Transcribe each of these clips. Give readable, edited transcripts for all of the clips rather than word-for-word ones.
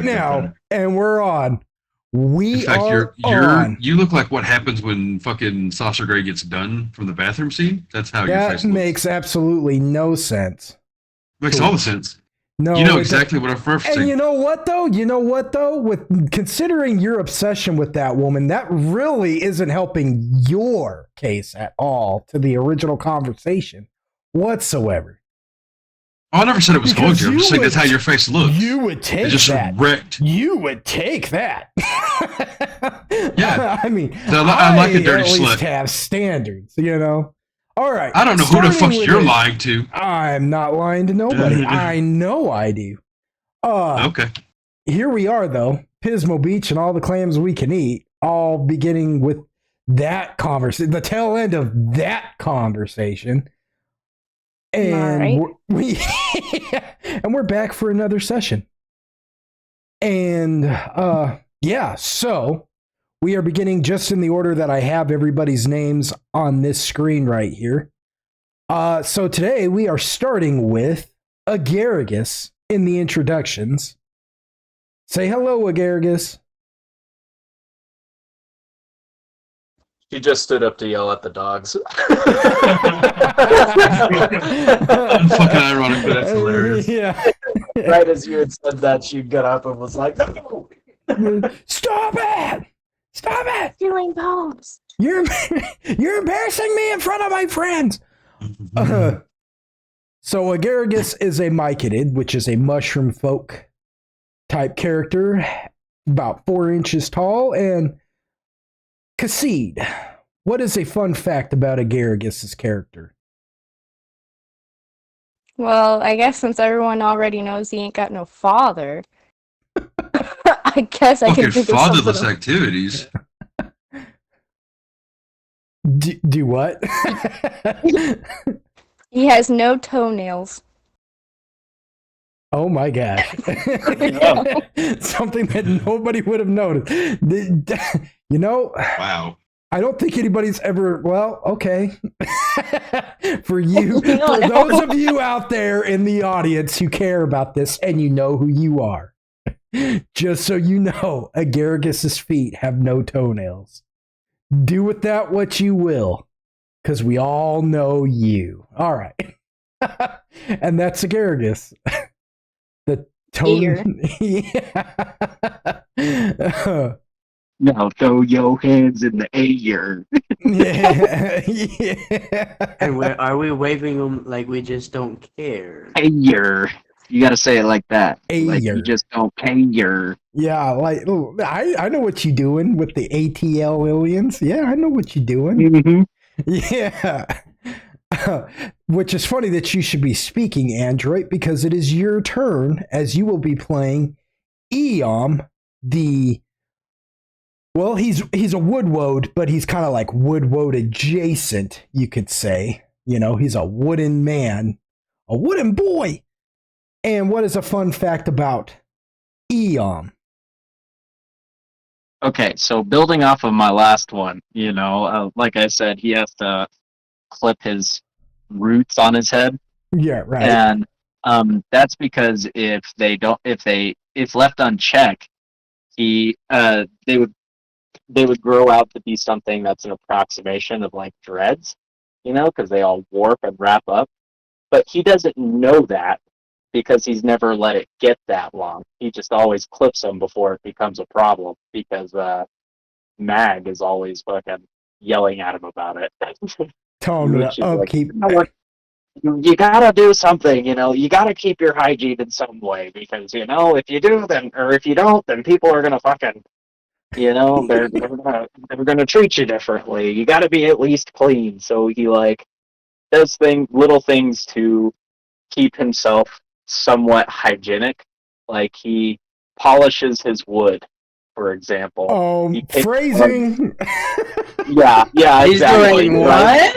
now, and we're on. In fact, you look like what happens when fucking Sasha Grey gets done from the bathroom scene. That's how your face That looks. makes absolutely no sense. Makes all the sense. No, you know exactly what I'm referencing. And you know what though? With considering your obsession with that woman, that really isn't helping your case at all to the original conversation whatsoever. Oh, I never said it was going to. I'm just saying that's how your face looks. You would take that. Wrecked. You would take that. Yeah. I mean, I like a dirty at least slut. have standards, you know. All right. I don't know who the fuck you're lying to. I'm not lying to nobody. I know I do. Okay. Here we are, though. Pismo Beach and all the clams we can eat, all beginning with that conversation, the tail end of that conversation. And we're back for another session. And so we are beginning just in the order that I have everybody's names on this screen right here. So today we are starting with Agaragis in the introductions. Say hello, Agaragis. She just stood up to yell at the dogs. Fucking ironic, but that's hilarious. Yeah. Right as you had said that, she got up and was like, "No! Stop it! Stop it! Stealing bones. You're embarrassing me in front of my friends." So Agaragis is a myconid, which is a mushroom folk type character, about 4 inches tall. And Kassid, what is a fun fact about Agaragis' character? Well, I guess since everyone already knows he ain't got no father, I guess I can think of fatherless something. activities. Do what? He has no toenails. Oh my gosh. Something that nobody would have noticed. You know, wow. I don't think anybody's ever, well, okay. For those of you out there in the audience who care about this and you know who you are, just so you know, Agaragis' feet have no toenails. Do with that what you will, because we all know you. All right. And that's Agaragis. The toe. Yeah. Now throw your hands in the air. Yeah. And are we waving them like we just don't care? Ayer. You gotta say it like that. Ayer. Like you just don't care. Yeah, like I know what you're doing with the ATL aliens. Yeah, I know what you're doing. Mm-hmm. Yeah. Which is funny that you should be speaking, Android, because it is your turn as you will be playing Eom, well, he's a woodwode, but he's kind of like woodwode adjacent, you could say. You know, he's a wooden man, a wooden boy. And what is a fun fact about Eom? Okay, so building off of my last one, like I said, he has to clip his roots on his head. Yeah, right. And that's because if left unchecked, they would grow out to be something that's an approximation of like dreads, because they all warp and wrap up. But he doesn't know that because he's never let it get that long. He just always clips them before it becomes a problem because Mag is always fucking yelling at him about it. Tell him to upkeep. You gotta do something, you gotta keep your hygiene in some way because, if you do, or if you don't, then people are gonna fucking, they're gonna treat you differently. You gotta be at least clean. So he does little things to keep himself somewhat hygienic. Like he polishes his wood, for example. Phrasing. Yeah, He's exactly. doing what?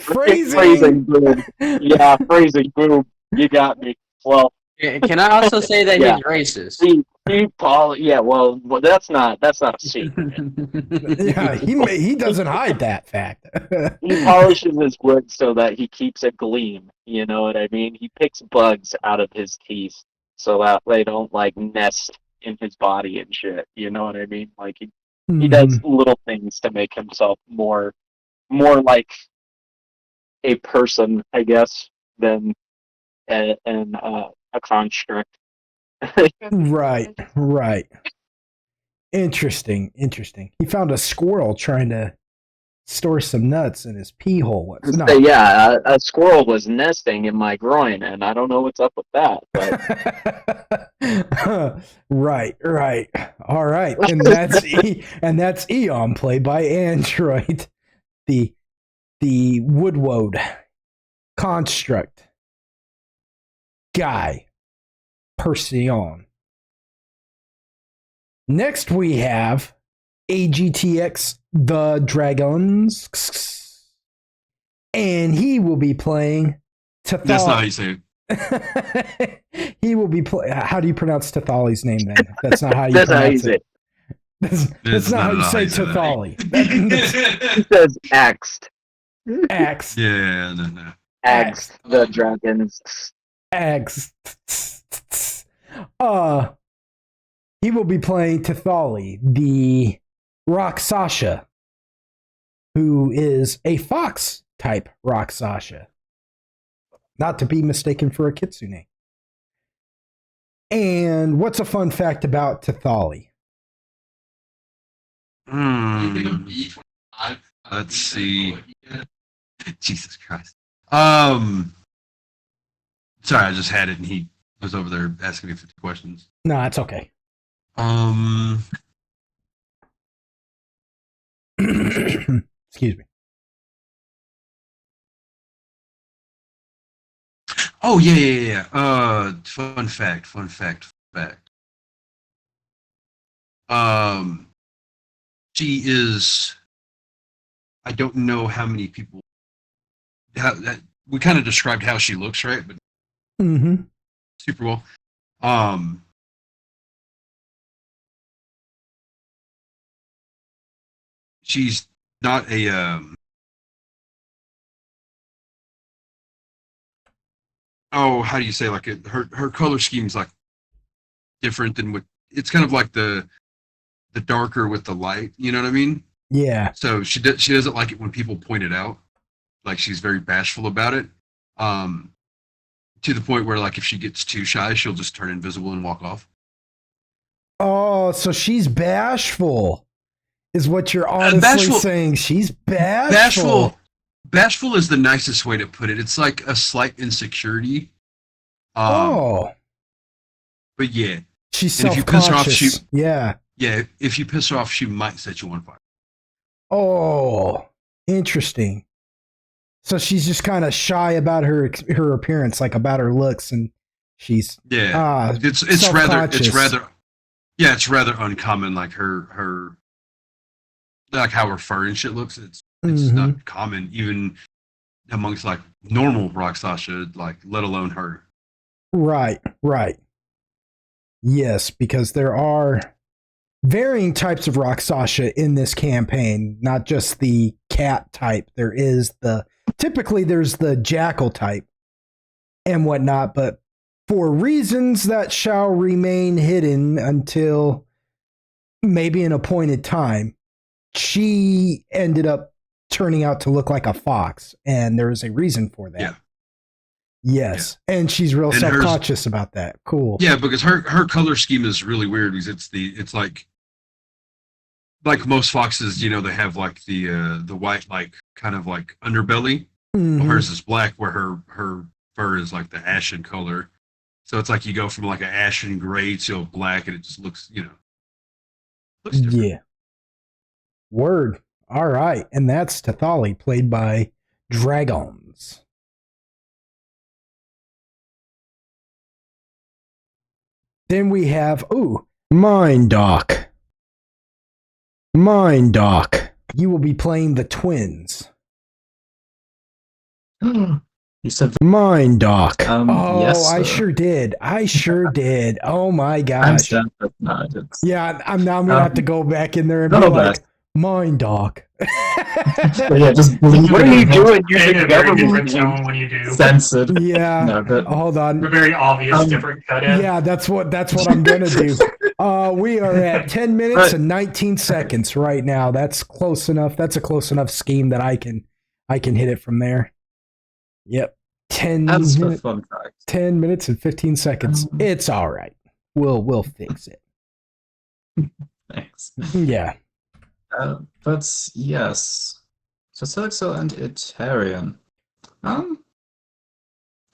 Phrasing. Boom. Yeah, phrasing. Boom. You got me. Well, can I also say that he's racist? Well, that's not a secret. Yeah, he doesn't hide that fact. He polishes his wood so that he keeps a gleam. You know what I mean? He picks bugs out of his teeth so that they don't like nest in his body and shit. You know what I mean? Like he Mhm. does little things to make himself more like a person, I guess, than a construct. Right, right. Interesting. He found a squirrel trying to store some nuts in his pee hole. No. So, yeah, a squirrel was nesting in my groin, and I don't know what's up with that. But right. All right, and that's Eon, played by Android, the Woodwode construct guy person. Next, we have AGTX the Dragons, and he will be playing Tathali. That's not how you say it. He will be how do you pronounce Tathali's name then? That's not how you pronounce it. That's not how you say Tathali. He says axed. Axed. Yeah, no. Axed the Dragons. Axed. He will be playing Tathali, the Roxasha, who is a fox type Roxasha, not to be mistaken for a kitsune. And what's a fun fact about Tathali? Let's see. Jesus Christ. Sorry, I just had it and he was over there asking me 50 questions. No, it's okay. Excuse me. Oh yeah. Fun fact. She is. I don't know how many people. We kind of described how she looks, right? But super well. She's not a. How do you say, like her color scheme's like different than what it's kind of like the darker with the light. You know what I mean? Yeah. So she doesn't like it when people point it out. Like she's very bashful about it. To the point where like if she gets too shy, she'll just turn invisible and walk off. Oh, so she's bashful, is what you're honestly saying. She's bashful. Bashful is the nicest way to put it. It's like a slight insecurity. But yeah, she's self-conscious. Yeah, if you piss her off, she might set you on fire. Oh, interesting. So she's just kind of shy about her appearance, like about her looks, and she's it's rather uncommon. Like her like how her fur and shit looks. It's not common even amongst like normal Roxasha, like let alone her. Right. Yes, because there are varying types of Roxasha in this campaign, not just the cat type. There's the jackal type and whatnot, but for reasons that shall remain hidden until maybe an appointed time, she ended up turning out to look like a fox, and there is a reason for that. Yeah. Yes, yeah. And she's real self-conscious about that. Cool. Yeah, because her color scheme is really weird because it's like most foxes, you know, they have like the white like kind of like underbelly. Well, hers is black, where her fur is like the ashen color. So it's like you go from like an ashen gray to a black, and it just looks, you know, looks different. Yeah. Word. All right, and that's Tathali, played by Dragons. Then we have Mindoc. You will be playing the twins. You said Mindoc. yes, I sure did. Oh my gosh. I'm sad, but no, Yeah, I'm gonna have to go back in there and be like, Mind Doc. But yeah, just bleeding. What are you doing You using take a very different government tone when you do. Censored. Yeah. No, but Hold on. A very obvious Um, different cut in. Yeah, that's what I'm gonna do. We are at 10 minutes and 19 seconds right now. That's close enough. That's a close enough scheme that I can hit it from there. Yep. 10 as for minutes, fun fact, 10 minutes and 15 seconds. It's all right. We'll fix it. thanks. Yeah. But yes, so Silixa and Itarian.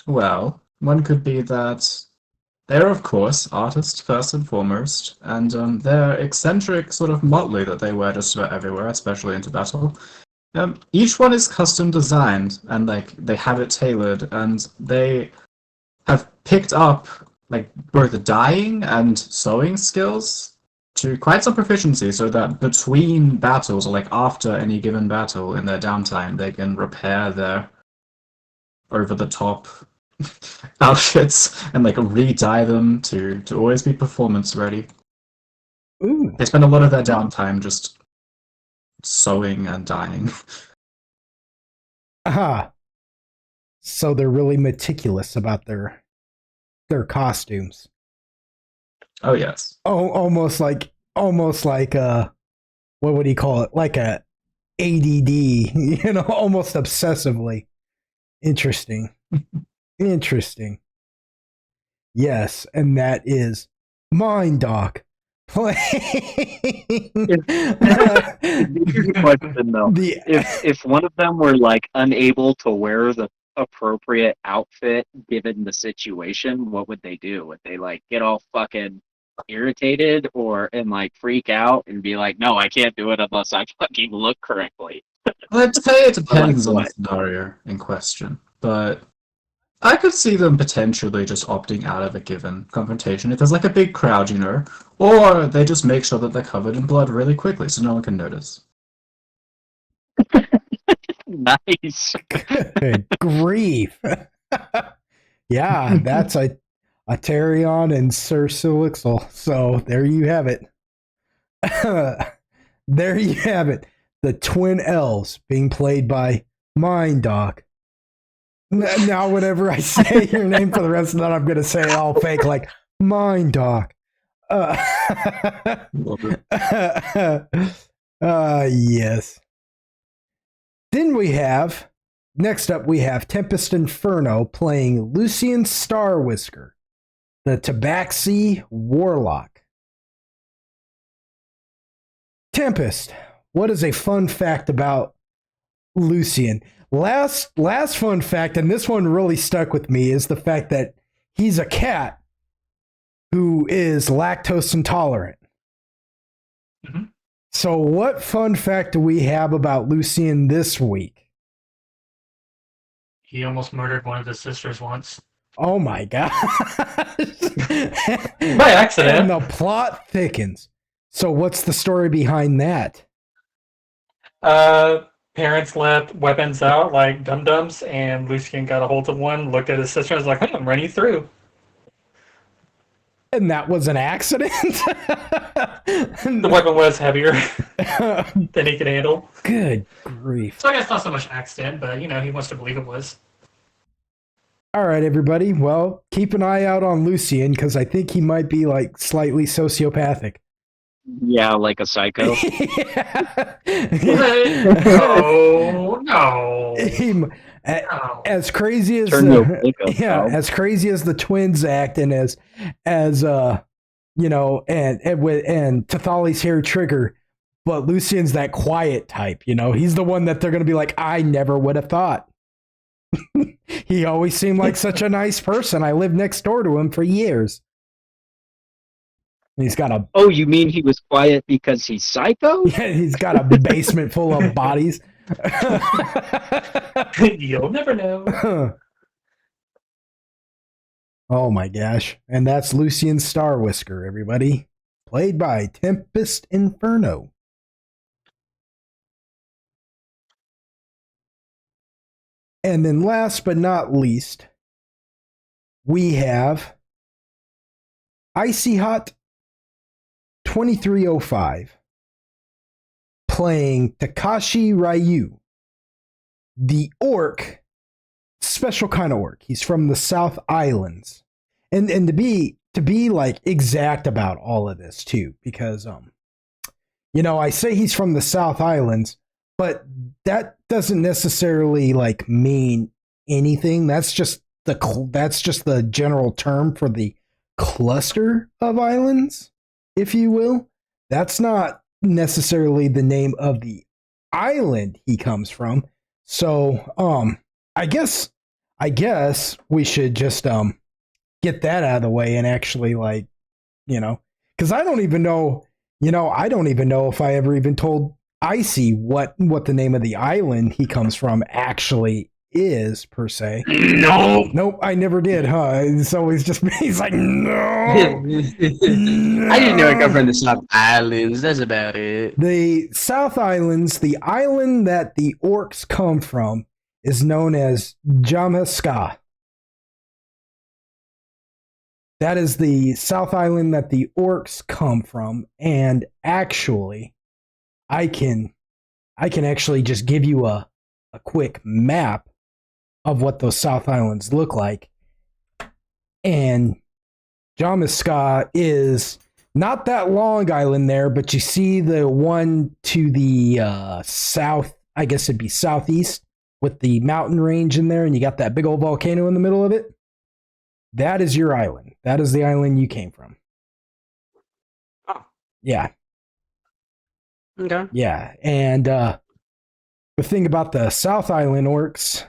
Well, one could be that they're, of course, artists first and foremost, and their eccentric sort of motley that they wear just about everywhere, especially into battle. Each one is custom designed, and like they have it tailored, and they have picked up like both dyeing and sewing skills to quite some proficiency, so that between battles or like after any given battle in their downtime, they can repair their over-the-top outfits and like re-dye them to always be performance ready. Ooh. They spend a lot of their downtime just sewing and dyeing. Aha. So they're really meticulous about their costumes. Oh yes. Oh, almost like what would he call it? Like a ADD, almost obsessively. Interesting. Interesting. Yes, and that is Mind Doc. Here's the question though. If one of them were like unable to wear the appropriate outfit given the situation, what would they do? Would they like get all fucking irritated and like freak out and be like, no, I can't do it unless I fucking look correctly? I'd say it depends on the what? scenario in question, but I could see them potentially just opting out of a given confrontation if there's like a big crowd, or they just make sure that they're covered in blood really quickly so no one can notice. Nice. Good grief. Yeah, that's a Tarion and Sir Silixel. So there you have it. There you have it. The twin elves being played by Mind Doc. Now, whenever I say your name for the rest of that, I'm going to say it all fake, like Mind Doc. Love it. Yes. Then next up we have Tempest Inferno playing Lucian Starwhisker, the Tabaxi Warlock. Tempest, what is a fun fact about Lucian? Last fun fact, and this one really stuck with me, is the fact that he's a cat who is lactose intolerant. Mhm. So what fun fact do we have about Lucian this week? He almost murdered one of his sisters once. Oh my god. By accident. And the plot thickens. So what's the story behind that? Parents left weapons out like dum-dums, and Lucian got a hold of one, looked at his sister, and was like, hey, I'm running through. And that was an accident? The weapon was heavier than he could handle. Good grief. So I guess not so much accident, but, he wants to believe it was. All right, everybody. Well, keep an eye out on Lucian, because I think he might be like slightly sociopathic. Yeah, like a psycho. Oh, no. As crazy as as crazy as the twins act, and as and Tathali's hair trigger, but Lucian's that quiet type. He's the one that they're going to be like, I never would have thought. He always seemed like such a nice person. I lived next door to him for years. He's got a... Oh, you mean he was quiet because he's psycho? Yeah, he's got a basement full of bodies. You'll never know. Oh my gosh. And that's Lucian Starwhisker, everybody. Played by Tempest Inferno. And then last but not least, we have Icy Hot 2305, playing Takashi Ryu, the orc, special kind of orc. He's from the South Islands. And to be like exact about all of this too, because I say he's from the South Islands, but that doesn't necessarily like mean anything. That's just the general term for the cluster of islands, if you will. That's not necessarily the name of the island he comes from. So I guess we should just get that out of the way and actually because I don't even know if I ever even told Icy what the name of the island he comes from actually is per se. Nope, I never did, huh? It's always just he's like, no. I just know I come from the South Islands. That's about it. The South Islands, the island that the orcs come from, is known as Jamaska. That is the South Island that the orcs come from, and actually, I can actually just give you a quick map of what those South Islands look like. And Jamaska is not that long island there, but you see the one to the south, I guess it'd be southeast, with the mountain range in there, and you got that big old volcano in the middle of it. That is your island. That is the island you came from. Oh. Yeah. Okay. Yeah. And the thing about the South Island orcs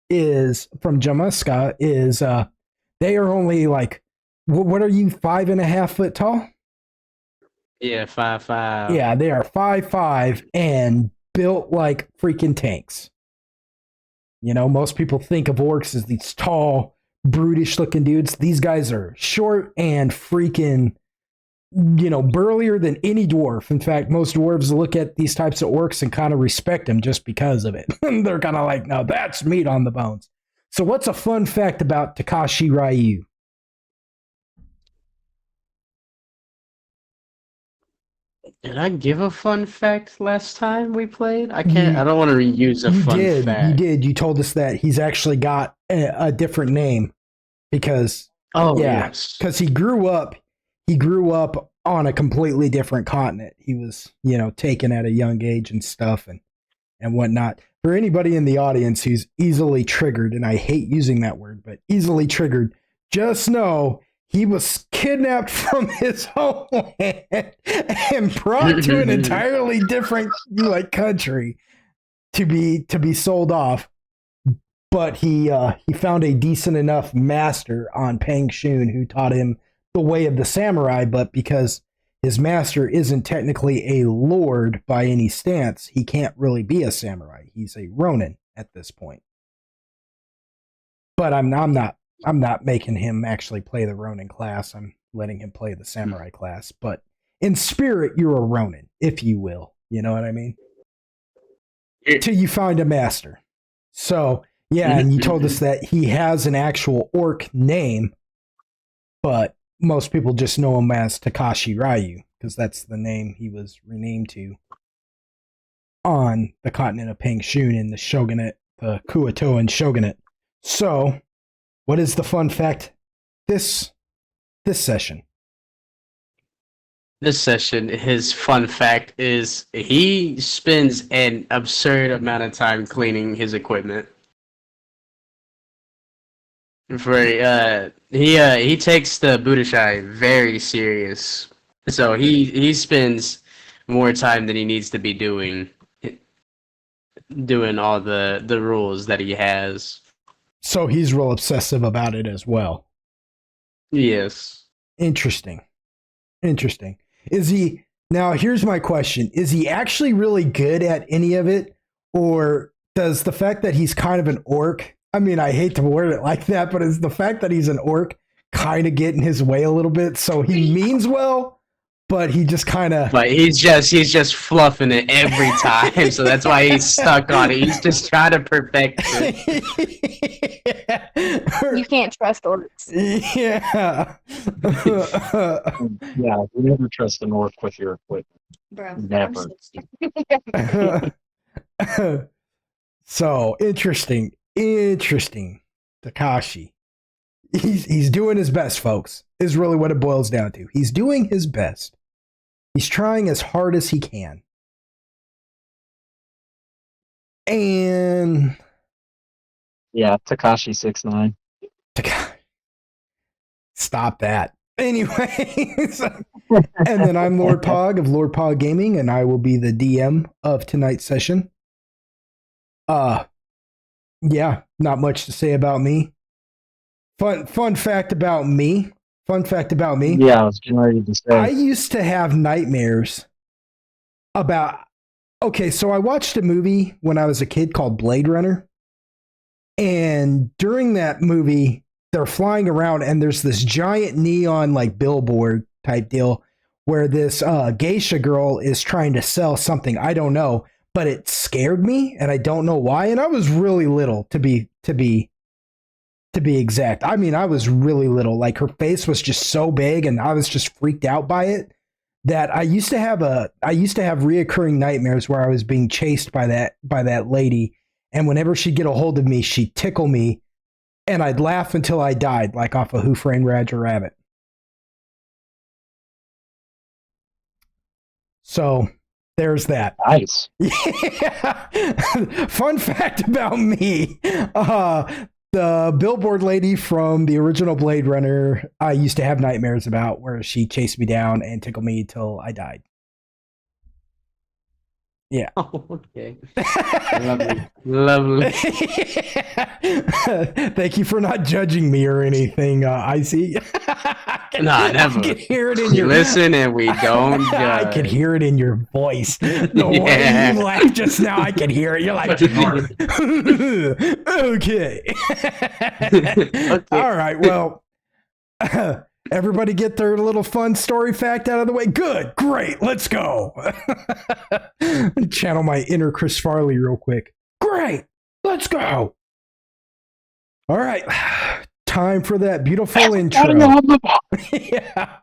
is from Jamaska is they are only like, what are you, 5.5 foot tall? Yeah, 5'5". Yeah, they are 5'5" and built like freaking tanks. Most people think of orcs as these tall, brutish looking dudes. These guys are short and freaking, burlier than any dwarf. In fact, most dwarves look at these types of orcs and kind of respect them just because of it. They're kind of like, no, that's meat on the bones. So what's a fun fact about Takashi Ryu? Did I give a fun fact last time we played? I can't. I don't want to reuse a fun fact. You did. You told us that he's actually got a different name because yes, because he grew up on a completely different continent. He was taken at a young age and stuff and whatnot. For anybody in the audience who's easily triggered, and I hate using that word, but easily triggered, just know he was kidnapped from his homeland and brought to an entirely different country to be sold off. But he found a decent enough master on Pangshun who taught him the way of the samurai. But because his master isn't technically a lord by any stance, he can't really be a samurai. He's a ronin at this point. But I'm not making him actually play the ronin class. I'm letting him play the samurai class. But in spirit, you're a ronin, if you will. You know what I mean? Till you find a master. So, yeah, and you told us that he has an actual orc name, but most people just know him as Takashi Ryu, because that's the name he was renamed to on the continent of Pangshun in the shogunate, the Kuotoan shogunate. So, what is the fun fact this session? This session, his fun fact is he spends an absurd amount of time cleaning his equipment. He takes the Budashai very serious. So he spends more time than he needs to be doing all the rules that he has. So he's real obsessive about it as well. Yes. Interesting. Is he, now here's my question. Is he actually really good at any of it? Or does the fact that he's kind of an orc, I mean, I hate to word it like that, but is the fact that he's an orc kind of get in his way a little bit? So he means well, but he just kind of... But he's just fluffing it every time, so that's why he's stuck on it. He's just trying to perfect it. You can't trust orcs. Yeah. Yeah, you never trust an orc with your equipment. Never. So interesting. Takashi. He's doing his best, folks. Is really what it boils down to. He's doing his best. He's trying as hard as he can. And Yeah, Takashi 6ix9ine. Stop that. Anyways, and then I'm Lord Pog of Lord Pog Gaming, and I will be the DM of tonight's session. Yeah, not much to say about me. Fun fact about me. Yeah, I was getting ready to say. I used to have nightmares about. Okay, so I watched a movie when I was a kid called Blade Runner, and during that movie, they're flying around, and there's this giant neon like billboard type deal where this geisha girl is trying to sell something. I don't know, but it scared me, and I don't know why. And I was really little to be exact. I mean, I was really little. Like her face was just so big, and I was just freaked out by it. That I used to have reoccurring nightmares where I was being chased by that lady, and whenever she'd get a hold of me, she'd tickle me, and I'd laugh until I died, like off of Who Framed Roger Rabbit. So there's that. Nice. Yeah. Fun fact about me. The billboard lady from the original Blade Runner, I used to have nightmares about, where she chased me down and tickled me till I died. Yeah. Oh, okay. Lovely. Thank you for not judging me or anything, Icy. Nah, never. I can hear it in We your listen and we don't judge. I can hear it in your voice. The way you laughed just now, I can hear it. You're like, okay. All right. Well, everybody get their little fun story fact out of the way. Good. Great. Let's go. Channel my inner Chris Farley real quick. Great. Let's go. All right. Time for that beautiful intro. Yeah.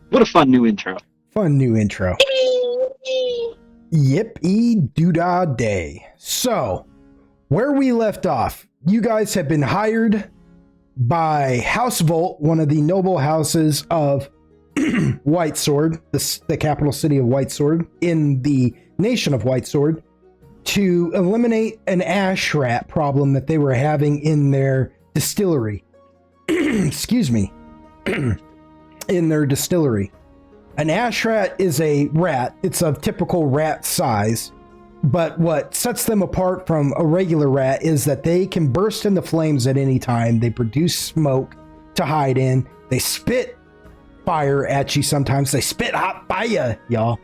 What a fun new intro. Fun new intro. Yip-e-doo-dah day. So, where we left off, you guys have been hired by House Volt, one of the noble houses of White Sword, the capital city of White Sword, in the nation of White Sword, to eliminate an ash rat problem that they were having in their distillery. Excuse me. In their distillery. An ash rat is a rat. It's of typical rat size. But what sets them apart from a regular rat is that they can burst into flames at any time. They produce smoke to hide in. They spit fire at you sometimes. They spit hot fire, y'all.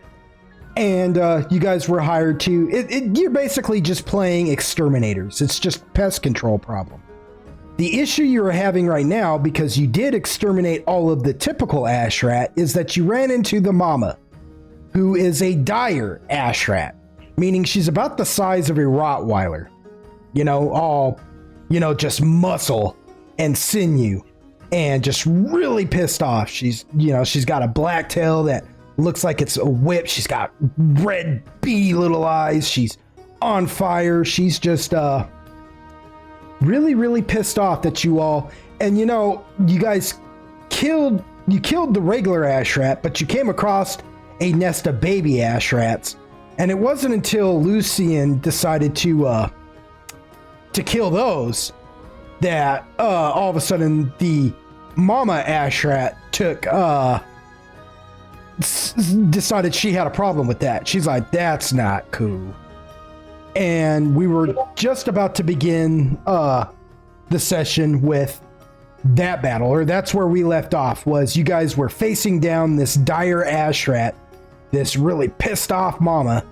And you guys were hired to... you're basically just playing exterminators. It's just pest control problem. The issue you're having right now, because you did exterminate all of the typical ash rat, is that you ran into the mama, who is a dire ash rat. Meaning she's about the size of a Rottweiler. You know, all, just muscle and sinew. And just really pissed off. She's got a black tail that looks like it's a whip. She's got red beady little eyes. She's on fire. She's just really, really pissed off that you all... And you guys killed the regular ash rat, but you came across a nest of baby ash rats. And it wasn't until Lucian decided to kill those that all of a sudden the mama ash rat decided she had a problem with that. She's like, that's not cool. And we were just about to begin the session with that battle, or that's where we left off, was you guys were facing down this dire ash rat, this really pissed off mama,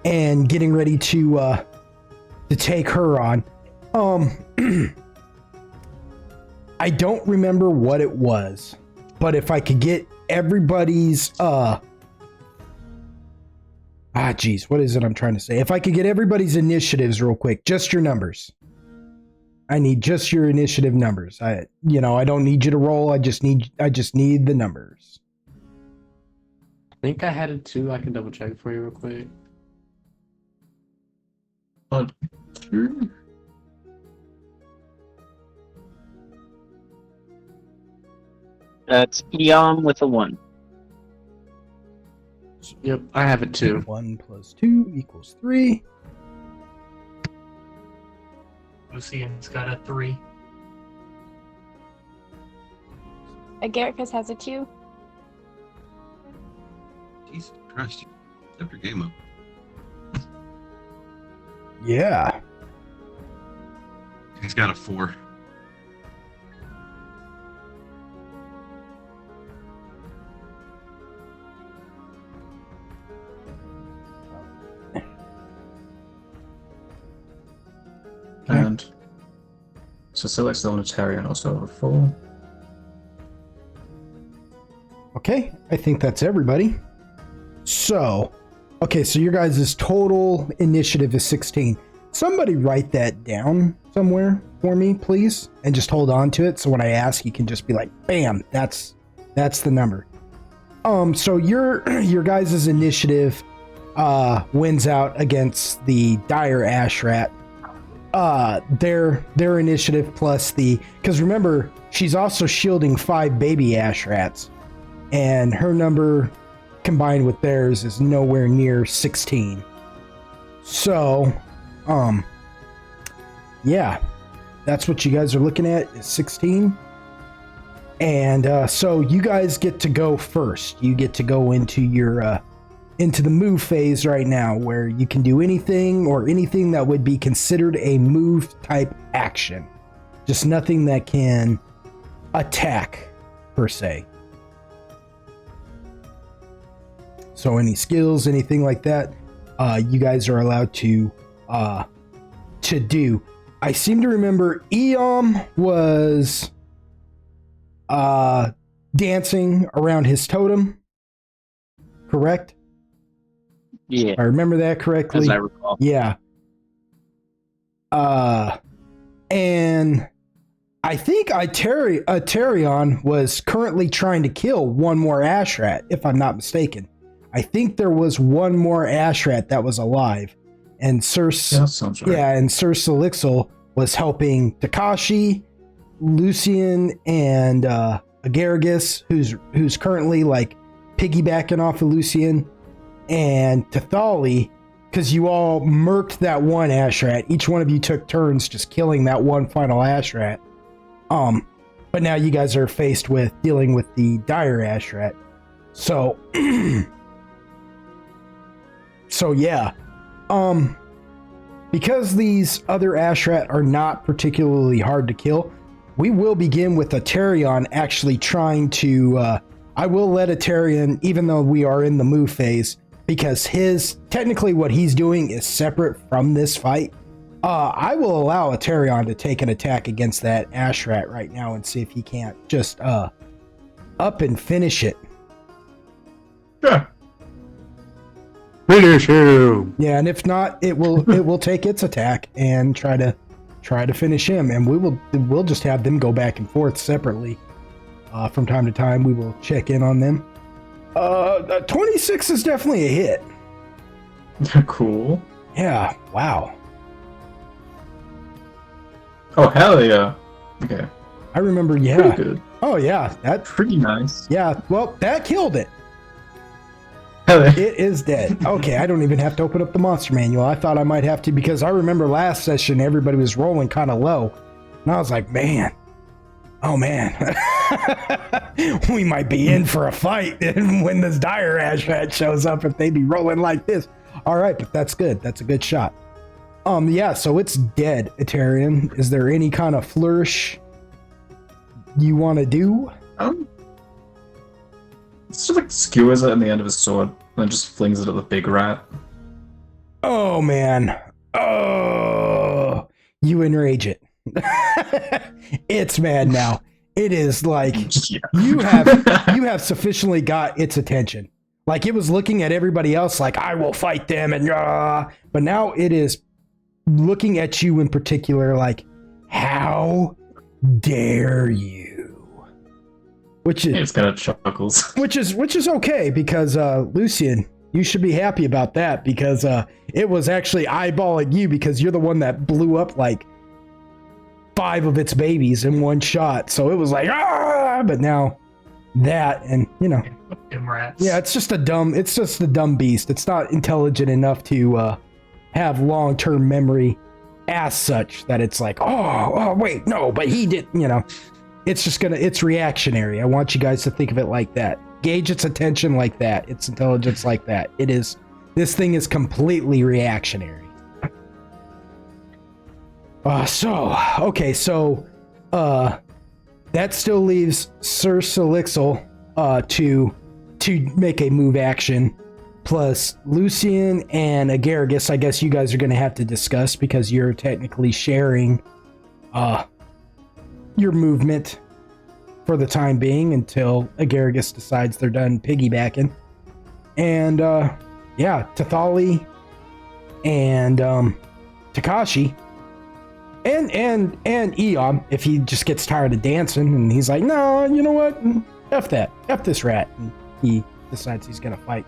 and getting ready to take her on. I don't remember what it was, but if I could get everybody's what is it I'm trying to say? If I could get everybody's initiatives real quick, just your numbers. I need just your initiative numbers. I don't need you to roll. I just need the numbers. I think I had it too. I can double check for you real quick. That's Eon with a 1. Yep, I have it too. 1 + 2 = 3. Lucian's got a 3. Garricus has a 2. Jesus Christ, you step your game up. Yeah. He's got a 4. And Cecilia's the Unitarian, also a 4. Okay, I think that's everybody. So your guys' total initiative is 16. Somebody write that down somewhere for me, please, and just hold on to it. So when I ask, you can just be like, bam, that's the number. So your guys' initiative wins out against the dire ash rat. Their initiative plus because remember, she's also shielding 5 baby ash rats, and her number combined with theirs is nowhere near 16. So, yeah, that's what you guys are looking at, is 16. And so you guys get to go first. You get to go into your into the move phase right now, where you can do anything that would be considered a move type action. Just nothing that can attack per se. So any skills, anything like that, you guys are allowed to do. I seem to remember Eom was dancing around his totem, correct? Yeah. I remember that correctly. As I recall. Yeah. And I think Aterion was currently trying to kill one more ash rat, if I'm not mistaken. I think there was one more ash rat that was alive. And Sir Yeah, that sounds right. Yeah, and Sir Solixel was helping Takashi Lucian and Agaragis, who's currently like piggybacking off of Lucian, and Tathali, because you all murked that one Ashrat. Each one of you took turns just killing that one final Ashrat. But now you guys are faced with dealing with the dire Ashrat. So, yeah. Because these other Ashrat are not particularly hard to kill, we will begin with Aterion actually trying to, I will let Aterion, even though we are in the move phase, because technically what he's doing is separate from this fight. I will allow Aterion to take an attack against that Ashrat right now and see if he can't just, up and finish it. Sure. Finish him. Yeah, and if not, it will take its attack and try to finish him, and we'll just have them go back and forth separately. From time to time, we will check in on them. 26 is definitely a hit. Cool. Yeah. Wow. Oh, hell yeah. Okay. I remember. Yeah. Pretty good. Oh yeah. That. Pretty nice. Yeah. Well, that killed it. Hell yeah. It is dead. Okay, I don't even have to open up the monster manual. I thought I might have to, because I remember last session everybody was rolling kind of low, and I was like, man, oh man, we might be in for a fight when this dire Ashrat shows up if they be rolling like this. All right, but that's good. That's a good shot. Yeah, so it's dead, Aterion. Is there any kind of flourish you want to do? It's just like skewers it in the end of his sword and then just flings it at the big rat. Oh man. Oh, you enrage it. It's mad now. It is like Yeah. you have sufficiently got its attention. Like it was looking at everybody else like I will fight them and but now it is looking at you in particular like how dare you? Which is It's kind of chuckles. which is okay, because Lucian, you should be happy about that, because it was actually eyeballing you because you're the one that blew up like 5 of its babies in one shot. So it was like but now that, and you know, Fucking rats. yeah, it's just a dumb beast. It's not intelligent enough to have long-term memory as such that it's like, oh wait, no, but he did, you know. It's reactionary. I want you guys to think of it like that. Gauge its attention like that. Its intelligence like that. This thing is completely reactionary. So that still leaves Sir Solixel to make a move action, plus Lucian and Agaragis. I guess you guys are going to have to discuss, because you're technically sharing your movement for the time being until Agaragis decides they're done piggybacking. And yeah, Tathali and Takashi and Eon, if he just gets tired of dancing and he's like, no, you know what, F that, F this rat, and he decides he's gonna fight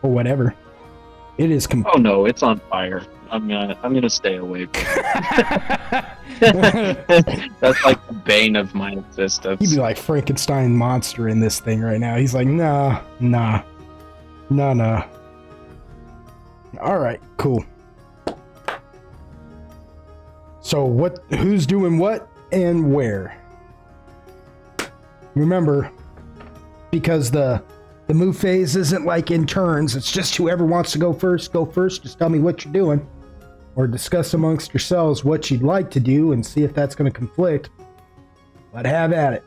or whatever. It is Oh no, it's on fire. I'm gonna stay away from it. That's like the bane of my existence. He'd be like Frankenstein monster in this thing right now. He's like, nah. All right, cool. So who's doing what and where? Remember, because the move phase isn't like in turns, it's just whoever wants to go first, just tell me what you're doing. Or discuss amongst yourselves what you'd like to do and see if that's going to conflict. But have at it.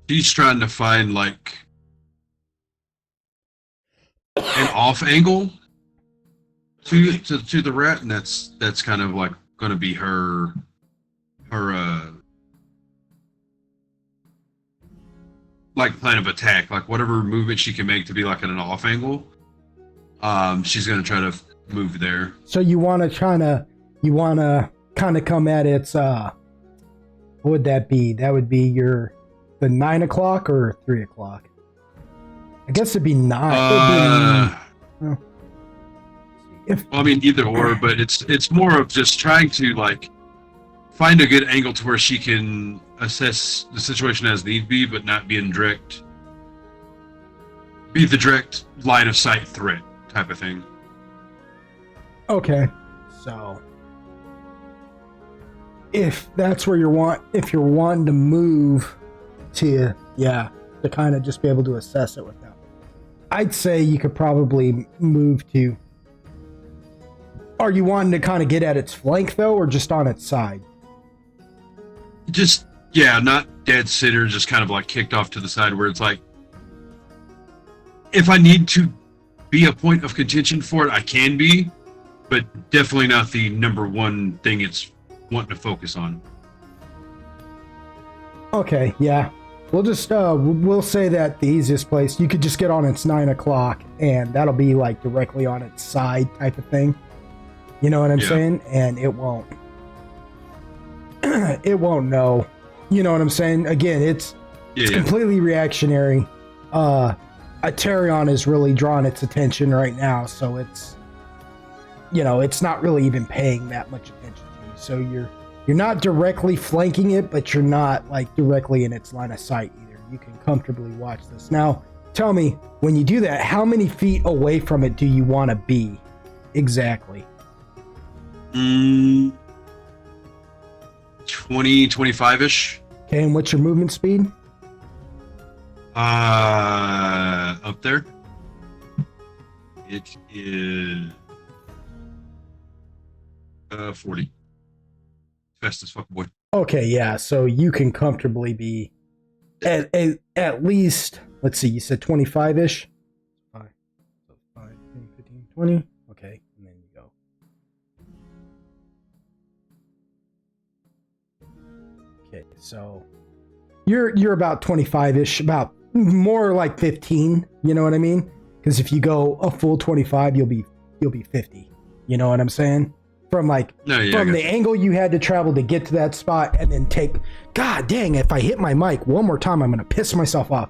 She's trying to find like an off angle to the rat, and that's kind of like going to be her like plan of attack, like whatever movement she can make to be like at an off angle. She's going to try to move there. So you want to kind of come at its what would that be? That would be the 9 o'clock or 3 o'clock? I guess it'd be 9. Well, I mean, either or, but it's more of just trying to like find a good angle to where she can assess the situation as need be, but not be the direct line of sight threat type of thing. Okay, so if that's where if you're wanting to move to kind of just be able to assess it with them, I'd say you could probably move to. Are you wanting to kind of get at its flank though, or just on its side? Just not dead center, just kind of like kicked off to the side where it's like, if I need to be a point of contention for it, I can be, but definitely not the number one thing it's wanting to focus on. Okay, yeah. We'll just we'll say that the easiest place you could just get on its 9 o'clock, and that'll be like directly on its side type of thing. You know what I'm saying? And it won't know. You know what I'm saying? Again, it's completely reactionary. Aterion is really drawing its attention right now, so it's not really even paying that much attention to you. So you're not directly flanking it, but you're not like directly in its line of sight either. You can comfortably watch this. Now, tell me, when you do that, how many feet away from it do you want to be exactly? 20, 25-ish. Okay, and what's your movement speed? Up there. It is 40. Fast as fuck, boy. Okay, yeah, so you can comfortably be at least, let's see, you said 25-ish? 5, 10, 15, 20. Okay, and then you go. Okay, so you're about 25-ish, about more like 15, you know what I mean? Because if you go a full 25, you'll be 50. You know what I'm saying? From the angle you had to travel to get to that spot, and then take. God dang! If I hit my mic one more time, I'm gonna piss myself off.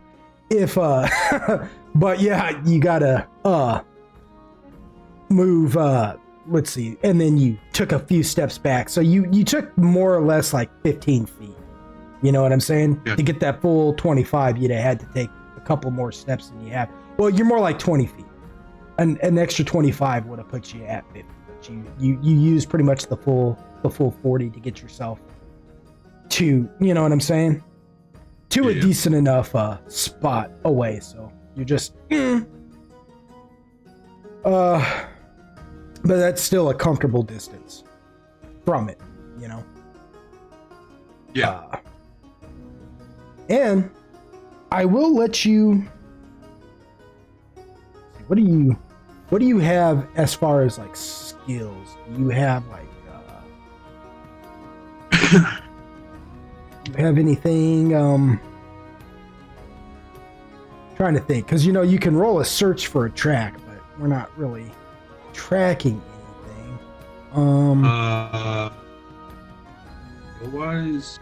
But yeah, you gotta move. Let's see, and then you took a few steps back, so you took more or less like 15 feet. You know what I'm saying? Yeah. To get that full 25, you'd have had to take a couple more steps than you have. Well, you're more like 20 feet. An extra 25 would have put you at 50. But you use pretty much the full 40 to get yourself to, you know what I'm saying? To a decent enough spot away. So you're just but that's still a comfortable distance from it, you know? Yeah. And I will let you. What do you have as far as like skills? Do you have like do you have anything? Trying to think, because you can roll a search for a track, but we're not really tracking anything. Otherwise.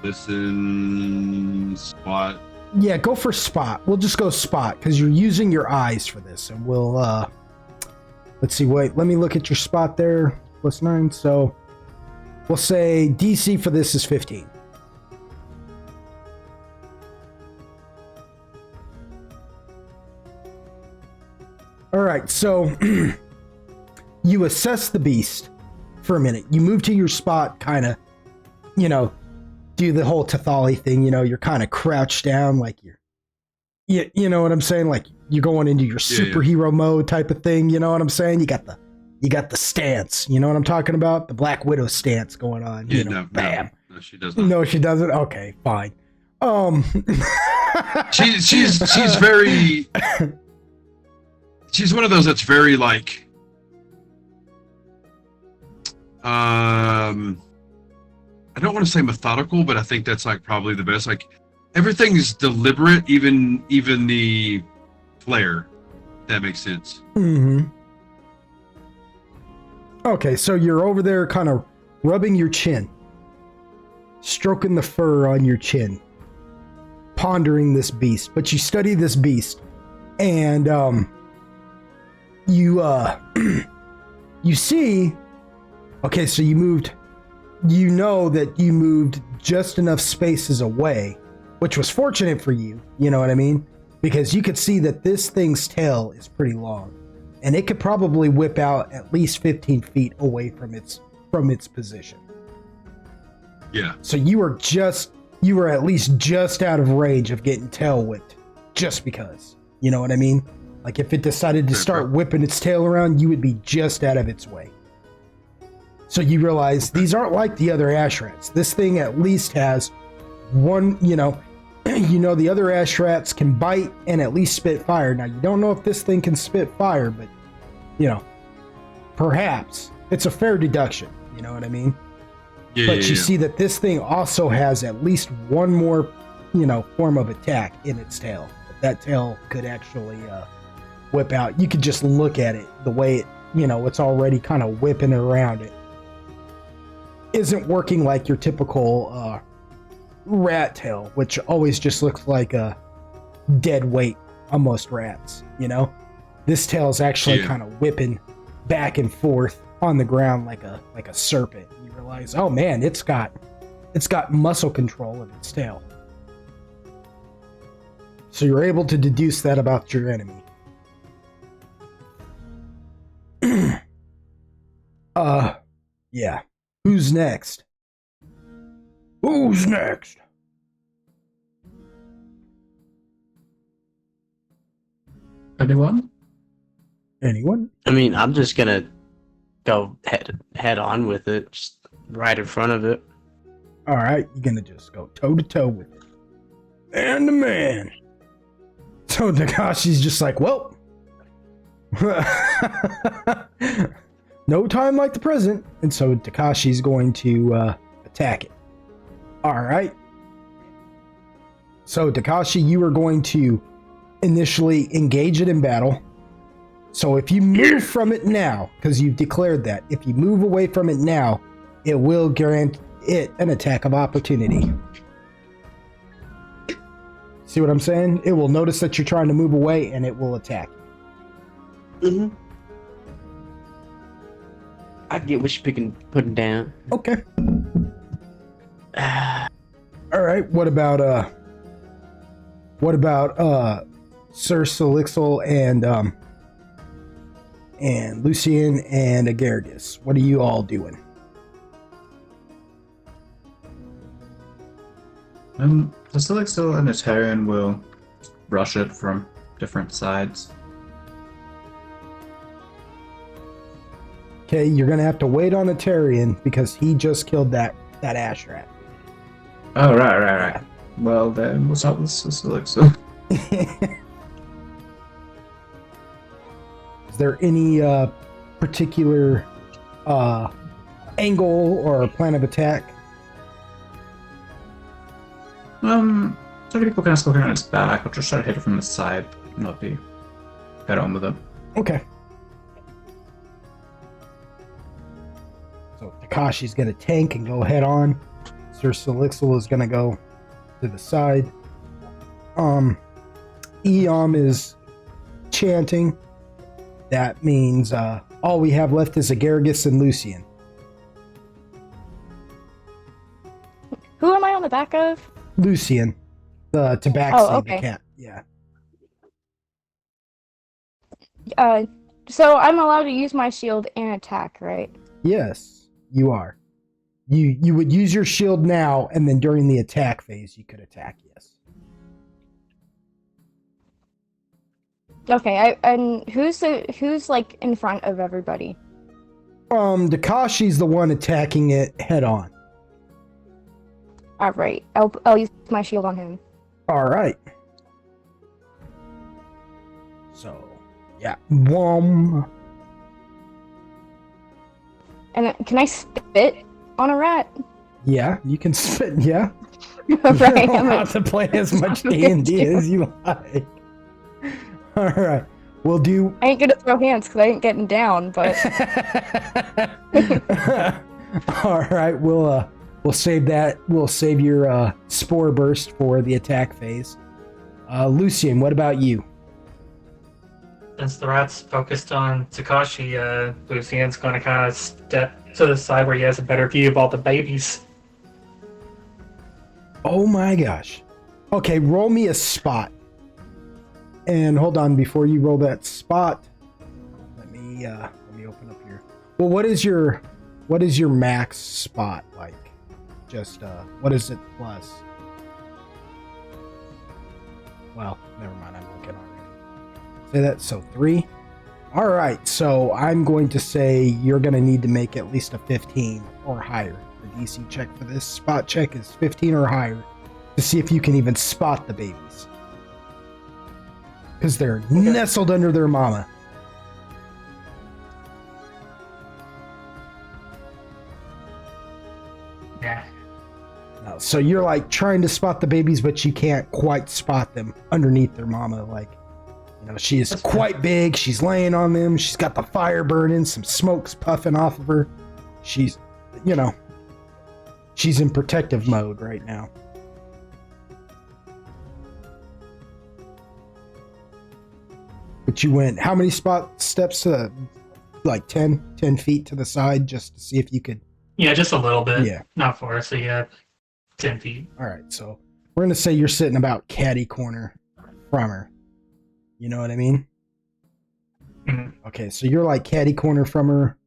Listen, spot. Yeah, go for spot. We'll just go spot because you're using your eyes for this, and we'll let's see. Wait, let me look at your spot there. +9. So we'll say DC for this is 15. All right, so you assess the beast for a minute. You move to your spot, kind of, do the whole Tathali thing, you're kind of crouched down, like you know what I'm saying? Like you're going into your superhero mode type of thing. You know what I'm saying? You got the stance. You know what I'm talking about? The Black Widow stance going on. Bam. No, she doesn't. No, she doesn't. Okay, fine. She's very. She's one of those that's very like. I don't want to say methodical, but I think that's like probably the best. Like everything is deliberate, even the flare. If that makes sense. Mm-hmm. Okay, so you're over there kind of rubbing your chin, stroking the fur on your chin, pondering this beast. But you study this beast, and you you see, okay, so you moved, you know that you moved just enough spaces away, which was fortunate for you, you know what I mean? Because you could see that this thing's tail is pretty long, and it could probably whip out at least 15 feet away from its position. Yeah. So you were at least just out of range of getting tail whipped, just because. You know what I mean? Like if it decided to start whipping its tail around, you would be just out of its way. So you realize these aren't like the other ash rats. This thing at least has one, you know, the other ash rats can bite and at least spit fire. Now you don't know if this thing can spit fire, but you know, perhaps it's a fair deduction. You know what I mean? Yeah, But you see that this thing also has at least one more, you know, form of attack in its tail. That tail could actually whip out. You could just look at it, the way it, you know, it's already kind of whipping around. It isn't working like your typical rat tail, which always just looks like a dead weight, almost rats, you know? This tail is actually kind of whipping back and forth on the ground like a serpent. You realize, oh man, it's got muscle control of its tail. So you're able to deduce that about your enemy. Yeah. Who's next? Who's next? Anyone? Anyone? I mean, I'm just gonna go head on with it, just right in front of it. All right, you're gonna just go toe to toe with it. And the man. So Takashi's just like, well, no time like the present, and so Takashi's going to attack it. All right. So Takashi, you are going to initially engage it in battle. So if you move from it now, because you've declared that, if you move away from it now, it will grant it an attack of opportunity. See what I'm saying? It will notice that you're trying to move away, and it will attack you. Mm-hmm. I get what you're putting down. Okay. All right. What about Sir Solixel and Lucian and Agargus? What are you all doing? The Silixil and Etarian will rush it from different sides. Okay, you're gonna have to wait on Etarian because he just killed that ash rat. Oh, right. Well, then we'll start with Silixil. Is there any particular angle or plan of attack? So people kind of smoking on its back. I'll just try to hit it from the side, not be head on with it. Okay. So Takashi's gonna tank and go head on. Sir Solixil is gonna go to the side. Eom is chanting. That means all we have left is Agargus and Lucian. Who am I on the back of? Lucian, the tabaxi, Oh, okay. the cat. Yeah. So I'm allowed to use my shield and attack, right? Yes, you are. You would use your shield now, and then during the attack phase, you could attack. Yes. Okay. And who's like in front of everybody? Takashi's the one attacking it head on. All right. I'll use my shield on him. All right. So, yeah. Whom. And then, can I spit on a rat? Yeah, you can spit. Yeah. Right. You don't have to play as much D&D as you like. All right. We'll do. I ain't gonna throw hands because I ain't getting down, but All right. We'll save that. We'll save your spore burst for the attack phase. Lucian, what about you? since the rat's focused on Takashi, Lucian's going to kind of step to the side where he has a better view of all the babies. Oh my gosh. Okay, roll me a spot. And hold on, before you roll that spot, let me open up here. Well, what is your max spot like? Just what is it plus? Well, never mind, I'm looking already. Say that, so 3. All right, so I'm going to say you're going to need to make at least a 15 or higher. The DC check for this spot check is 15 or higher to see if you can even spot the babies. Because they're nestled under their mama. Yeah. No, so you're like trying to spot the babies, but you can't quite spot them underneath their mama. Like, you know, she is quite big. She's laying on them. She's got the fire burning. Some smoke's puffing off of her. She's, you know, she's in protective mode right now. But you went how many steps to like 10 feet to the side just to see if you could. Yeah, just a little bit. Yeah. Not far, so yeah, 10 feet. All right, so we're gonna say you're sitting about catty corner from her. You know what I mean? Mm-hmm. Okay, so you're like catty corner from her.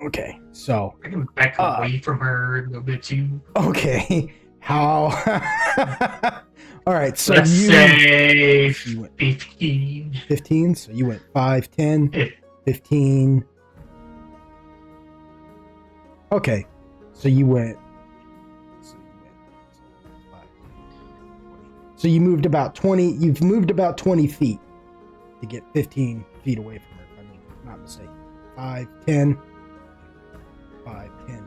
Okay, so I can back away from her a little bit too. okay, how? All right, so Let's say you went 15. 15. So you went 5, 10, Yeah. 15. Okay, so you went. So you moved about 20. You've moved about 20 feet to get 15 feet away from her. If I'm not mistaken. 5, 10. 5, 10, 15.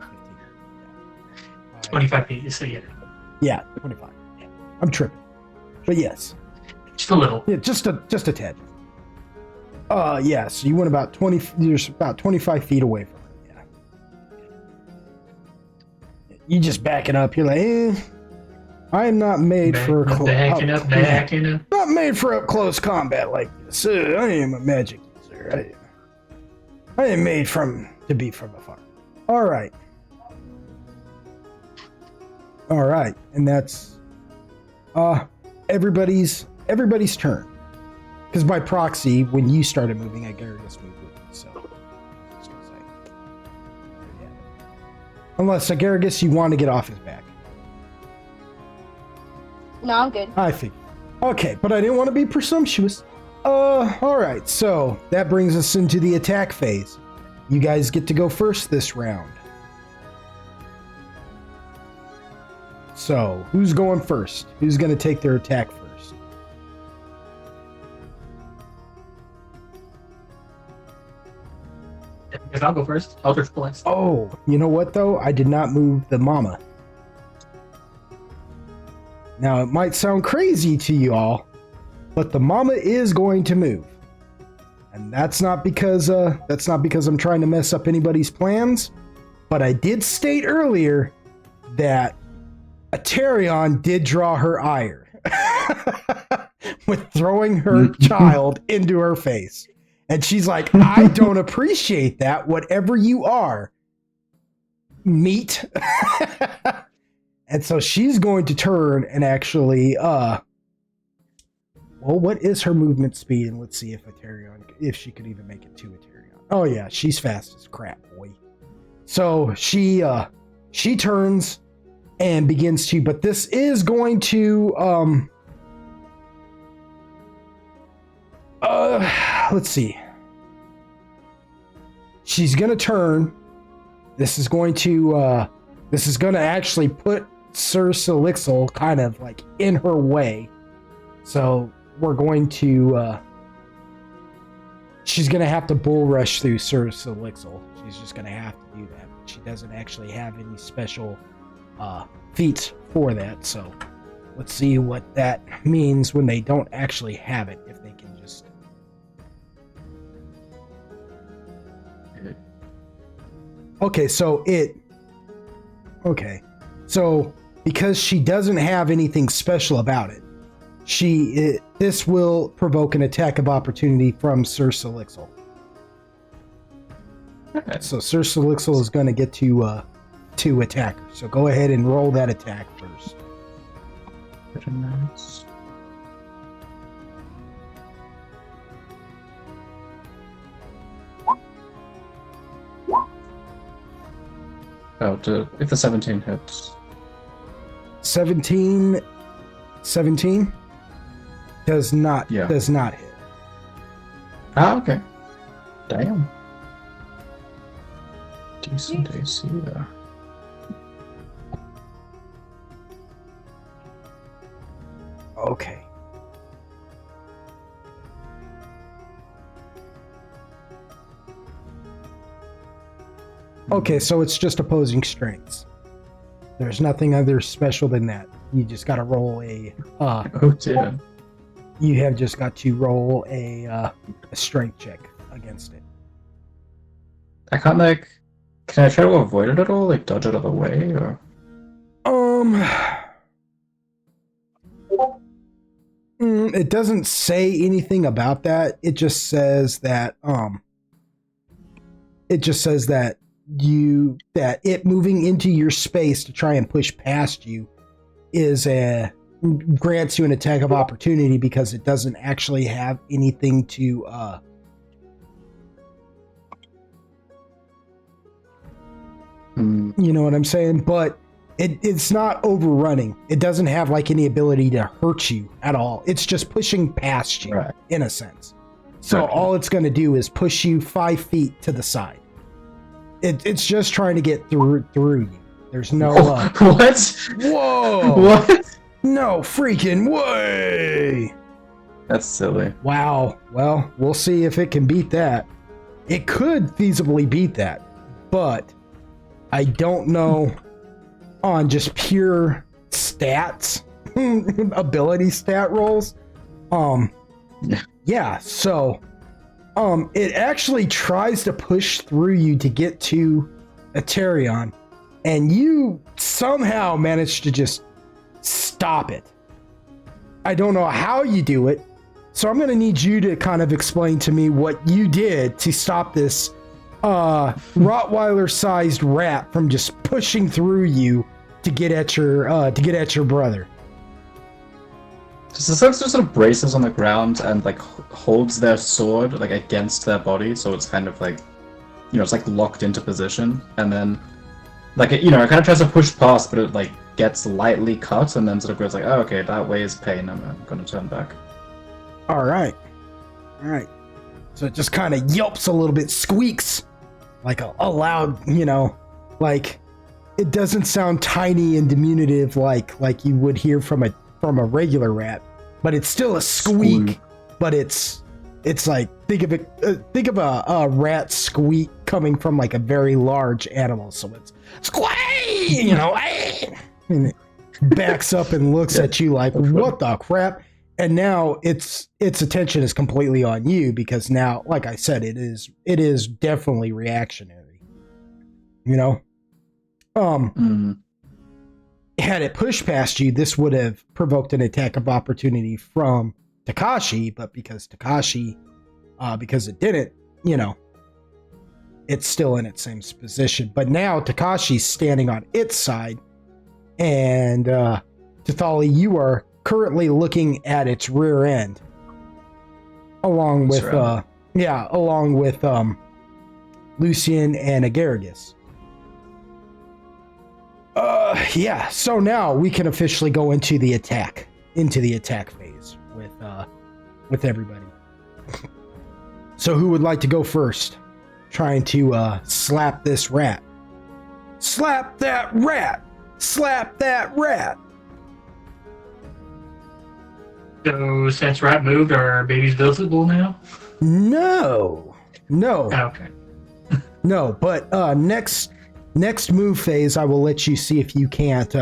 Yeah. 25 feet, so yeah. Yeah, 25. Yeah. I'm tripping. But yes. Just a little. Yeah, just a tad. Yeah, so you went about 20, you're about 25 feet away from her. Yeah. You just backing up. You're like, I am not made backing up. Not made for up close combat like this. I am a magic user. I am made to be from afar. All right, and that's everybody's turn. Because by proxy, when you started moving, Agarius moved with you. So, just gonna say, yeah. Unless Agarius, you want to get off his back. No, I'm good. I think. Okay, but I didn't want to be presumptuous. All right. So that brings us into the attack phase. You guys get to go first this round. So who's going first? Who's going to take their attack first? Because I'll go first. Eldritch Blast. Oh, you know what though? I did not move the mama. Now it might sound crazy to you all, but the mama is going to move. And that's not because I'm trying to mess up anybody's plans, but I did state earlier that Aterion did draw her ire with throwing her child into her face. And she's like, I don't appreciate that, whatever you are, meat. And so she's going to turn and actually, well, what is her movement speed? And let's see if she could even make it to Aterion. Oh yeah, she's fast as crap, boy. So she turns and begins to, but this is going to, let's see. She's going to turn. This is going to actually put Sir Silixil kind of like in her way. So we're going to, she's going to have to bull rush through Sir Silixil. She's just going to have to do that. But she doesn't actually have any special feats for that. So let's see what that means when they don't actually have it. If they can just. Okay, so because she doesn't have anything special about it, this will provoke an attack of opportunity from Sir Solixel. Okay. So Sir Solixel is going to get to attack her. So go ahead and roll that attack first. Pretty nice. Oh, if the 17 hits. 17 does not Yeah. hit. Ah, okay. Damn. Decent AC there. Okay. Okay, so it's just opposing strengths. There's nothing other special than that. You just got to roll a. Oh dear. You have just got to roll a strength check against it. I can't Can I try to avoid it at all? Like dodge it out of the way, or? It doesn't say anything about that. It just says that it moving into your space to try and push past you grants you an attack of opportunity because it doesn't actually have anything to you know what I'm saying? But it's not overrunning. It doesn't have like any ability to hurt you at all. It's just pushing past you, Right. in a sense. So Gotcha. all it's going to do is push you 5 feet to the side. It's just trying to get through you. There's no What? whoa, What? no freaking way. That's silly. Wow. Well, we'll see if it can beat that. It could feasibly beat that, but I don't know on just pure stats, ability stat rolls. Yeah, so it actually tries to push through you to get to Aterion, and you somehow manage to just stop it. I don't know how you do it, so I'm going to need you to kind of explain to me what you did to stop this Rottweiler-sized rat from just pushing through you to get at your brother. So the Sox just sort of braces on the ground and like holds their sword like against their body, so it's kind of like, it's like locked into position, and then like it kind of tries to push past, but it like gets lightly cut, and then sort of goes like, oh, okay, that way is pain. I'm gonna turn back. All right. So it just kind of yelps a little bit, squeaks like a loud, like it doesn't sound tiny and diminutive like you would hear from a regular rat, but it's still a squeak. But it's like think of a rat squeak coming from like a very large animal. So it's squeak, and it backs up and looks at you like, what the crap? And now its attention is completely on you because now, like I said, it is definitely reactionary. Had it pushed past you, this would have provoked an attack of opportunity from Takashi, but because it didn't, it's still in its same position. But now Takashi's standing on its side, and Tathali, you are currently looking at its rear end, along with Lucian and Agaragis. So now we can officially go into the attack phase with everybody. So who would like to go first? Trying to slap this rat. Slap that rat! Slap that rat! So since rat moved, are babies visible now? No. Oh, okay. No, but next move phase, I will let you see if you can't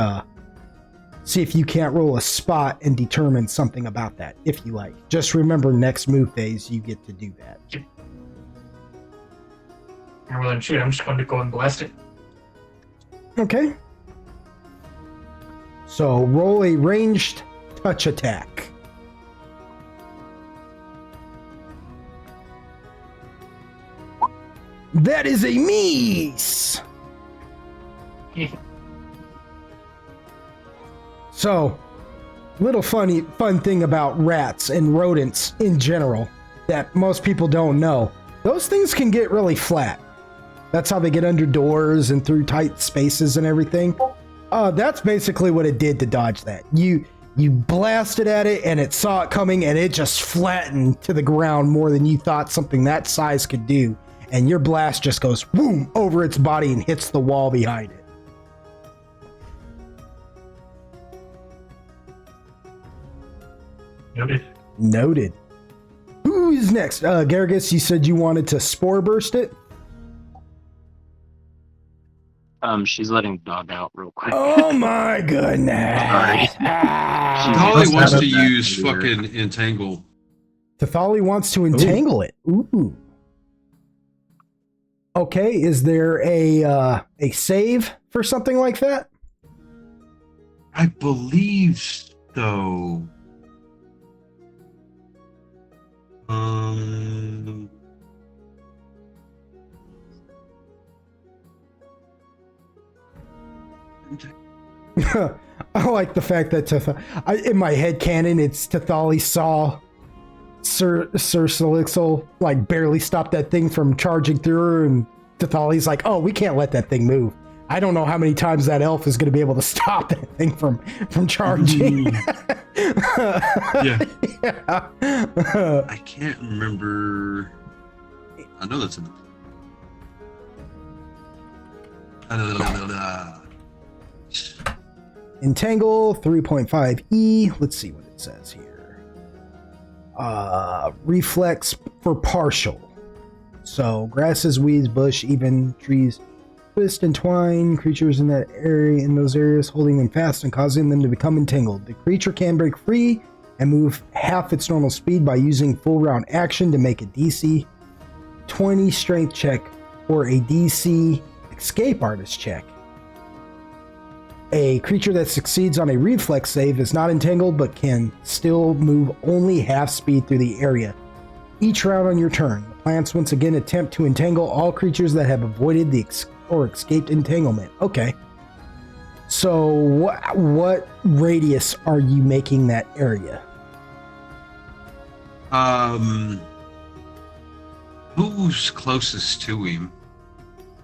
roll a spot and determine something about that, if you like. Just remember, next move phase, you get to do that. Well then, shoot, I'm just going to go and blast it. Okay. So roll a ranged touch attack. That is a miss. So, little fun thing about rats and rodents in general that most people don't know. Those things can get really flat. That's how they get under doors and through tight spaces and everything. That's basically what it did to dodge that. You blasted at it and it saw it coming and it just flattened to the ground more than you thought something that size could do. And your blast just goes boom over its body and hits the wall behind it. Noted. Who is next? Garrus, you said you wanted to spore burst it? She's letting the dog out real quick. Oh my goodness. Sorry. Thali wants to use fucking entangle. Thali wants to entangle it. Ooh. Okay, is there a save for something like that? I believe so. I like the fact that in my head canon, it's Thali saw Sir Salixel like barely stop that thing from charging through her, and Thali's like, "Oh, we can't let that thing move." I don't know how many times that elf is going to be able to stop that thing from charging. Yeah. I can't remember. I know that's in Entangle 3.5E. Let's see what it says here. Reflex for partial. So grasses, weeds, bush, even trees twist and twine creatures in those areas, holding them fast and causing them to become entangled. The creature can break free and move half its normal speed by using full round action to make a DC 20 strength check or a DC escape artist check. A creature that succeeds on a reflex save is not entangled but can still move only half speed through the area. Each round on your turn, the plants once again attempt to entangle all creatures that have avoided the or escaped entanglement. Okay. So what radius are you making that area? Who's closest to him?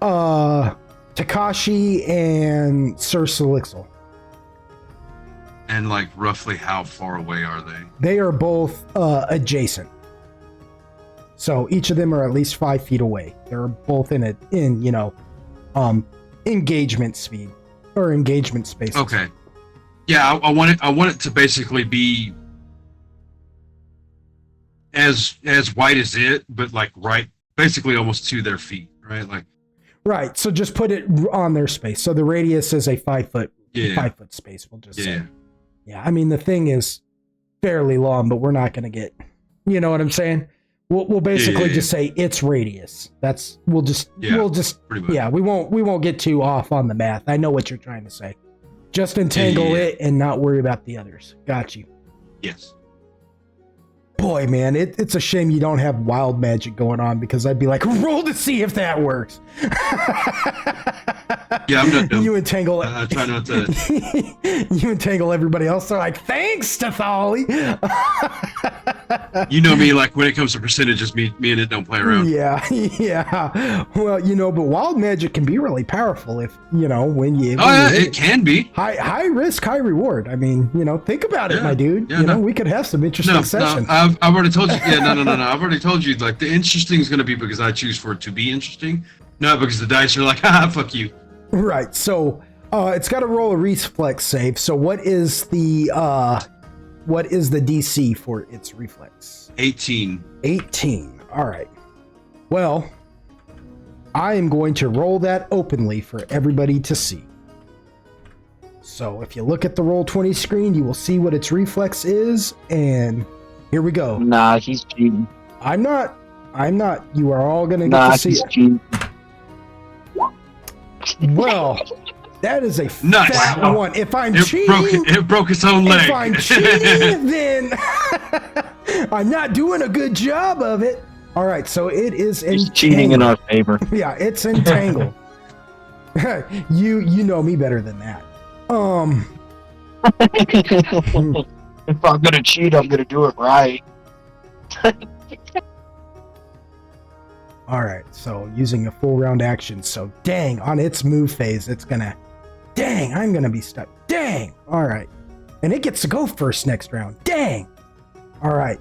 Takashi and Sir Salixel. And like roughly how far away are they? They are both adjacent. So each of them are at least 5 feet away. They're both in engagement speed or engagement spaces. Okay. Yeah, I want it to basically be as wide as it, but like right, basically almost to their feet, right? Like. Right. So just put it on their space. So the radius is a 5 foot, 5 foot space. We'll just say. Yeah. I mean, the thing is fairly long, but we're not going to get. You know what I'm saying? We'll basically just say its radius. We'll just we won't get too off on the math. I know what you're trying to say. Just entangle it and not worry about the others. Got you. Yes. Boy, man, it's a shame you don't have wild magic going on, because I'd be like, roll to see if that works. Yeah, I'm not dumb. You entangle it. I try not to. You entangle everybody else. They're like, thanks, Thali. You know me, like when it comes to percentages, me and it don't play around. Yeah. Well, but wild magic can be really powerful if, when you. It can be. High risk, high reward. I mean, think about it, my dude. Yeah, we could have some interesting sessions. No, I've already told you. Yeah, no. I've already told you, like, the interesting is going to be because I choose for it to be interesting, not because the dice are like, fuck you. Right. So, it's got to roll a reflex save. So, what is the DC for its reflex? 18. 18. All right. Well, I am going to roll that openly for everybody to see. So, if you look at the Roll20 screen, you will see what its reflex is, and here we go. Nah, he's cheating. I'm not. You are all going to get to see it. Cheating. Well, that is a Nice. fat one. If I'm It cheating, broke its own leg. if I'm cheating, then I'm not doing a good job of it. All right, so it is He's cheating in our favor. Yeah, it's entangled. you know me better than that. If I'm gonna cheat, I'm gonna do it right. All right, so using a full round action. So dang, on its move phase, it's gonna. Dang, I'm gonna be stuck. Dang. All right, and it gets to go first next round. Dang. All right.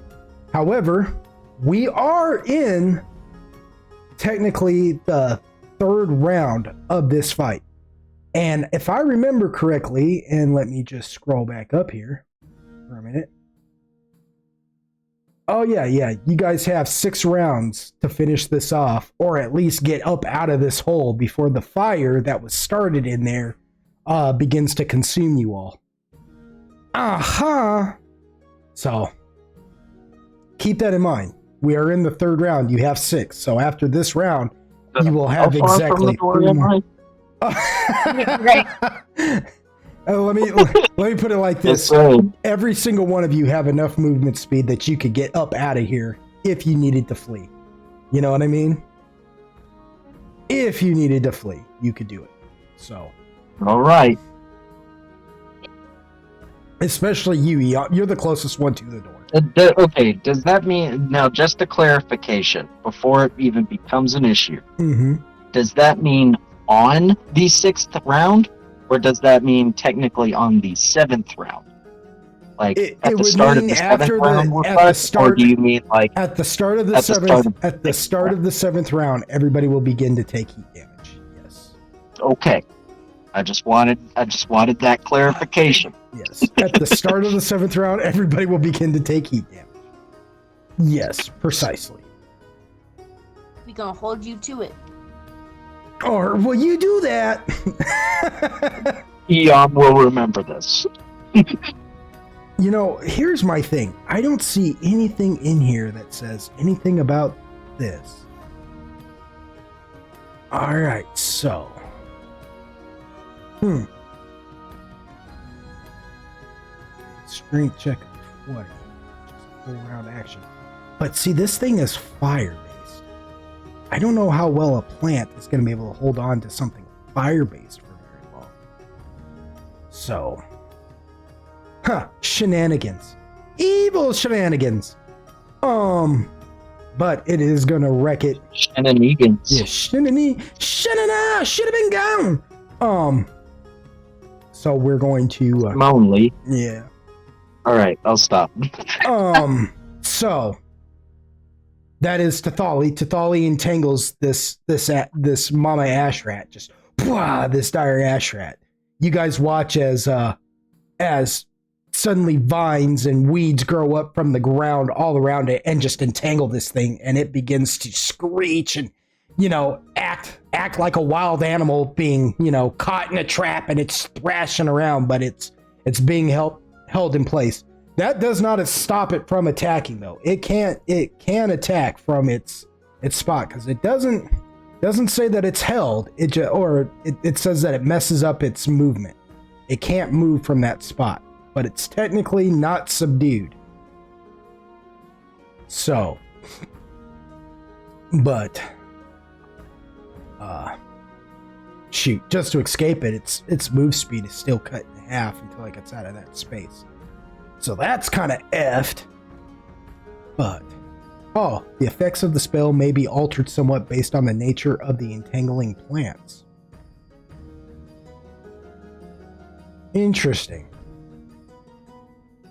However, we are in technically the third round of this fight. And if I remember correctly, and let me just scroll back up here for a minute. Oh, yeah. You guys have 6 rounds to finish this off, or at least get up out of this hole before the fire that was started in there begins to consume you all. Aha! So, keep that in mind. We are in the third round. You have 6. So after this round, you will have exactly 3 more. Right. Let me put it like this. Every single one of you have enough movement speed that you could get up out of here if you needed to flee. You know what I mean? If you needed to flee, you could do it. So. All right. Especially you, you're the closest one to the door. Okay, does that mean, now just a clarification, before it even becomes an issue, does that mean on the 6th round, or does that mean technically on the 7th round? Like, at the start of the 7th round, or do you mean like... At the start of the 7th, at the start of the 7th round, everybody will begin to take heat damage, yes. Okay. I just wanted that clarification. Yes. At the start of the 7th round, everybody will begin to take heat damage. Yes, precisely. We gonna hold you to it. Or will you do that? Eon will remember this. You know, here's my thing. I don't see anything in here that says anything about this. Alright, so... Strength check of 20. Just full round action. But see, this thing is fire-based. I don't know how well a plant is going to be able to hold on to something fire-based for very long. So... shenanigans. Evil shenanigans. But it is going to wreck it. Shenanigans. Yeah, should have been gone. So we're going to... Lonely. Yeah. Alright, I'll stop. So... That is Tathali. Tathali entangles this mama ash rat. Just... this dire ash rat. You guys watch as suddenly vines and weeds grow up from the ground all around it and just entangle this thing, and it begins to screech and, act like a wild animal being, caught in a trap, and it's thrashing around, but it's being held in place. That does not stop it from attacking, though. It can attack from its spot, because it doesn't say that it's held. It says that it messes up its movement. It can't move from that spot, but it's technically not subdued. So, but shoot, just to escape it, its move speed is still cut in half until it gets out of that space. So that's kind of effed. But the effects of the spell may be altered somewhat based on the nature of the entangling plants. Interesting.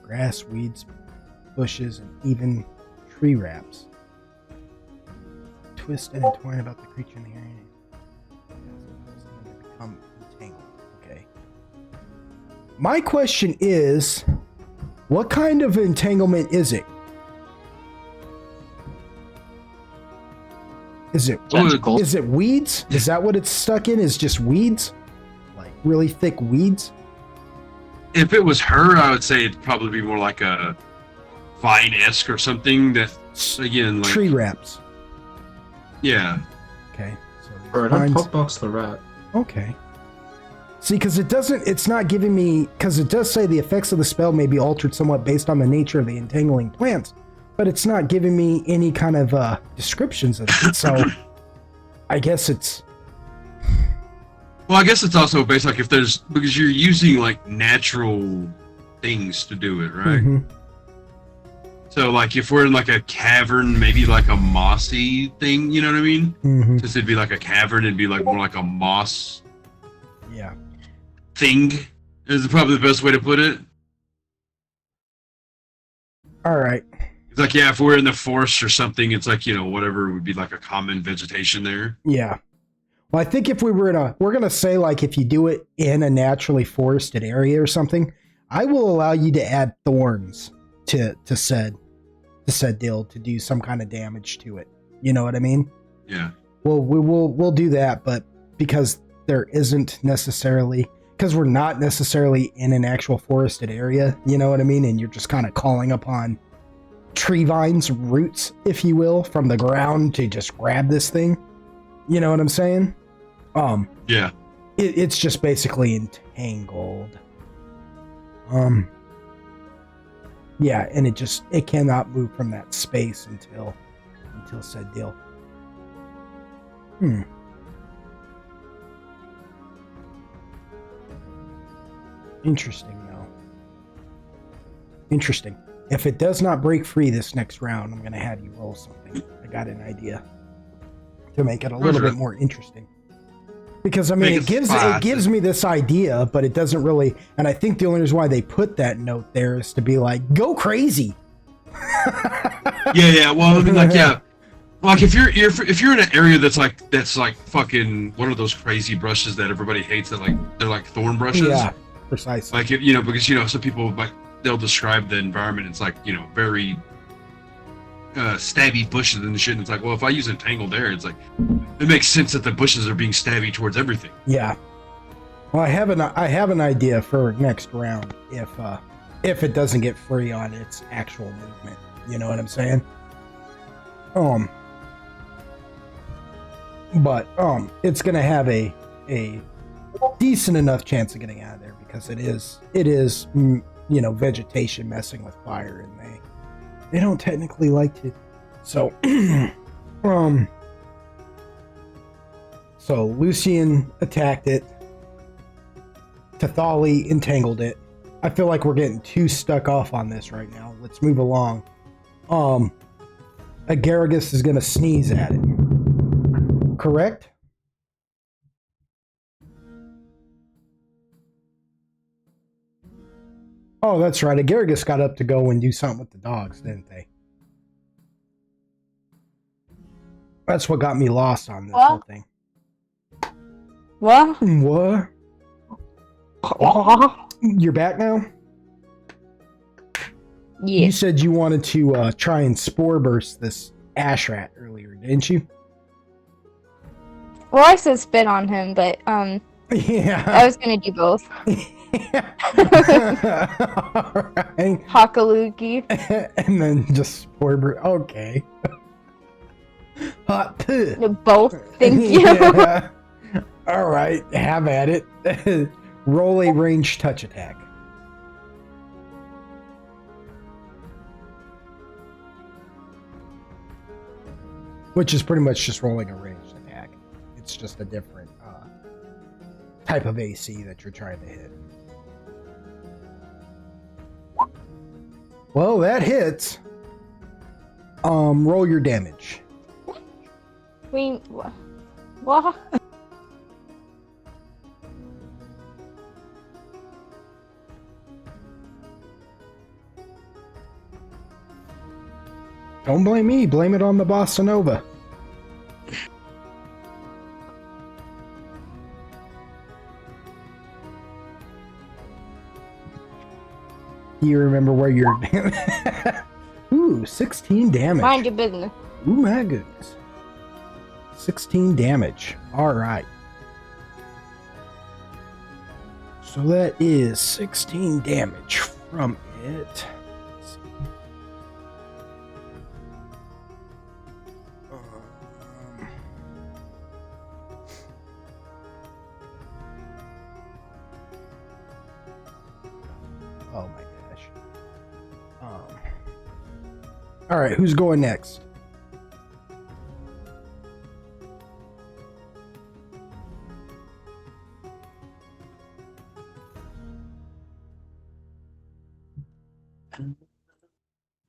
Grass, weeds, bushes, and even tree wraps twist and entwine about the creature in the area. Become entangled. Okay. My question is, what kind of entanglement is it? Is it weeds? Is that what it's stuck in? Is just weeds? Like really thick weeds? If it was her, I would say it'd probably be more like a vine-esque or something. That again, like tree wraps. Yeah. Okay. So Bro, don't pop-box the rat. Okay. See, because it's not giving me, because it does say the effects of the spell may be altered somewhat based on the nature of the entangling plants, but it's not giving me any kind of descriptions of it. So I guess it's. Well, I guess it's also based like if there's because you're using like natural things to do it, right? Mhm. So like if we're in like a cavern, maybe like a mossy thing, you know what I mean? Mhm. Since it'd be like a cavern, it'd be like more like a moss Yeah. thing is probably the best way to put it. All right. It's like, yeah, if we're in the forest or something, it's like, whatever would be like a common vegetation there. Yeah. Well, I think if we were we're going to say like if you do it in a naturally forested area or something, I will allow you to add thorns to said deal to do some kind of damage to it. You know what I mean? Yeah. Well, we'll do that, but because there isn't necessarily because we're not necessarily in an actual forested area, you know what I mean? And you're just kind of calling upon tree vines, roots, if you will, from the ground to just grab this thing. You know what I'm saying? Yeah. It's just basically entangled. Yeah, and it cannot move from that space until said deal. Interesting, though. Interesting. If it does not break free this next round, I'm going to have you roll something. I got an idea to make it a little bit more interesting. Because, I mean, it gives me this idea, but it doesn't really... And I think the only reason why they put that note there is to be like, go crazy! Yeah. Well, I mean, like, yeah. Like, if you're in an area that's like fucking one of those crazy brushes that everybody hates, that like they're like thorn brushes. Yeah, precisely. Like, because some people like they'll describe the environment. It's like very stabby bushes and shit. And it's like, well, if I use entangled air, it's like it makes sense that the bushes are being stabby towards everything. Yeah. Well, I have an idea for next round if it doesn't get free on its actual movement. You know what I'm saying? But it's gonna have a decent enough chance of getting out of there because it is vegetation messing with fire, and they don't technically like to. So so Lucian attacked it. Tathali entangled it. I feel like we're getting too stuck off on this right now. Let's move along. Agaragus is gonna sneeze at it. Correct? Oh, that's right. Agaragus got up to go and do something with the dogs, didn't they? That's what got me lost on this whole thing. What? What? You're back now? Yeah. You said you wanted to try and spore burst this ash rat earlier, didn't you? Well, I said spit on him, but Yeah. I was gonna do both. Alright. Hakaluki. And then just spore burst. Okay. Hot poo. Both. Thank you. Yeah. Alright, have at it. Roll a ranged touch attack. Which is pretty much just rolling a ranged attack. It's just a different type of AC that you're trying to hit. Well, that hits. Roll your damage. Wait, what? Don't blame me, blame it on the bossa nova. Do you remember where you're... Ooh, 16 damage. Mind your business. Ooh, my goodness. 16 damage. Alright. So that is 16 damage from it. Let's see. Oh my gosh. All right, who's going next?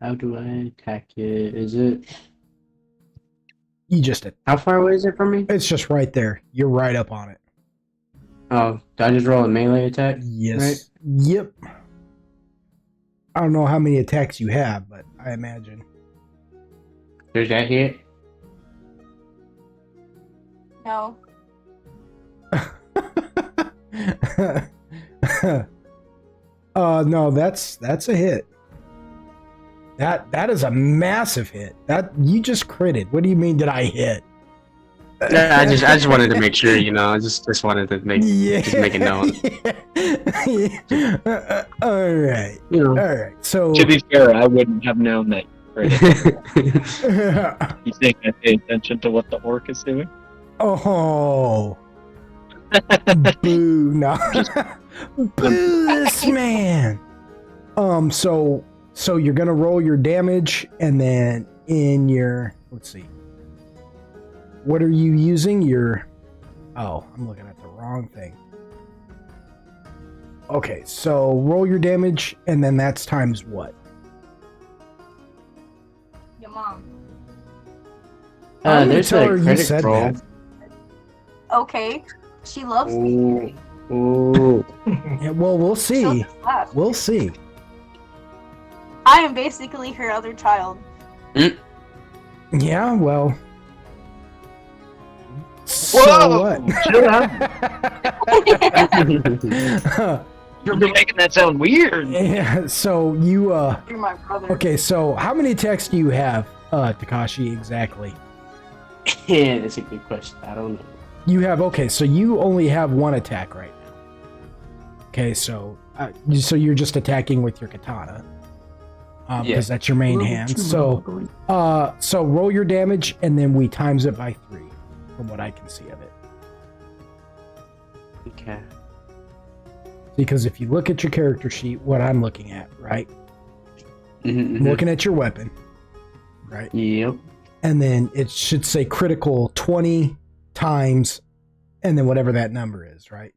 How do I attack it? Is it? You just How far away is it from me? it's just right there. You're right up on it. Oh, do I just roll a melee attack? Yes. Right? Yep. I don't know how many attacks you have, but I imagine. Does that hit? No. No, that's a hit. That is a massive hit. That you just critted. What do you mean did I hit? No, I just wanted to make sure, you know. I just wanted to make just make it known. All right. You know. All right. So To be fair, I wouldn't have known that. You think I pay attention to what the orc is doing? oh. Boo. No. Boo this man. So you're gonna roll your damage and then in your let's see. What are you using? Oh, I'm looking at the wrong thing. Okay, so roll your damage and then that's times what? Your mom. I'm gonna There's tell a her you critic said roll. that. Okay. She loves me. Ooh. Yeah, well, we'll see. She'll just laugh. We'll see. I am basically her other child. Yeah, well. So Whoa! what? Chill out. You're making that sound weird. Yeah, so you You're my brother. okay, so how many attacks do you have, Takashi, exactly? Yeah, that's a good question. I don't know. You have okay, so you only have one attack right now. Okay, so you're just attacking with your katana. Because Yeah. that's your main hand. So roll your damage and then we times it by 3 from what I can see of it. Okay. Because if you look at your character sheet, what I'm looking at, right? Mm-hmm. I'm looking at your weapon, right? Yep. And then it should say critical 20 times and then whatever that number is, right?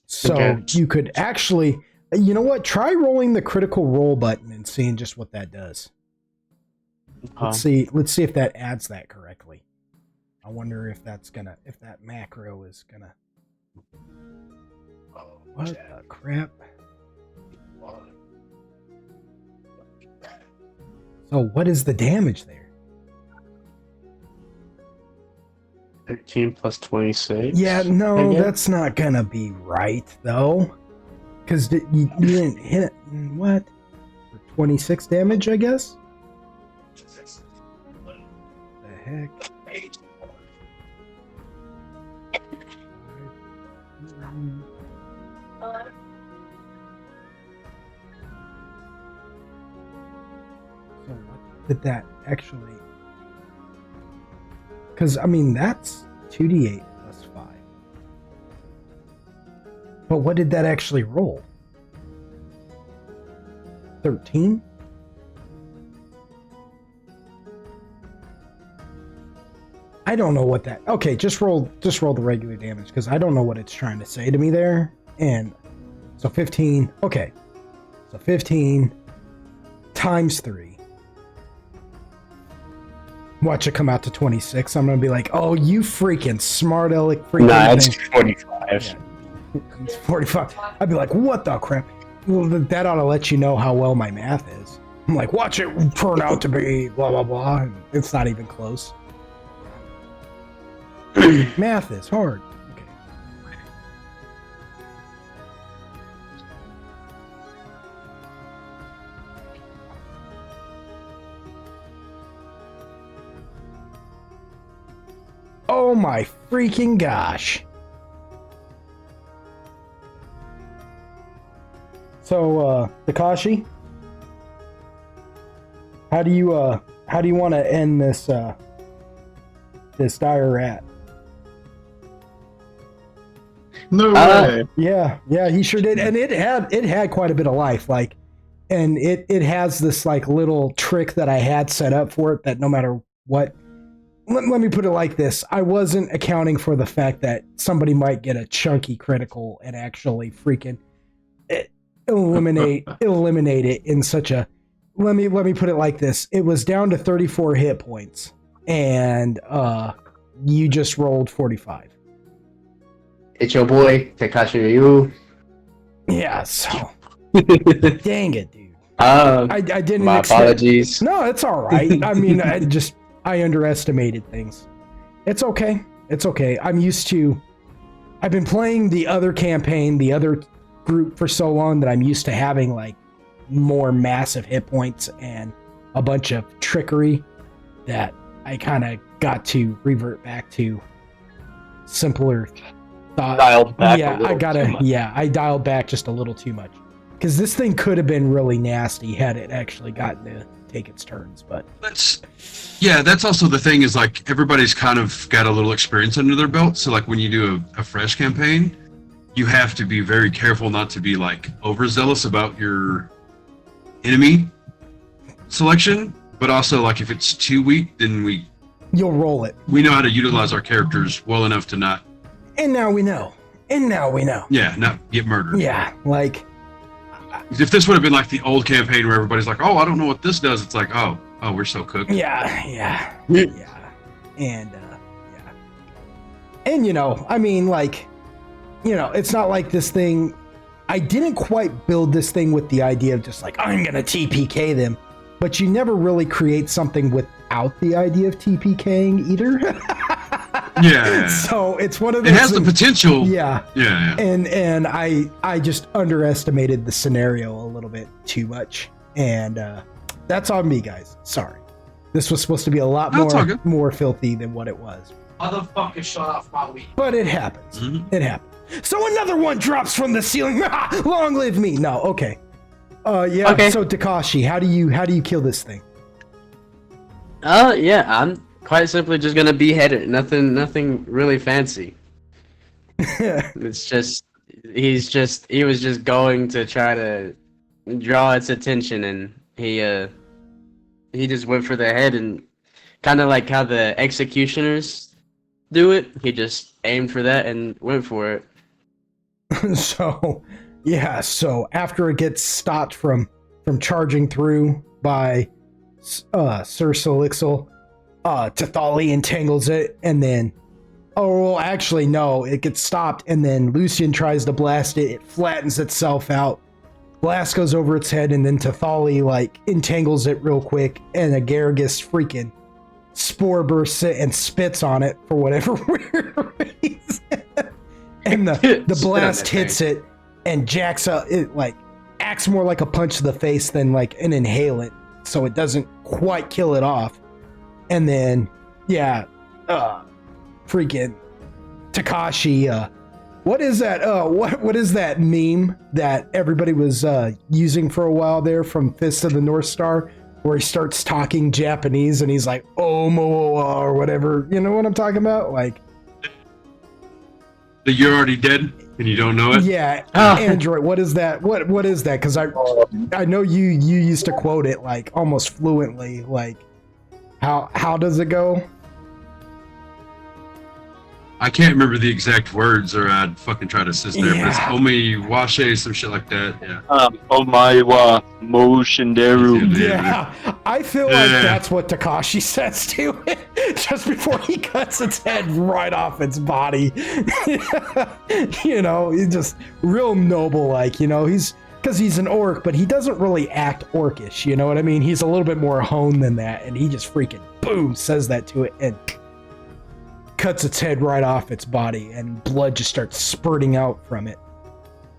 So Okay. you could actually, you know what? Try rolling the critical roll button and seeing just what that does. Let's see if that adds that correctly. I wonder if if that macro is gonna. Oh, what the crap? So what is the damage there? 13 plus 26. Yeah, no, I guess? that's not gonna be right though, because you didn't hit what for 26 damage, I guess. The heck. So what did that actually? Because I mean that's 2d8 plus 5. But what did that actually roll? 13? I don't know what that. Okay, just roll the regular damage because I don't know what it's trying to say to me there. And so 15. Okay, so 15 times 3. Watch it come out to 26. I'm gonna be like, "Oh, you freaking smart aleck freaking Nah, it's thing." 45. Yeah. It's 45. I'd be like, "What the crap?" Well, that ought to let you know how well my math is. I'm like, "Watch it turn out to be blah blah blah." And it's not even close. Math is hard. Okay. Oh my freaking gosh. So, Takashi, how do you want to end this this dire rat? No way. Yeah, he sure did, and it had quite a bit of life. Like, and it has this like little trick that I had set up for it that no matter what, let me put it like this: I wasn't accounting for the fact that somebody might get a chunky critical and actually freaking eliminate it in such a. Let me put it like this: it was down to 34 hit points, and you just rolled 45. It's your boy Takashi Ryu. Yeah, so dang it, dude. I didn't. My apologies. No, it's all right. I mean, I underestimated things. It's okay. It's okay. I'm used to. I've been playing the other campaign, the other group for so long that I'm used to having like more massive hit points and a bunch of trickery that I kind of got to revert back to simpler thought. Dialed back. Yeah, I dialed back just a little too much because this thing could have been really nasty had it actually gotten to take its turns. But that's also the thing is like everybody's kind of got a little experience under their belt. So like when you do a fresh campaign, you have to be very careful not to be like overzealous about your enemy selection, but also like if it's too weak, then you'll roll it. We know how to utilize our characters well enough to not. And now we know. Yeah, not get murdered. Yeah, like if this would have been like the old campaign where everybody's like, "Oh, I don't know what this does," it's like, "Oh, we're so cooked." Yeah. And you know, I mean, like, you know, it's not like this thing. I didn't quite build this thing with the idea of just like I'm gonna TPK them, but you never really create something without the idea of TPKing either. Yeah. So it's one of those. It has the potential. Yeah. Yeah. And I just underestimated the scenario a little bit too much, and that's on me, guys. Sorry. This was supposed to be a lot more filthy than what it was. Motherfucker, shut off my weed. But it happens. Mm-hmm. It happens. So another one drops from the ceiling. Long live me. No, okay. Yeah. Okay. So Takashi, how do you kill this thing? Yeah, I'm quite simply just gonna behead it. Nothing really fancy. It's just he was just going to try to draw its attention, and he just went for the head, and kind of like how the executioners do it. He just aimed for that and went for it. So after it gets stopped from charging through by Sir Solixel, Tathali entangles it, and then it gets stopped, and then Lucian tries to blast it. It flattens itself out. Blast goes over its head, and then Tathali like entangles it real quick, and Agaragis freaking spore bursts it and spits on it for whatever weird reason. And the blast hits it and jacks up. It like acts more like a punch to the face than like an inhalant, so it doesn't quite kill it off. And then freaking Takashi. What is that? What is that meme that everybody was using for a while there from Fist of the North Star, where he starts talking Japanese and he's like "Omoa" or whatever? You know what I'm talking about? Like. That you're already dead and you don't know it? Yeah, Android. What is that? What is that? Because I know you used to quote it like almost fluently. Like, how does it go? I can't remember the exact words, or I'd fucking try to assist there. But it's Omi Washe, some shit like that. Yeah. Omaiwa Moshinderu. Yeah, I feel like that's what Takashi says to it just before he cuts its head right off its body. You know, he's just real noble, like, you know, because he's an orc, but he doesn't really act orcish. You know what I mean? He's a little bit more honed than that, and he just freaking boom says that to it and cuts its head right off its body, and blood just starts spurting out from it.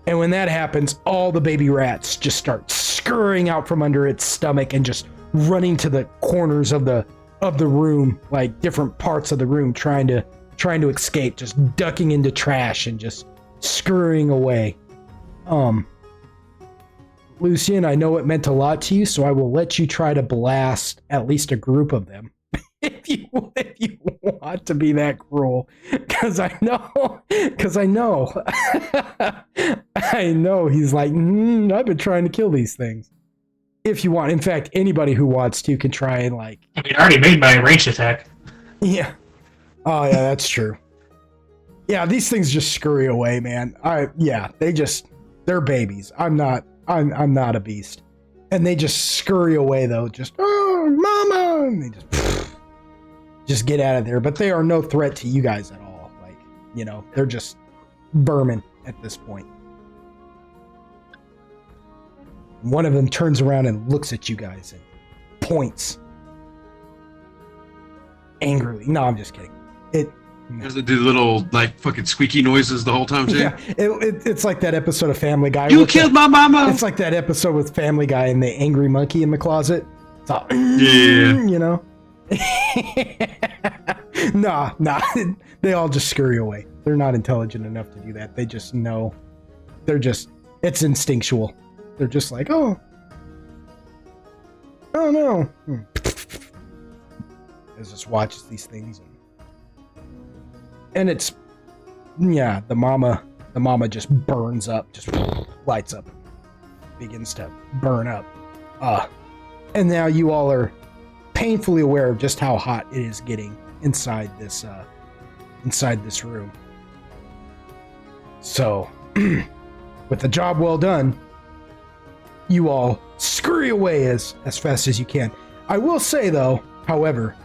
And when that happens, all the baby rats just start scurrying out from under its stomach and just running to the corners of the room, like different parts of the room, trying to escape, just ducking into trash and just scurrying away. Lucian, I know it meant a lot to you, so I will let you try to blast at least a group of them. If you want to be that cruel, because I know, I know he's like, I've been trying to kill these things. If you want. In fact, anybody who wants to can try and like. I mean, I already made my ranged attack. Yeah. Oh yeah, that's true. Yeah, these things just scurry away, man. They're babies. I'm not a beast. And they just scurry away though, just mama, and they just get out of there. But they are no threat to you guys at all. Like, they're just vermin at this point. One of them turns around and looks at you guys and points angrily. No, I'm just kidding. Does it do little like fucking squeaky noises the whole time too? Yeah, it's like that episode of Family Guy. You killed my mama. It's like that episode with Family Guy and the angry monkey in the closet. It's all, yeah. Nah, they all just scurry away. They're not intelligent enough to do that. They just know. It's instinctual. They're just like, oh no. As just watches these things, and it's, yeah, the mama just burns up, just lights up, begins to burn up, and now you all are painfully aware of just how hot it is getting inside this room. So, with the job well done, you all scurry away as fast as you can. I will say though, however,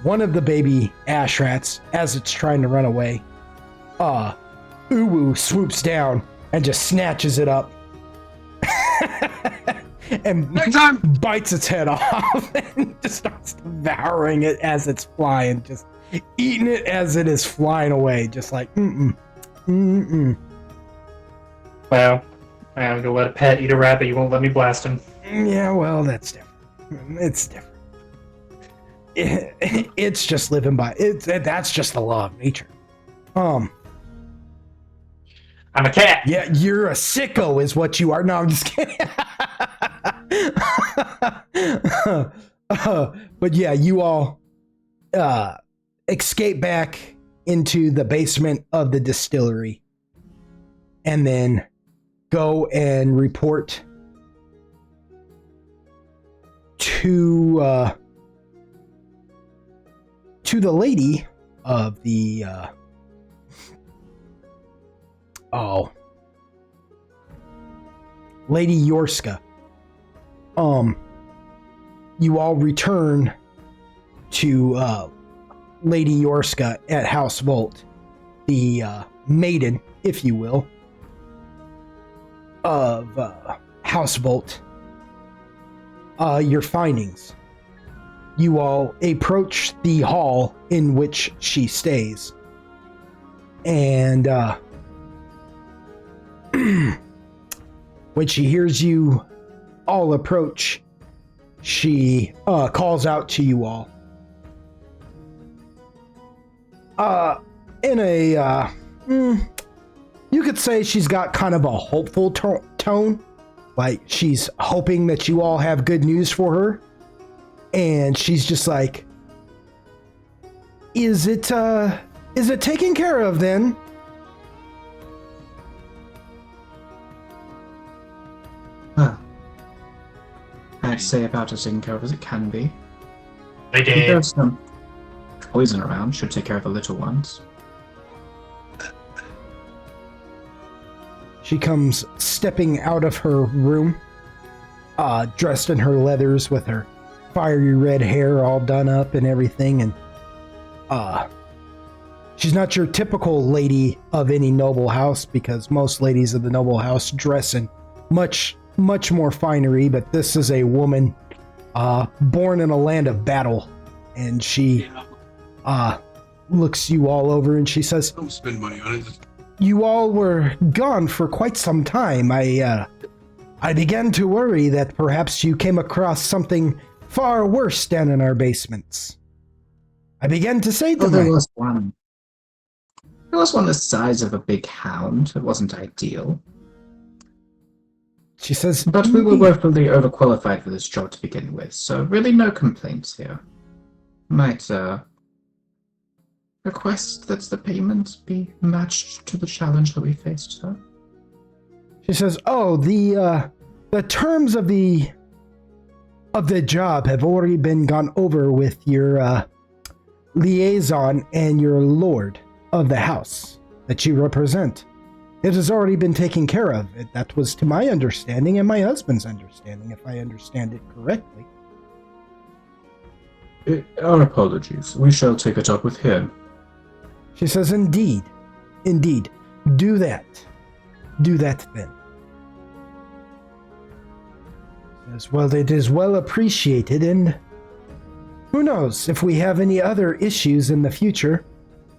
one of the baby ash rats, as it's trying to run away, Uwu swoops down and just snatches it up and Next time. bites its head off and just starts devouring it as it's flying, just eating it as it is flying away, just like Wow. I'm gonna let a pet eat a rabbit. You won't let me blast him. Yeah, well, that's different. It's different. It's just living by it. That's just the law of nature. I'm a cat. Yeah, you're a sicko, is what you are. No, I'm just kidding. But yeah, you all escape back into the basement of the distillery, and then go and report to the lady of the Lady Yorska. You all return to Lady Yorska at House Volt, the maiden, if you will, of House Volt. Your findings. You all approach the hall in which she stays. And when she hears you all approach, she calls out to you all. In a, you could say she's got kind of a hopeful tone. Like she's hoping that you all have good news for her. And she's just like, is it taken care of then? Huh. I'd say about as taken care of as it can be. They did. There's some poison around, should take care of the little ones. She comes stepping out of her room, dressed in her leathers with her fiery red hair all done up and everything, and she's not your typical lady of any noble house, because most ladies of the noble house dress in much more finery, but this is a woman born in a land of battle, and she looks you all over and she says, Don't spend money on it. you all were gone for quite some time. I began to worry that perhaps you came across something far worse down in our basements. I began to say to There was one. There was one the size of a big hound. It wasn't ideal. She says, But we were woefully overqualified for this job to begin with, so really no complaints here. Might, request that the payment be matched to the challenge that we faced, sir? She says, oh, the terms of the of the job have already been gone over with your liaison and your lord of the house that you represent. It has already been taken care of. That was to my understanding and my husband's understanding, if I understand it correctly. Our apologies. We shall take it up with him. She says, indeed. Indeed. Do that. Do that then. Says, well, it is well appreciated, and who knows, if we have any other issues in the future,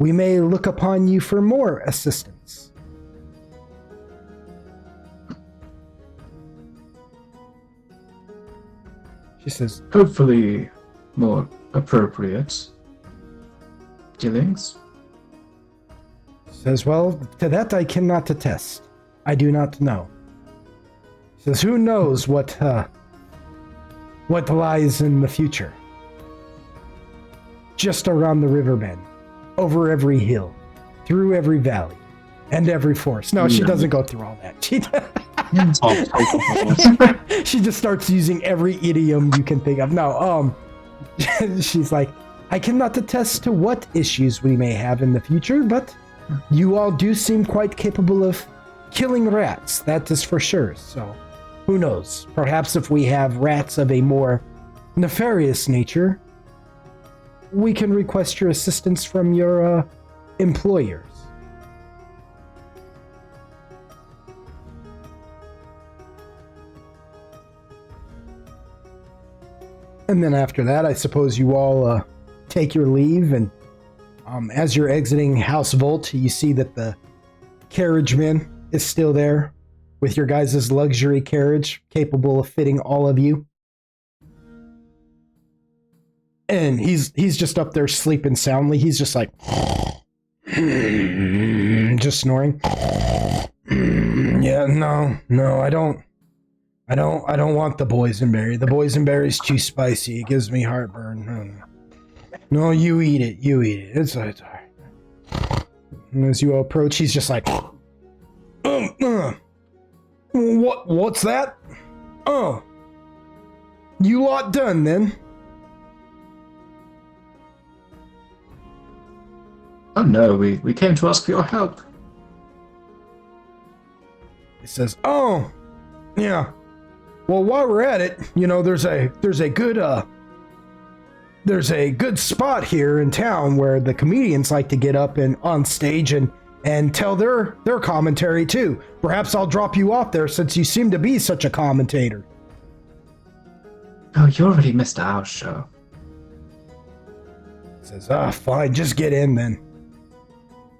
we may look upon you for more assistance. She says, Hopefully more appropriate killings. Says, well, to that I cannot attest. I do not know. Says, who knows what lies in the future? Just around the river bend, over every hill, through every valley, and every forest. No, she doesn't go through all that. She just starts using every idiom you can think of. No, she's like, I cannot attest to what issues we may have in the future, but you all do seem quite capable of killing rats, that is for sure. So, who knows? Perhaps if we have rats of a more nefarious nature, we can request your assistance from your employers. And then after that, I suppose you all take your leave, and as you're exiting House Volt, you see that the carriageman is still there with your guys' luxury carriage, capable of fitting all of you. And he's just up there sleeping soundly. He's just like, just snoring. Yeah, no, I don't want the boysenberry. The boysenberry's too spicy. It gives me heartburn. No, you eat it. It's all right. And as you approach, he's just like, what's that? Oh, you lot done then? Oh no, we came to ask for your help. He says, oh, yeah. Well, while we're at it, you know, there's a good spot here in town where the comedians like to get up and on stage and tell their commentary too. Perhaps I'll drop you off there since you seem to be such a commentator. Oh, you already missed our show. He says, fine, just get in then.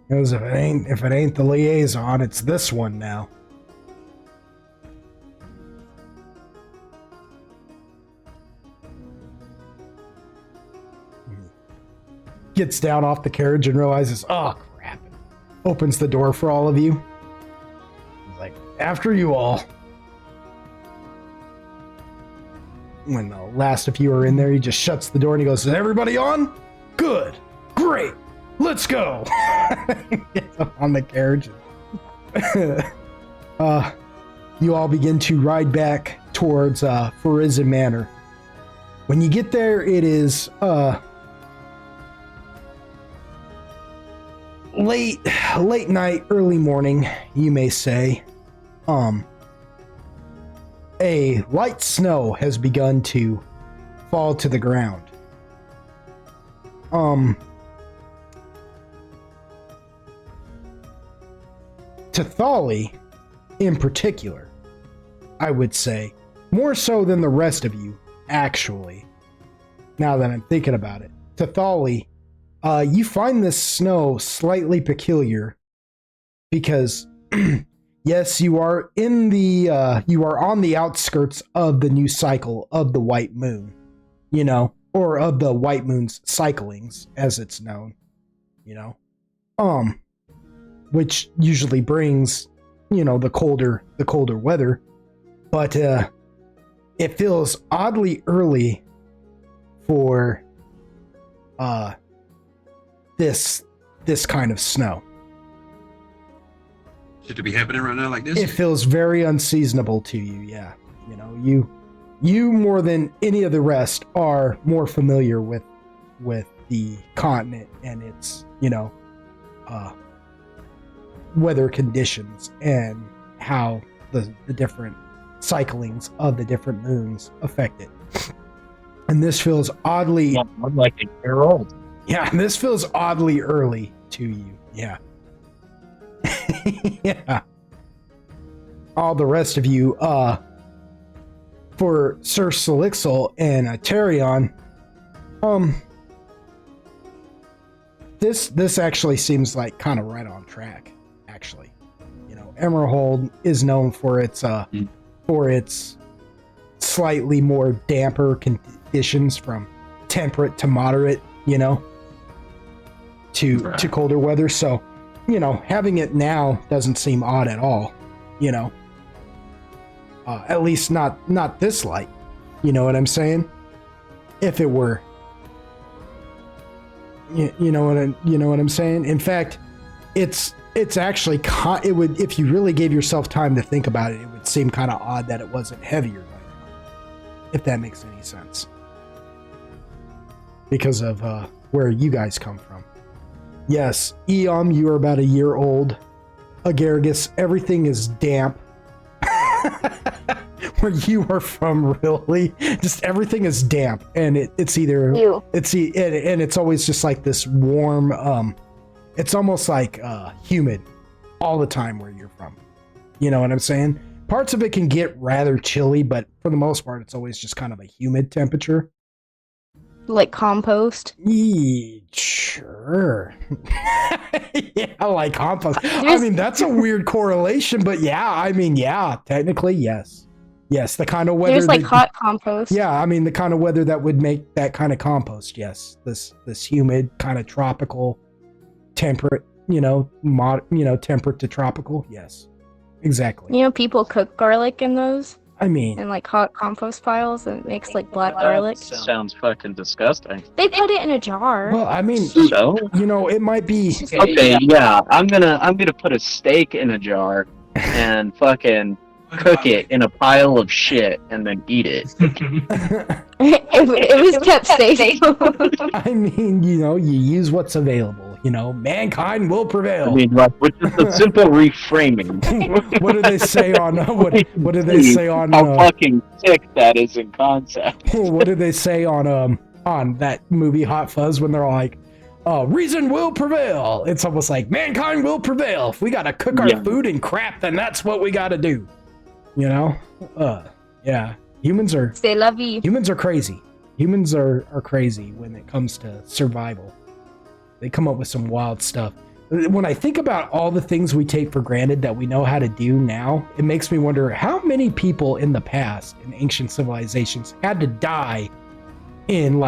Because if it ain't the liaison, it's this one now. Gets down off the carriage and realizes, oh crap. Opens the door for all of you. He's like, after you all. When the last of you are in there, he just shuts the door and he goes, is everybody on? Good. Great. Let's go. Gets up on the carriage. You all begin to ride back towards Farizan Manor. When you get there, it is late night, early morning, you may say. A light snow has begun to fall to the ground. To Thali, in particular, I would say, more so than the rest of you, actually, now that I'm thinking about it. To Thali, you find this snow slightly peculiar because, yes, you are on the outskirts of the new cycle of the White Moon, you know, or of the White Moon's cyclings, as it's known, you know, which usually brings, you know, the colder weather, but it feels oddly early for this kind of snow. Should it be happening right now like this? It feels very unseasonable to you, yeah. You know, you more than any of the rest are more familiar with the continent and its, weather conditions and how the different cyclings of the different moons affect it. And this feels oddly... Yeah, I'm like a year old. Yeah, this feels oddly early to you. Yeah. Yeah. All the rest of you, for Sir Selixel and Tarion, this actually seems like kind of right on track, actually. Emerald is known for its slightly more damper conditions from temperate to moderate, to colder weather. So, having it now doesn't seem odd at all, at least not this light. You know what I'm saying? If it were, you know what I'm saying? In fact, it's actually it would, if you really gave yourself time to think about it, it would seem kind of odd that it wasn't heavier by now, if that makes any sense, because of where you guys come from. Yes, Eom, you are about a year old. Agargus, everything is damp. Where you are from, really, just everything is damp, and it's either and it's always just like this warm. It's almost like humid all the time where you're from. You know what I'm saying? Parts of it can get rather chilly, but for the most part, it's always just kind of a humid temperature. Like compost? Sure. Yeah, like compost. I mean, that's a weird correlation, but yeah, technically, yes. Yes, the kind of weather... There's like hot compost. Yeah, I mean, the kind of weather that would make that kind of compost, yes. This humid, kind of tropical, temperate, temperate to tropical, yes. Exactly. People cook garlic in those. I mean... In like hot compost piles, and it makes like black garlic. Sounds fucking disgusting. They put it in a jar. Well, I mean, so? It might be... Okay, yeah, I'm gonna put a steak in a jar and fucking cook it in a pile of shit and then eat it. it was kept safe. I mean, you use what's available. Mankind will prevail. I mean, which is a simple reframing. What do they say on what do they say on how fucking sick that is in concept? What do they say on that movie Hot Fuzz when they're all like, reason will prevail? It's almost like mankind will prevail. If we gotta cook our food and crap, then that's what we gotta do. Yeah. Humans are crazy. Humans are crazy when it comes to survival. They come up with some wild stuff. When I think about all the things we take for granted that we know how to do now, it makes me wonder how many people in the past, in ancient civilizations, had to die in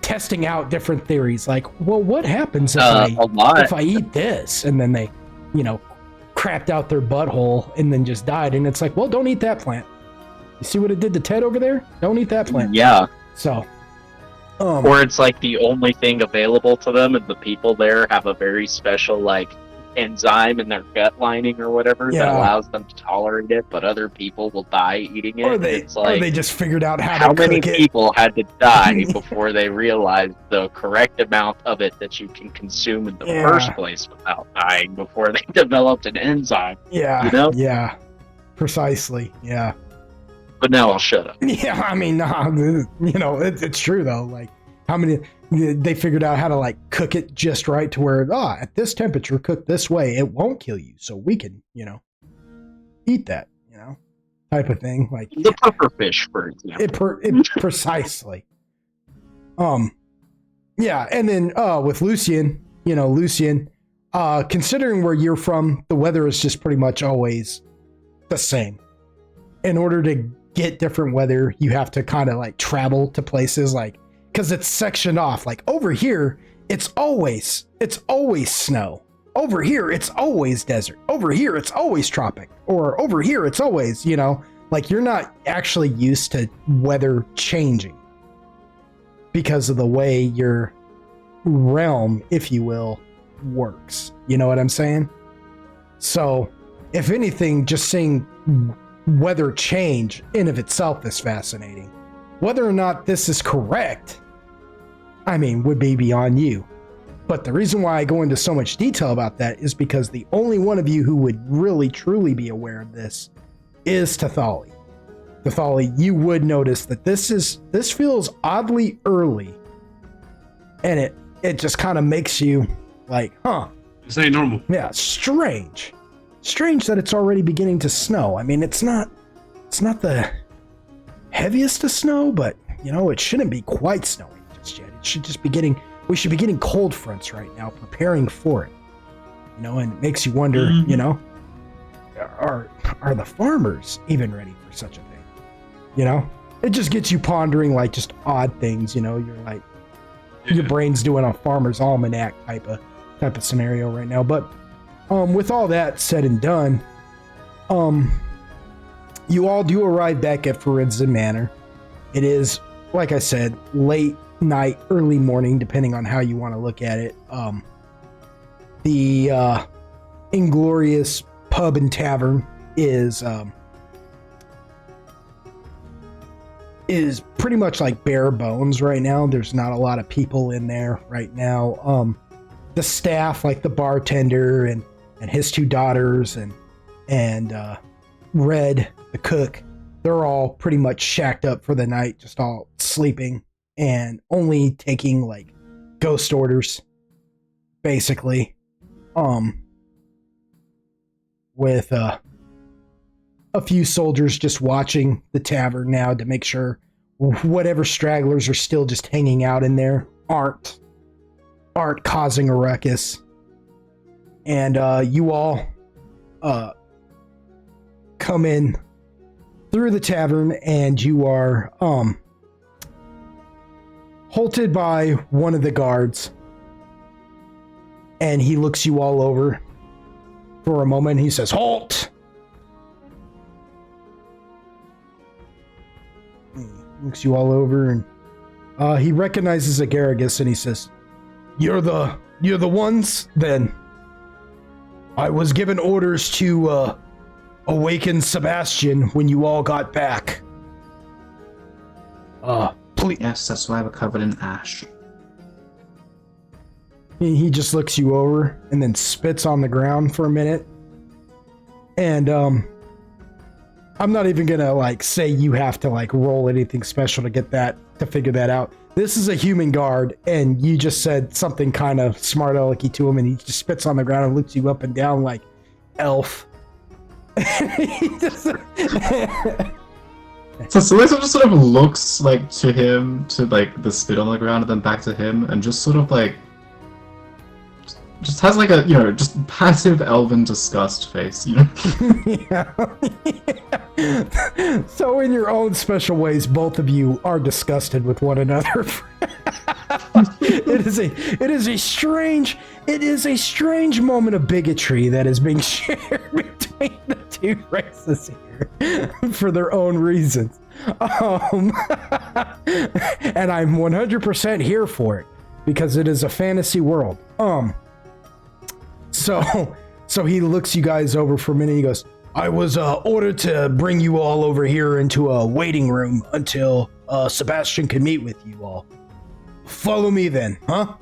testing out different theories. Like, well, what happens if I eat this? And then they, crapped out their butthole and then just died. And it's like, well, don't eat that plant. You see what it did to Ted over there? Don't eat that plant. Yeah. So... or it's like the only thing available to them, and the people there have a very special enzyme in their gut lining or whatever that allows them to tolerate it, but other people will die eating it. Or they just figured out how many people had to die before they realized the correct amount of it that you can consume in the first place without dying, before they developed an enzyme. Yeah. Yeah. Precisely. Yeah. But now I'll shut up. Yeah, I mean, it's true though. Like, how many they figured out how to cook it just right to where at this temperature, cooked this way, it won't kill you, so we can eat that, type of thing. Like the puffer fish, for example. It precisely. Yeah, and then with Lucian, considering where you're from, the weather is just pretty much always the same. In order to get different weather, you have to kind of travel to places because it's sectioned off. Like over here, it's always snow. Over here, it's always desert. Over here, it's always tropic. Or over here, it's always, you're not actually used to weather changing because of the way your realm, if you will, works. You know what I'm saying? So, if anything, just seeing weather change in of itself is fascinating. Whether or not this is correct, I mean, would be beyond you. But the reason why I go into so much detail about that is because the only one of you who would really truly be aware of this is Tathali. Tathali, you would notice that this feels oddly early, and it just kind of makes you like, huh? This ain't normal. Yeah, strange that it's already beginning to snow. I mean, it's not the heaviest of snow, but it shouldn't be quite snowing just yet. It should just be we should be getting cold fronts right now, preparing for it. And it makes you wonder, are the farmers even ready for such a thing? It just gets you pondering like just odd things, you're like, your brain's doing a farmer's almanac type of scenario right now. But with all that said and done, you all do arrive back at Forenza Manor. It is, like I said, late night, early morning, depending on how you want to look at it. The Inglorious Pub and Tavern is pretty much like bare bones right now. There's not a lot of people in there right now. The staff, like the bartender and his two daughters and Red, the cook, they're all pretty much shacked up for the night, just all sleeping and only taking like ghost orders, basically. With a few soldiers just watching the tavern now to make sure whatever stragglers are still just hanging out in there aren't causing a ruckus. And you all come in through the tavern, and you are halted by one of the guards, and he looks you all over for a moment. He says, "Halt!" He looks you all over, and he recognizes Agaragus, and he says, You're the ones, then. I was given orders to awaken Sebastian when you all got back. Please." Yes, that's why we're covered in ash. He just looks you over and then spits on the ground for a minute. And I'm not even gonna like say you have to like roll anything special to figure that out. This is a human guard, and you just said something kind of smart alecky to him, and he just spits on the ground and looks you up and down like elf. He just So Celeste just sort of looks like to him, to like the spit on the ground, and then back to him, and just sort of like just has like a just passive elven disgust face, Yeah. So in your own special ways, both of you are disgusted with one another. It is a strange moment of bigotry that is being shared between the two races here for their own reasons. And I'm 100% here for it because it is a fantasy world. So he looks you guys over for a minute. He goes, "I was ordered to bring you all over here into a waiting room until Sebastian can meet with you all. Follow me then, huh?"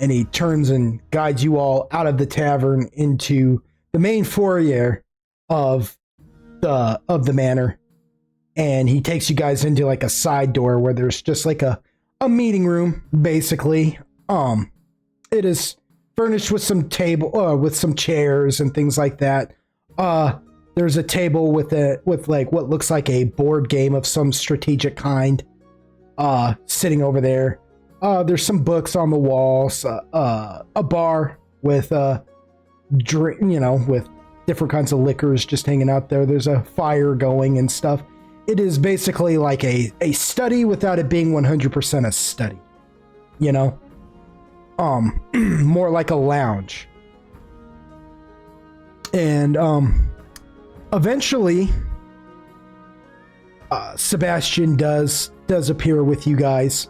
And he turns and guides you all out of the tavern into the main foyer of the manor. And he takes you guys into like a side door where there's just like a meeting room, basically. It is furnished with some with some chairs and things like that. There's a table with like what looks like a board game of some strategic kind sitting over there. There's some books on the walls, a bar with drink, with different kinds of liquors just hanging out there. There's a fire going and stuff. It is basically like a study without it being 100% a study, more like a lounge. And eventually Sebastian does appear with you guys.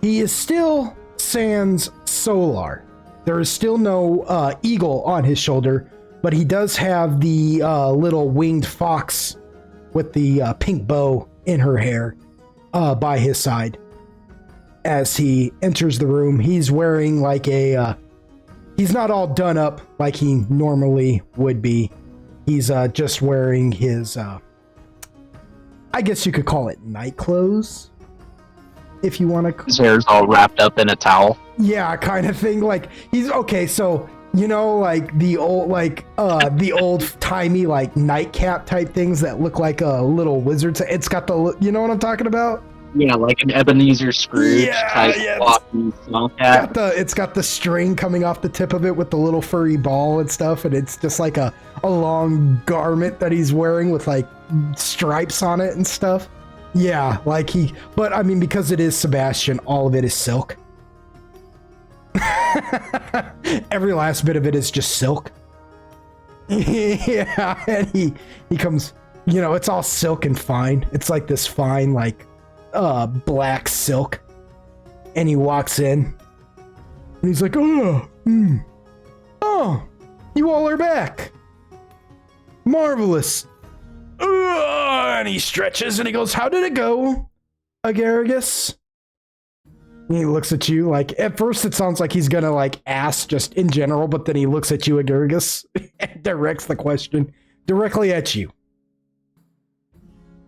He is still sans Solar. There is still no eagle on his shoulder, but he does have the little winged fox with the pink bow in her hair by his side. As he enters the room, he's wearing like he's not all done up like he normally would be. He's just wearing his, I guess you could call it night clothes, if you want to. His hair's all wrapped up in a towel. Yeah, kind of thing. Like he's okay. So you know, like the old timey like nightcap type things that look like a little wizard's. It's got the, you know what I'm talking about? Yeah, like an Ebenezer Scrooge type floppy small cap. It's got the string coming off the tip of it with the little furry ball and stuff, and it's just like a long garment that he's wearing with like stripes on it and stuff. Yeah, like but I mean, because it is Sebastian, all of it is silk. Every last bit of it is just silk. Yeah, and he comes, you know, it's all silk and fine. It's like this fine, like black silk. And he walks in and he's like, oh, you all are back. Marvelous. And he stretches and he goes, how did it go, Agaricus? And he looks at you like, at first it sounds like he's gonna like ask just in general, but then he looks at you, Agaricus, and directs the question directly at you.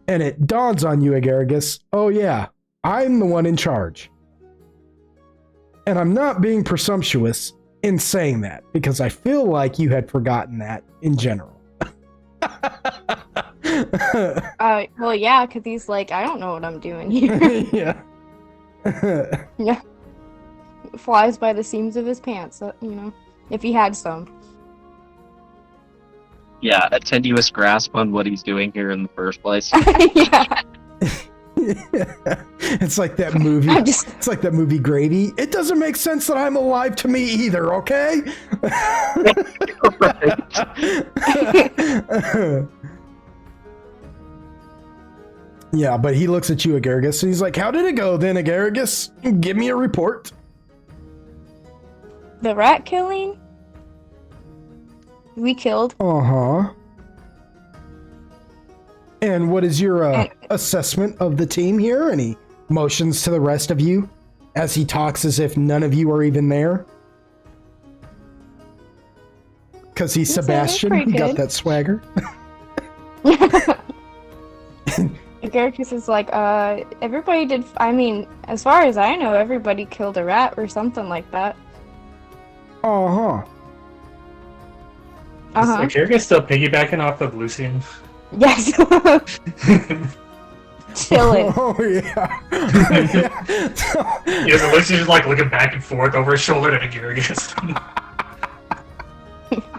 And it dawns on you, Agaricus, oh yeah, I'm the one in charge. And I'm not being presumptuous in saying that, because I feel like you had forgotten that in general. Well, yeah, because he's like, I don't know what I'm doing here. Yeah. Yeah. Flies by the seams of his pants, you know, if he had some. Yeah, a tenuous grasp on what he's doing here in the first place. Yeah. It's like that movie. It's like that movie Gravy. It doesn't make sense that I'm alive to me either, okay? Yeah, but he looks at you, Agaricus, and he's like, how did it go then, Agaricus? Give me a report. The rat killing? We killed. Uh-huh. And what is your assessment of the team here? And he motions to the rest of you as he talks as if none of you are even there. Because he's Sebastian. He got that swagger. Agaricus is like, everybody did, I mean, as far as I know, everybody killed a rat or something like that. Uh-huh. Uh-huh. Is Agaricus still piggybacking off of Lucian? Yes. Chilling. Oh, yeah. Yeah, so Lucian's just like looking back and forth over his shoulder at Agaricus.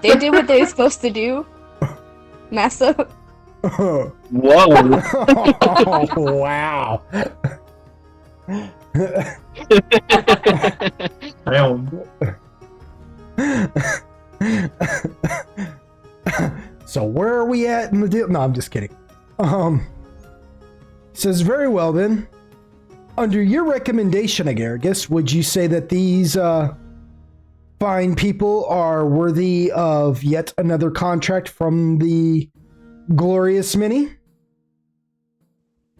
They did what they were supposed to do. Mess up. Whoa. Oh, wow. So where are we at in the deal? No, I'm just kidding. Says, very well then. Under your recommendation, Agaricus, would you say that these fine people are worthy of yet another contract from the Glorious Mini?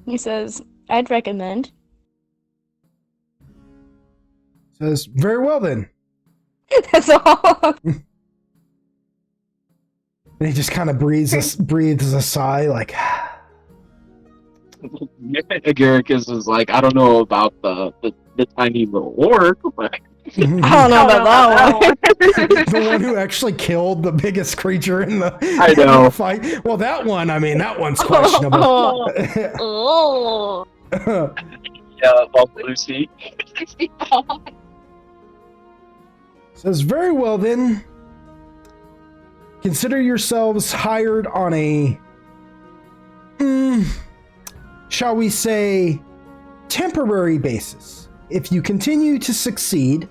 He says, I'd recommend. Says, very well then. That's all. And he just kind of breathes a sigh, like. Agaricus is like, I don't know about the tiny little orc, but I don't know about that one. The one who actually killed the biggest creature in the, I know. in the fight. Well, that one, I mean, that one's questionable. Oh. yeah, well, Lucy. Says, very well then. Consider yourselves hired on a, shall we say, temporary basis. If you continue to succeed,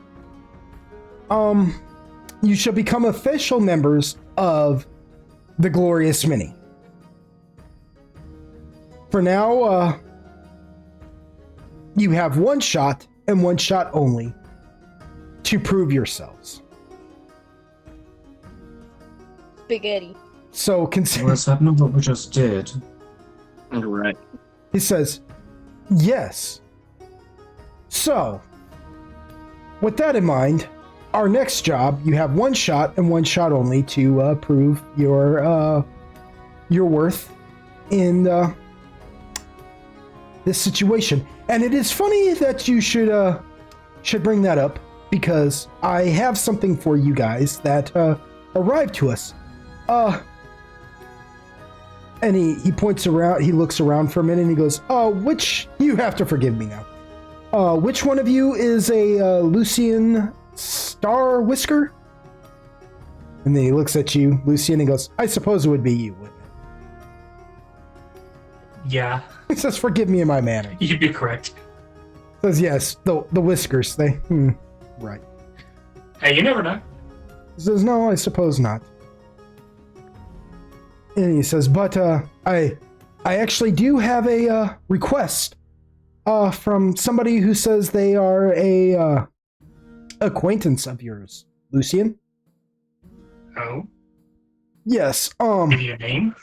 you shall become official members of the Glorious Mini. For now, you have one shot and one shot only to prove yourselves. spaghetti. So Well, is that not what we just did? Right. he says, yes. So, with that in mind, our next job, you have one shot and one shot only to prove your worth in this situation. And it is funny that you should bring that up, because I have something for you guys that arrived to us. And he points around, he looks around for a minute, and he goes, which, you have to forgive me now. Which one of you is a Lucian Star Whisker? And then he looks at you, Lucian, and goes, I suppose it would be you, wouldn't it? Yeah, He says, forgive me in my manner. you'd be correct. Says, yes, the whiskers, right. Hey, you never know. He says, no, I suppose not. And he says, but I actually do have a request from somebody who says they are a acquaintance of yours, Lucian. Oh, Yes. give you a name?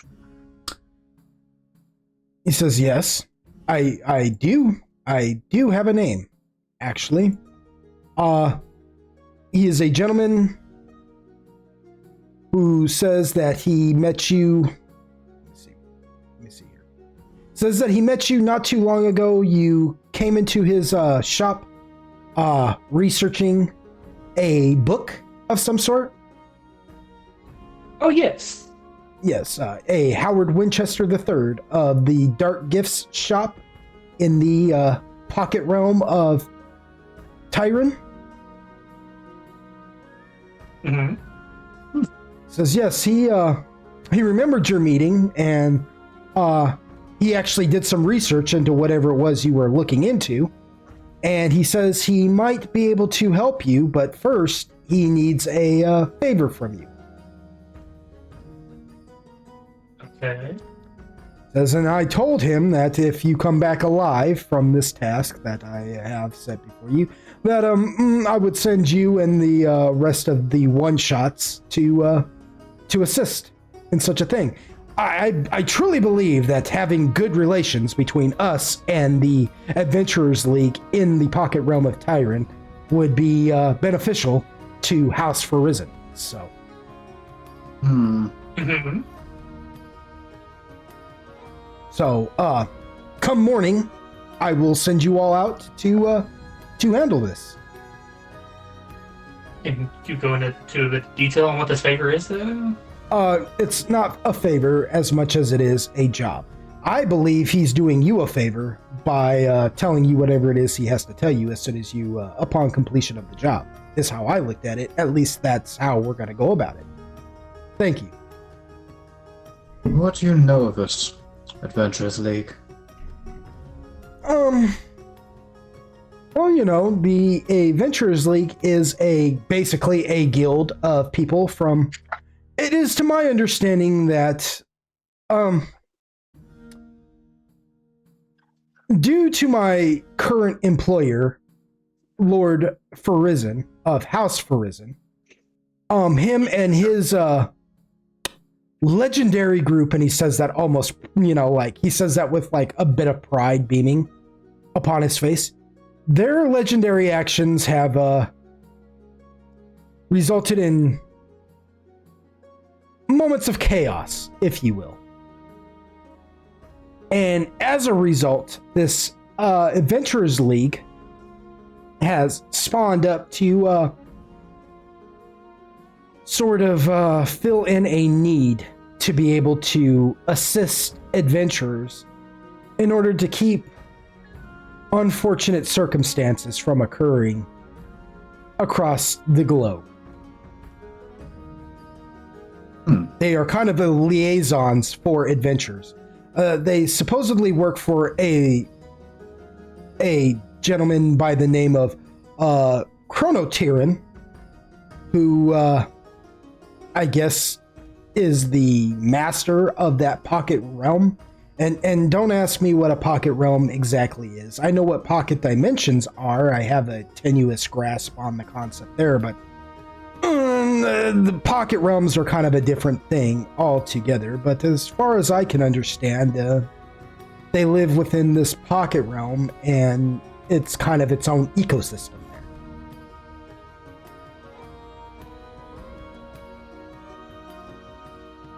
He says, yes, I do have a name, actually. He is a gentleman who says that he met you. Let me see here. Says that he met you not too long ago. You came into his shop, researching a book of some sort. Oh, yes. Yes, a Howard Winchester III of the Dark Gifts shop in the pocket realm of Tyron. Mm-hmm. Says yes, he remembered your meeting, and he actually did some research into whatever it was you were looking into, and he says he might be able to help you, but first he needs a favor from you. Okay. Says, and I told him that if you come back alive from this task that I have set before you, that I would send you and the rest of the one-shots to assist in such a thing. I truly believe that having good relations between us and the Adventurers League in the pocket realm of Tyron would be beneficial to House for Risen. So. Mm-hmm. So, come morning, I will send you all out to handle this. Can you go into the detail on what this favor is, though? It's not a favor as much as it is a job. I believe he's doing you a favor by telling you whatever it is he has to tell you as soon as you, upon completion of the job. Is how I looked at it. At least that's how we're going to go about it. Thank you. What do you know of it, Adventurers League? Well, you know, the Adventurers League is basically a guild of people from. It is to my understanding that, due to my current employer, Lord Farizan of House Farizan, him and his legendary group, and he says that almost, he says that with like a bit of pride beaming upon his face. Their legendary actions have resulted in moments of chaos, if you will. And as a result, this Adventurers League has spawned up to sort of fill in a need to be able to assist adventurers in order to keep unfortunate circumstances from occurring across the globe. They are kind of the liaisons for adventurers. They supposedly work for a gentleman by the name of Chronotyran, who I guess is the master of that pocket realm. And don't ask me what a pocket realm exactly is. I know what pocket dimensions are. I have a tenuous grasp on the concept there, but the pocket realms are kind of a different thing altogether, but as far as I can understand, they live within this pocket realm, and it's kind of its own ecosystem there.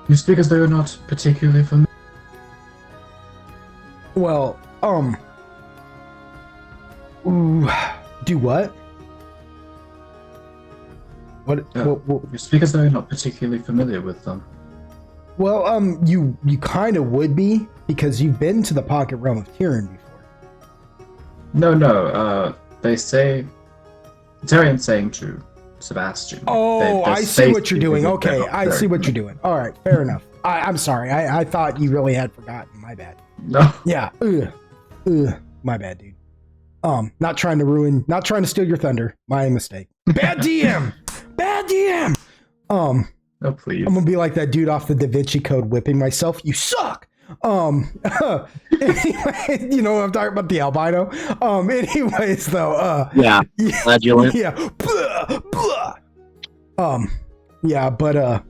You speak as though you're not particularly familiar. Well, do what? What? You speak as though you're not particularly familiar with them. Well, you kind of would be, because you've been to the pocket realm of Tyrion before. No, they say... Tyrion's saying to Sebastian. Oh, I see what you're doing. Okay, I see what you're doing. All right, fair enough. I'm sorry. I thought you really had forgotten. My bad. No. Yeah. My bad, dude. Not trying to steal your thunder. My mistake. Bad DM. Bad DM. Oh, please. I'm gonna be like that dude off the Da Vinci Code, whipping myself. You suck. Anyway, you know what I'm talking about, the albino. Anyways, though. Yeah. Flagellant. Yeah. Yeah, but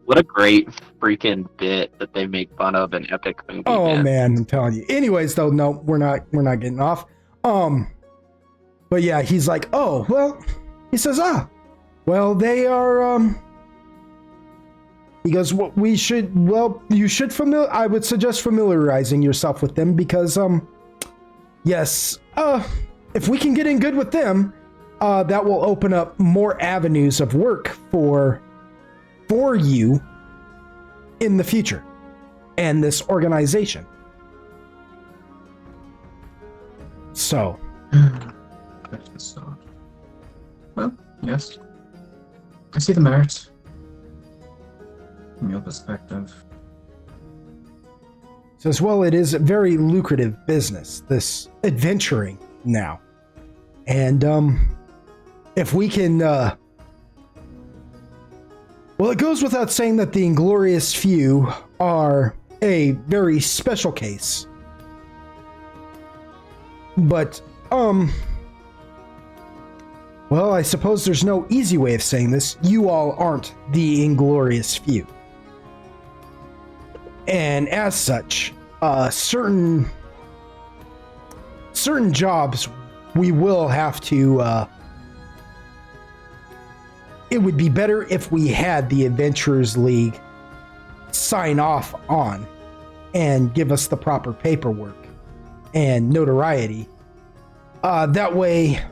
What a great freaking bit that they make fun of in epic movie. oh man, I'm telling you. Anyways, though, no, we're not getting off. But yeah, he's like, oh well. He says, well, they are. He goes, well, you should I would suggest familiarizing yourself with them because, yes, if we can get in good with them, that will open up more avenues of work for you in the future and this organization. So. Well, yes. I see the merit. From your perspective. Says, well, it is a very lucrative business, this adventuring now. And if we can well, it goes without saying that the Inglorious Few are a very special case. But well, I suppose there's no easy way of saying this. You all aren't the Inglorious Few. And as such, certain jobs we will have to, it would be better if we had the Adventurers League sign off on and give us the proper paperwork and notoriety. That way,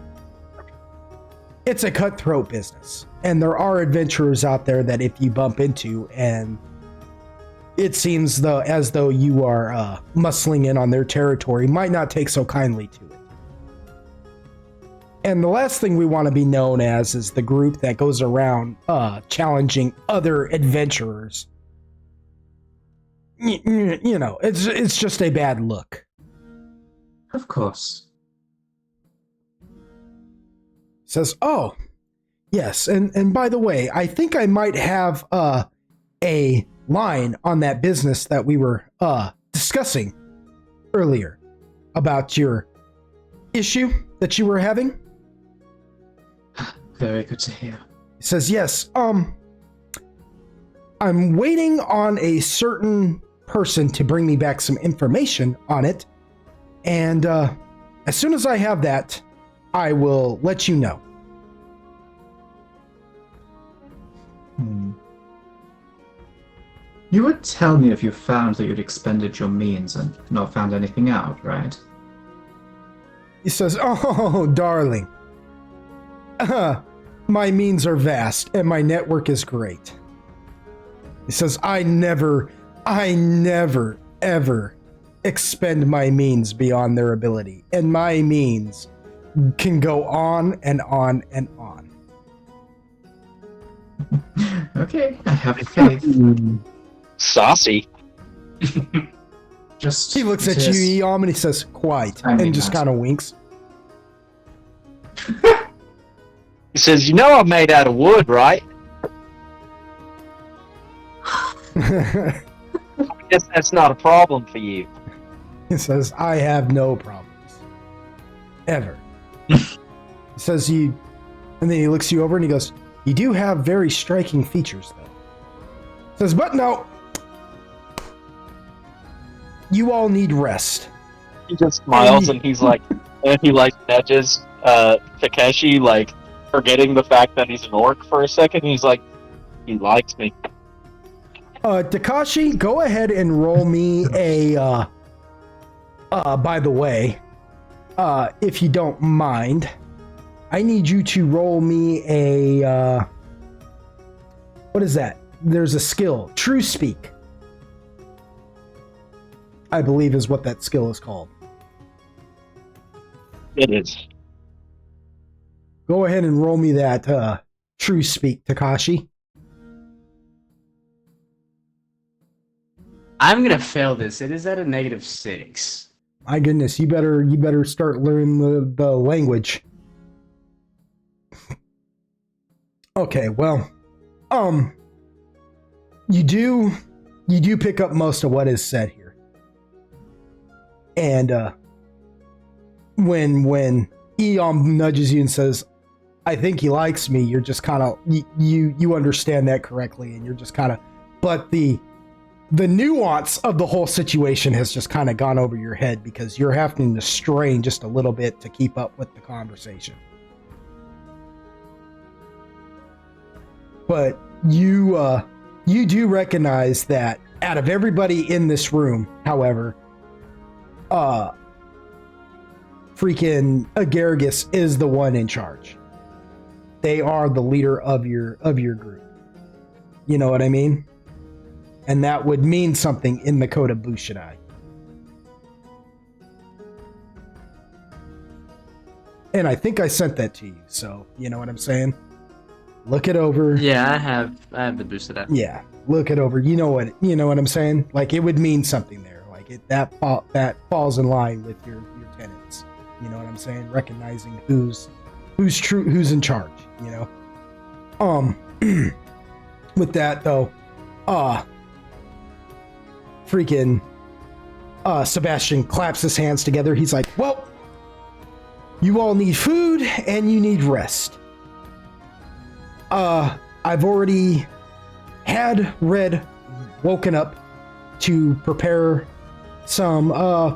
it's a cutthroat business. And there are adventurers out there that if you bump into and it seems as though you are muscling in on their territory, might not take so kindly to it. And the last thing we want to be known as is the group that goes around challenging other adventurers. You know, it's just a bad look. Of course. Says, oh, yes, and by the way, I think I might have a line on that business that we were discussing earlier about your issue that you were having. Very good to hear. He says, yes, I'm waiting on a certain person to bring me back some information on it, and as soon as I have that, I will let you know. You would tell me if you found that you'd expended your means and not found anything out, right? He says, oh, darling. My means are vast and my network is great. He says, I never, ever expend my means beyond their ability. And my means can go on and on and on. Okay, I have faith. Saucy. Just He looks at you, Eom, and he says, quite, and just kind of winks. He says, you know I'm made out of wood, right? I guess that's not a problem for you. He says, I have no problems. Ever. He says, and then he looks you over and he goes, You do have very striking features, though. Says, but no. You all need rest. He just smiles and he's like, and he like nudges Takeshi, like forgetting the fact that he's an orc for a second. He's like, he likes me. Takashi, go ahead and roll me a. By the way, if you don't mind, I need you to roll me a. What is that? There's a skill, True Speak. I believe is what that skill is called. It is. Go ahead and roll me that True Speak, Takashi. I'm gonna fail this. It is at a -6. My goodness, you better start learning the language. Okay, well, you do pick up most of what is said here. And when Eom nudges you and says, I think he likes me, you're just kind of, you understand that correctly, and you're just kind of, but the nuance of the whole situation has just kind of gone over your head because you're having to strain just a little bit to keep up with the conversation. But you do recognize that out of everybody in this room, however, freaking Agaragis is the one in charge. They are the leader of your group. You know what I mean? And that would mean something in the code of Bushidai. And I think I sent that to you, so you know what I'm saying? Look it over. Yeah, I have the boosted up. Yeah, look it over. You know what I'm saying? Like, it would mean something there. Like, that falls in line with your tenets. You know what I'm saying? Recognizing who's true, who's in charge, you know? With that though, freaking Sebastian claps his hands together. He's like, well, you all need food and you need rest. I've already had Red woken up to prepare some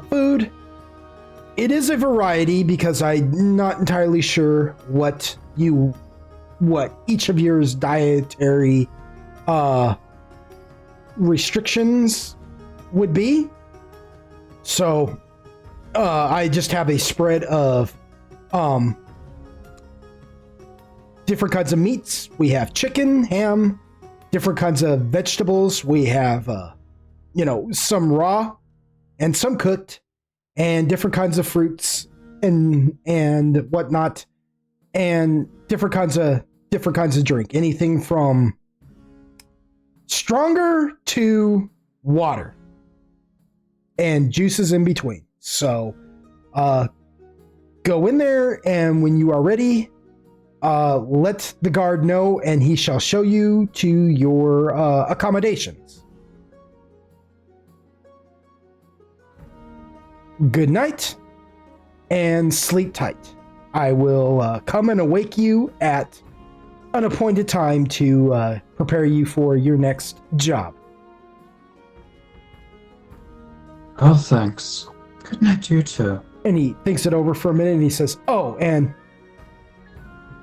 food. It is a variety because I'm not entirely sure what each of yours dietary restrictions would be. So I just have a spread of different kinds of meats. We have chicken, ham, different kinds of vegetables. We have some raw and some cooked, and different kinds of fruits and whatnot, and different kinds of drink. Anything from stronger to water, and juices in between. So go in there, and when you are ready, let the guard know, and he shall show you to your accommodations. Good night, and sleep tight. I will come and awake you at an appointed time to prepare you for your next job. Oh, thanks. Good night, you too. And he thinks it over for a minute, and he says, oh, and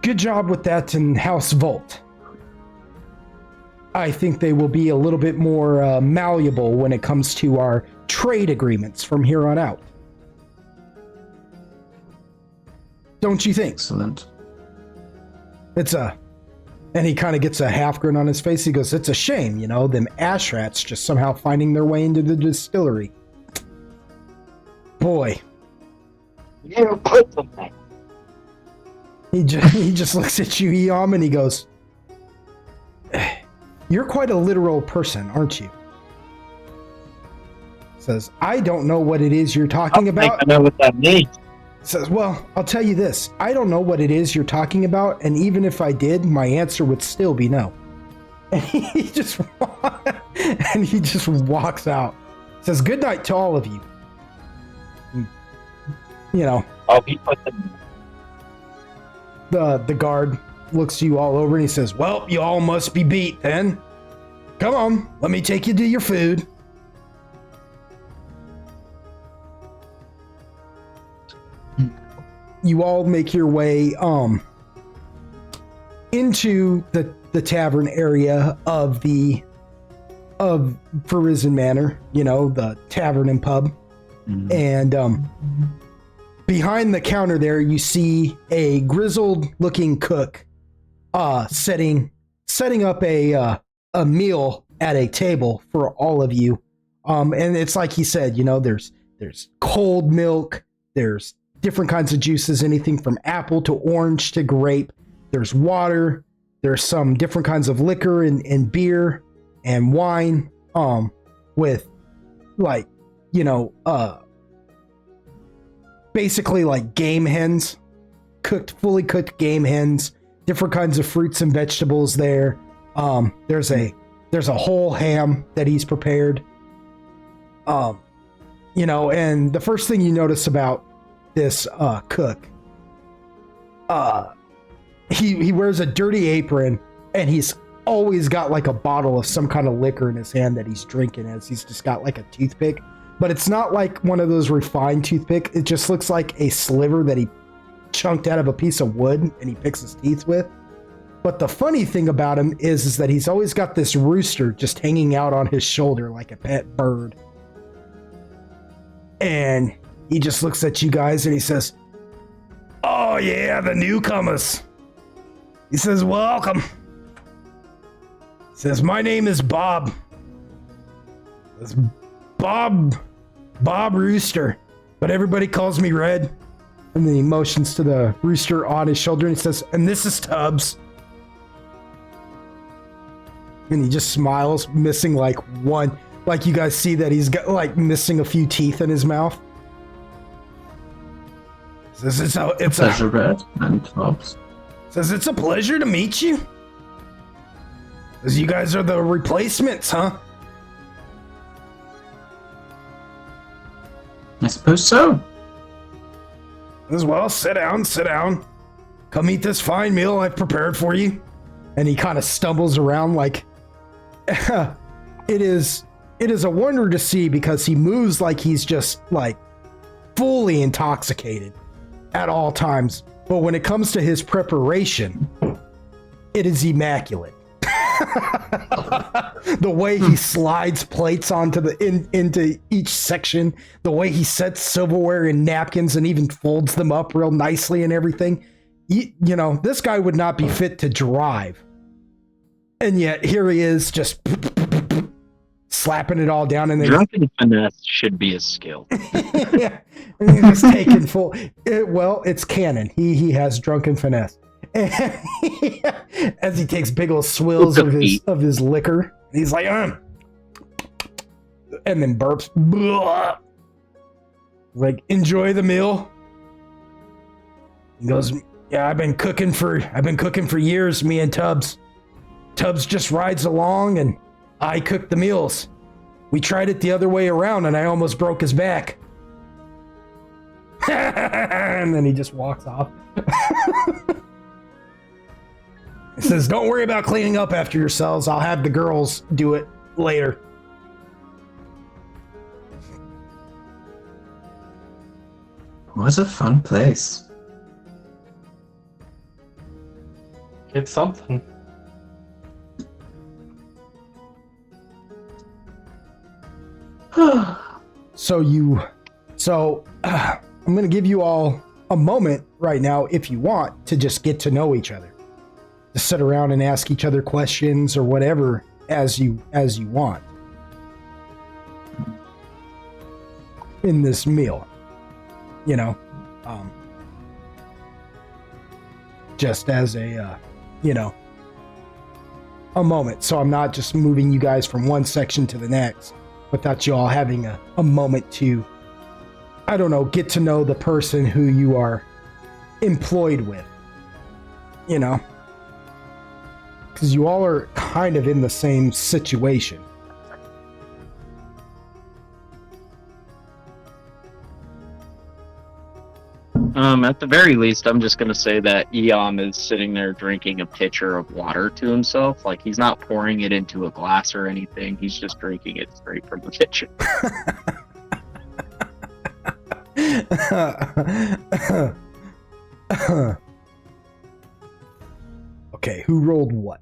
good job with that in House Volt. I think they will be a little bit more malleable when it comes to our trade agreements from here on out. Don't you think? Excellent. And he kind of gets a half grin on his face. He goes, it's a shame, them ash rats just somehow finding their way into the distillery. Boy. You put them there. He just looks at you, Eom, and he goes, you're quite a literal person, aren't you? Says, I don't know what it is you're talking about. I know what that means. Says, well, I'll tell you this. I don't know what it is you're talking about, and even if I did, my answer would still be no. And he just walks out. Says, good night to all of you. I'll be put them. The guard looks you all over and he says, well, you all must be beat then. Come on, let me take you to your food. You all make your way into the tavern area of Verizon Manor, you know, the tavern and pub. Mm-hmm. And behind the counter there, you see a grizzled looking cook setting up a meal at a table for all of you. And it's like he said, you know, there's cold milk, there's different kinds of juices, anything from apple to orange to grape. There's water, there's some different kinds of liquor and beer and wine, with like, you know, basically like game hens, fully cooked game hens, different kinds of fruits and vegetables there. There's a whole ham that he's prepared. You know, and the first thing you notice about this cook, he wears a dirty apron, and he's always got like a bottle of some kind of liquor in his hand that he's drinking as he's just got like a toothpick. But it's not like one of those refined toothpick. It just looks like a sliver that he chunked out of a piece of wood and he picks his teeth with. But the funny thing about him is that he's always got this rooster just hanging out on his shoulder like a pet bird. And he just looks at you guys and he says, oh yeah, the newcomers. He says, welcome. He says, my name is Bob. It's Bob Rooster, but everybody calls me Red. And then he motions to the rooster on his shoulder and he says, and this is Tubbs. And he just smiles, missing like one, like you guys see that he's got like missing a few teeth in his mouth. Says it's a pleasure, Red and Tubbs. Says it's a pleasure to meet you. Says you guys are the replacements, huh? I suppose so. As well, sit down. Come eat this fine meal I've prepared for you. And he kind of stumbles around like it is a wonder to see, because he moves like he's just like fully intoxicated at all times. But when it comes to his preparation, it is immaculate. The way he slides plates onto into each section, the way he sets silverware and napkins and even folds them up real nicely and everything. You know, this guy would not be fit to drive. And yet here he is just slapping it all down. And then drunken finesse should be a skill. Yeah, and he's just taking full. Well, it's canon. He has drunken finesse. And as he takes big old swills of his liquor, he's like, and then burps. Like, enjoy the meal. He goes, yeah, I've been cooking for years, me and Tubbs. Tubbs just rides along and I cook the meals. We tried it the other way around and I almost broke his back. And then he just walks off. He says, don't worry about cleaning up after yourselves. I'll have the girls do it later. What a fun place. It's something. So I'm going to give you all a moment right now, if you want, to just get to know each other. To sit around and ask each other questions or whatever as you want in this meal, you know, just as a moment. So I'm not just moving you guys from one section to the next without you all having a moment to, I don't know, get to know the person who you are employed with, you know. Because you all are kind of in the same situation. At the very least, I'm just gonna say that Eom is sitting there drinking a pitcher of water to himself. Like, he's not pouring it into a glass or anything. He's just drinking it straight from the pitcher. Okay, who rolled what?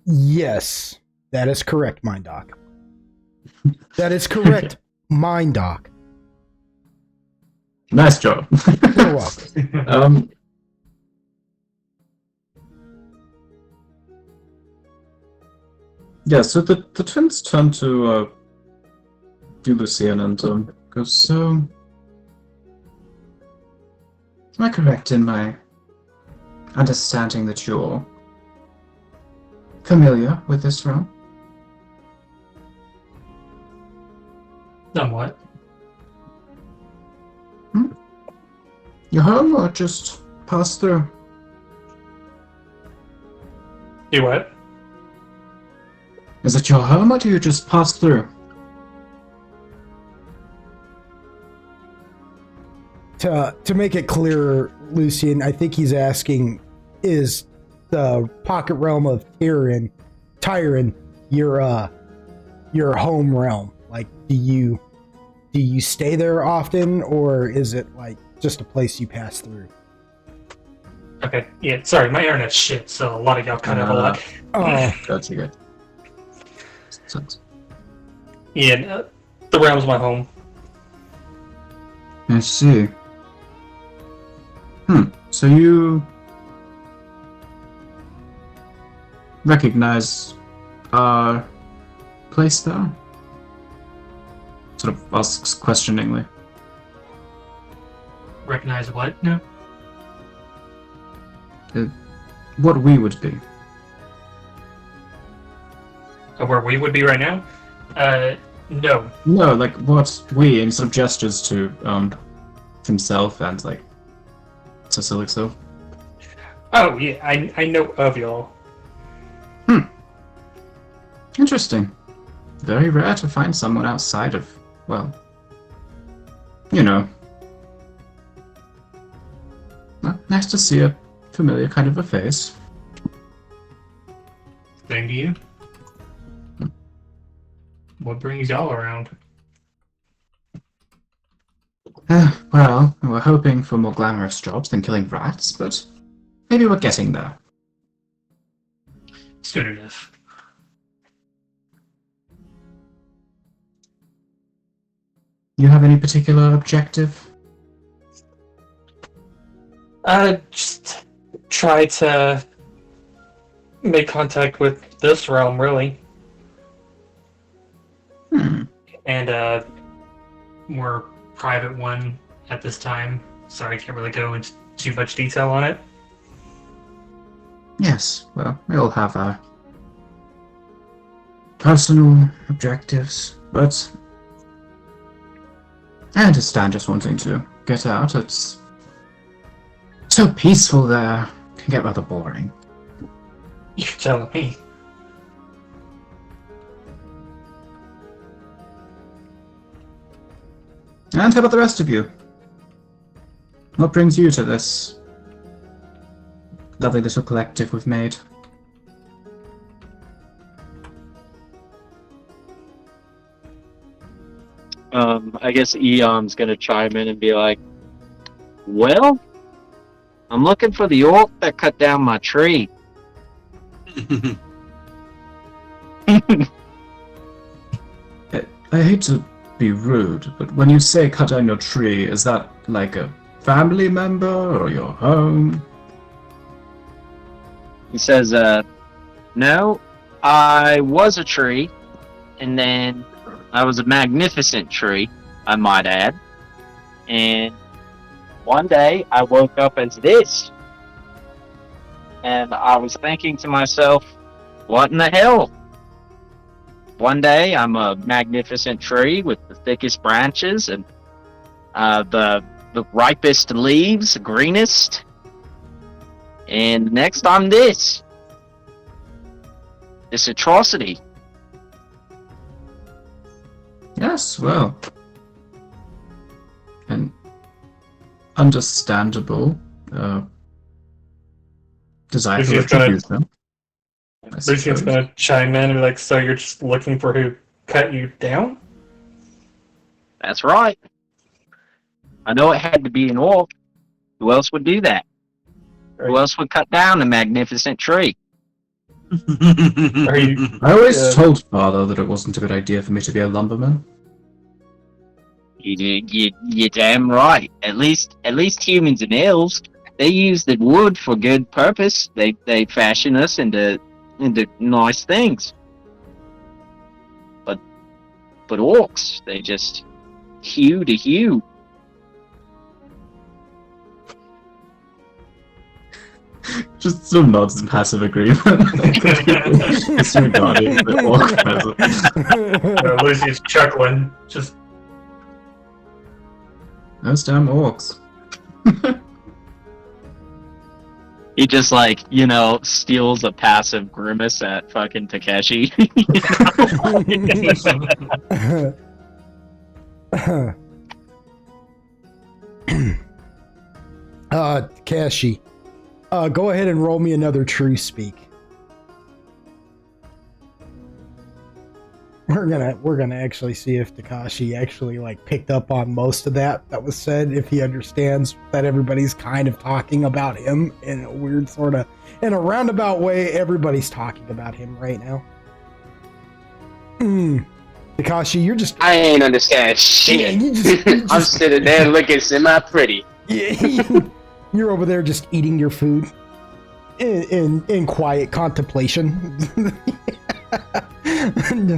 Yes, that is correct, Mind Doc. That is correct, Mind Doc. Nice job. You're welcome. Yeah, so the twins turn to Lucian and go, so... Am I correct in my understanding that you're familiar with this realm? Somewhat. Your home or just pass through? You what? Is it your home or do you just pass through? To make it clearer, Lucian, I think he's asking, is the pocket realm of Tyron your home realm? Like, do you stay there often, or is it like just a place you pass through? Okay, yeah, sorry, my internet's shit, so a lot of y'all cut out a lot. Oh, Gotcha, good. Sucks. Yeah, the realm's my home. I see. So you recognize our place there? Sort of asks questioningly. Recognize what? No? What we would be. Where we would be right now? No. No, like what we, and sort of gestures to himself and like Cecilixo. Oh, yeah, I know of y'all. Interesting. Very rare to find someone outside of, well, you know. Well, nice to see a familiar kind of a face. Same to you. What brings y'all around? Well, we were hoping for more glamorous jobs than killing rats, but maybe we're getting there. Soon enough. You have any particular objective? Just try to make contact with this realm, really. And more private one at this time. Sorry, I can't really go into too much detail on it. Yes, well, we all have our personal objectives, but I understand just wanting to get out. It's so peaceful there. It can get rather boring. You're telling me. And how about the rest of you? What brings you to this lovely little collective we've made? I guess Eon's gonna chime in and be like, well, I'm looking for the orc that cut down my tree. I hate to be rude, but when you say cut down your tree, is that like a family member or your home? He says, no, I was a tree, and then I was a magnificent tree, I might add. And one day I woke up as this. And I was thinking to myself, what in the hell? One day I'm a magnificent tree with the thickest branches and the ripest leaves, greenest. And next I'm this atrocity. Yes, well. And understandable desire for Lucian's gonna retribution. I Lucian's suppose. gonna chime in and be like, "So you're just looking for who cut you down?" That's right. I know it had to be an orc. Who else would do that? Who else would cut down a magnificent tree? Are you? I always told Father that it wasn't a good idea for me to be a lumberman. You're damn right. At least humans and elves, they use the wood for good purpose. They fashion us into nice things. But orcs, they just hew to hew. Just sort of nods in passive agreement. Disregarding the orc presence. Lucian's chuckling. Just Those damn orcs. He just steals a passive grimace at fucking Takeshi. Kashi, go ahead and roll me another true speak. We're gonna actually see if Takashi actually picked up on most of that was said, if he understands that everybody's kind of talking about him in a weird in a roundabout way. Everybody's talking about him right now. Takashi, you're just... I ain't understand shit. Yeah, you just I'm sitting there looking semi-pretty. You're over there just eating your food in quiet contemplation.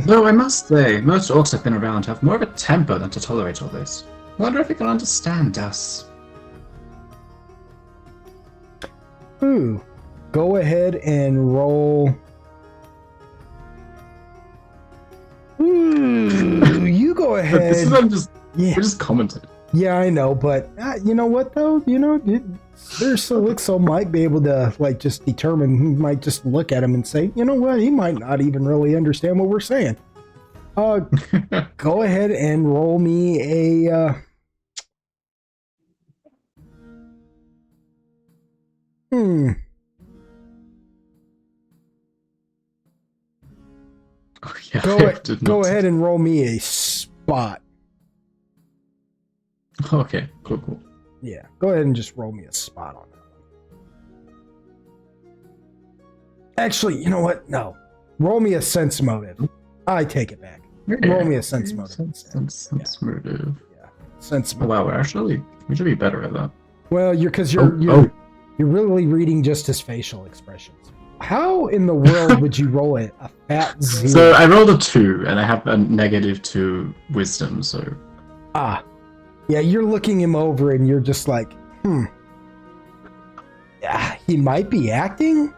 Though I must say, most orcs I've been around have more of a temper than to tolerate all this. I wonder if he can understand us. Ooh, go ahead and roll. Ooh, you go ahead. This is we're just commenting. Yeah, I know, but you know what though? Luxo might be able to just determine. He might just look at him and say, you know what? He might not even really understand what we're saying. Go ahead and roll me a. Oh, yeah, Go ahead and roll me a spot. Okay, cool. Yeah, go ahead and just roll me a spot on that one. Actually, you know what? No. Roll me a sense motive. I take it back. Roll me a sense motive. Sense motive. Yeah. Sense Oh, motive. wow, we should be better at that. Well, you're really reading just his facial expressions. How in the world would you roll a fat 0? So I rolled a 2, and I have a -2 wisdom, so... Yeah, you're looking him over and you're just like, yeah, he might be acting.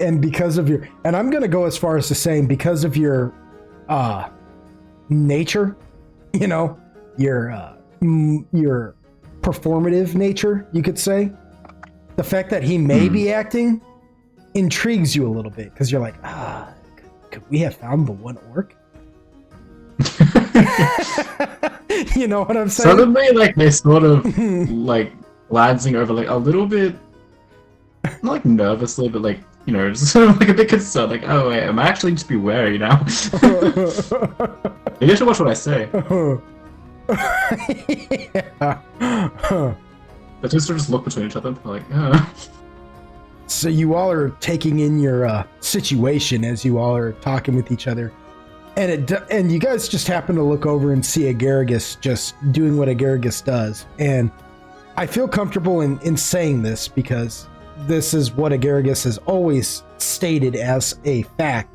And because of and I'm going to go as far as to saying, because of your nature, your performative nature, you could say, the fact that he may be acting intrigues you a little bit, because you're like, could we have found the one orc? You know what I'm saying? Suddenly, they sort of, glancing over, a little bit, not nervously, but, just sort of, a bit concerned, oh, wait, am I actually just be wary now? Maybe I should watch what I say. The two sort of just look between each other, So you all are taking in your situation as you all are talking with each other. And you guys just happen to look over and see Agaragis just doing what Agaragis does. And I feel comfortable in saying this because this is what Agaragis has always stated as a fact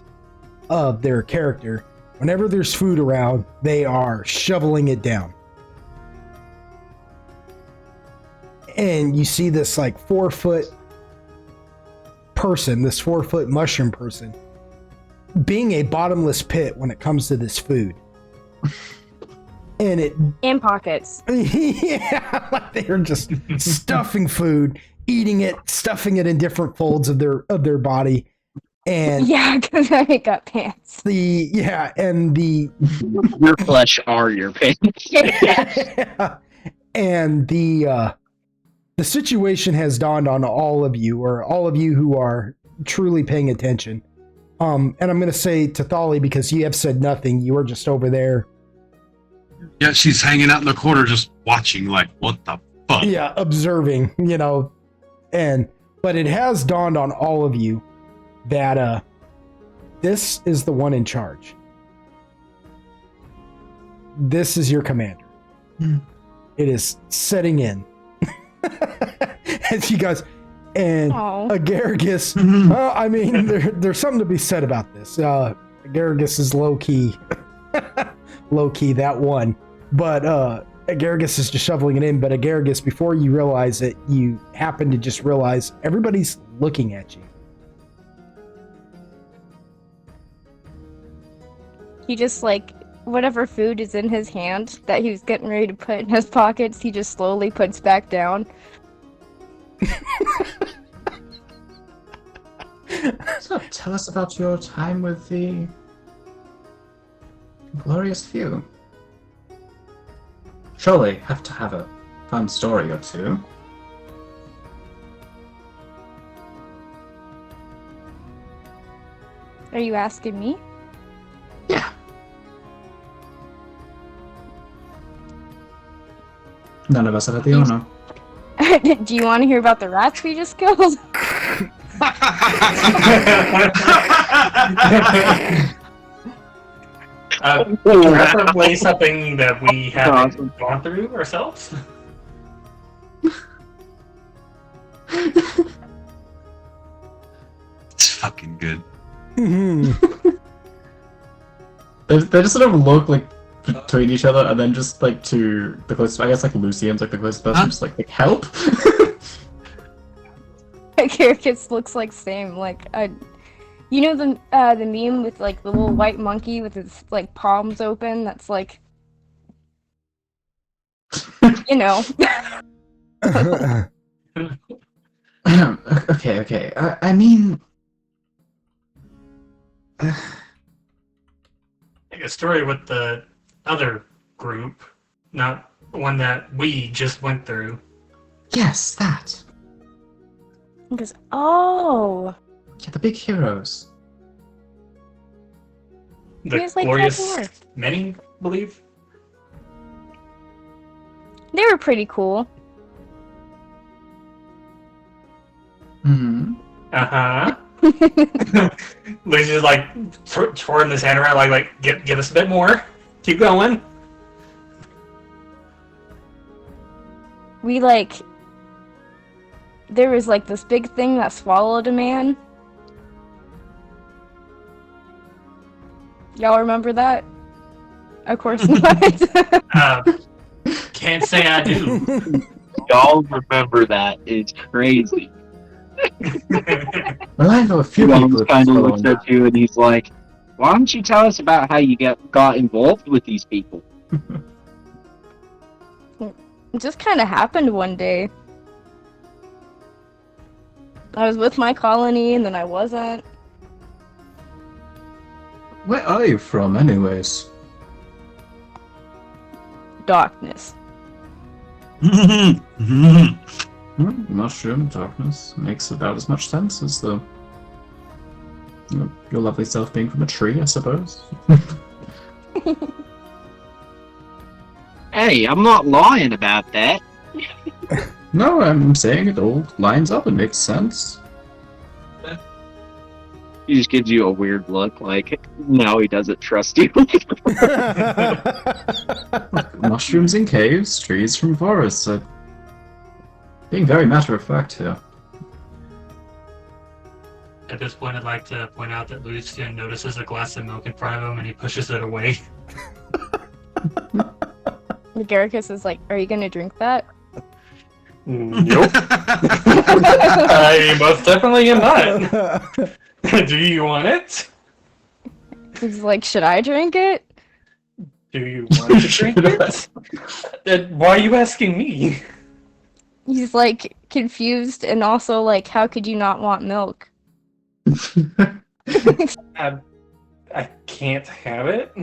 of their character. Whenever there's food around, they are shoveling it down. And you see this 4-foot person, this 4-foot mushroom person, being a bottomless pit when it comes to this food. And in pockets. Yeah, they're just stuffing food, eating it, stuffing it in different folds of their body. And Yeah, because I got pants. Your flesh are your pants. and the situation has dawned on all of you, or all of you who are truly paying attention. And I'm going to say to Thali, because you have said nothing, you are just over there. Yeah, she's hanging out in the corner just watching, like, what the fuck? Yeah, observing, but it has dawned on all of you that this is the one in charge. This is your commander. It is setting in. And she goes, and Agaragis, I mean, there's something to be said about this. Agaragis is low-key, that one. But Agaragis is just shoveling it in. But Agaragis, before you realize it, you happen to just realize everybody's looking at you. He just, like, whatever food is in his hand that he was getting ready to put in his pockets, he just slowly puts back down. So, tell us about your time with the glorious few. Surely have to have a fun story or two. Are you asking me? Yeah. None of us have had the honor. Do you want to hear about the rats we just killed? Preferably something that we haven't gone through ourselves. It's fucking good. They just sort of look like between each other, and then just like to the closest, I guess like Lucian's like the closest person, just like help. Kirkus looks like same, like you know the meme with like the little white monkey with his like palms open. That's like, you know. Okay. I mean, Like a story with the other group, not one that we just went through. yes, that. Because oh, Yeah, the big heroes. The Here's, like, glorious more. many, I believe. they were pretty cool. Hmm. Uh-huh. Lucy's like twirling his hand around, like give us a bit more. Keep going. We like, there was like this big thing that swallowed a man. Y'all remember that? Of course not. Can't say I do. Y'all remember that. It's crazy. Well, I know a few people. He kind of looks at you and he's like, "Why don't you tell us about how you got involved with these people?" It just kind of happened one day. I was with my colony and then I wasn't. Where are you from, anyways? Darkness. Mushroom darkness makes about as much sense as the your lovely self being from a tree, I suppose. Hey, I'm not lying about that. No, I'm saying it all lines up and makes sense. He just gives you a weird look, like now he doesn't trust you. Mushrooms in caves, trees from forests. Being very matter of fact here. At this point, I'd like to point out that Lucian notices a glass of milk in front of him and he pushes it away. Garricus is like, "Are you gonna drink that?" Nope. I most definitely am not. Do you want it? He's like, "Should I drink it?" Do you want to drink it? Why are you asking me? He's like confused and also like, "How could you not want milk?" I can't have it.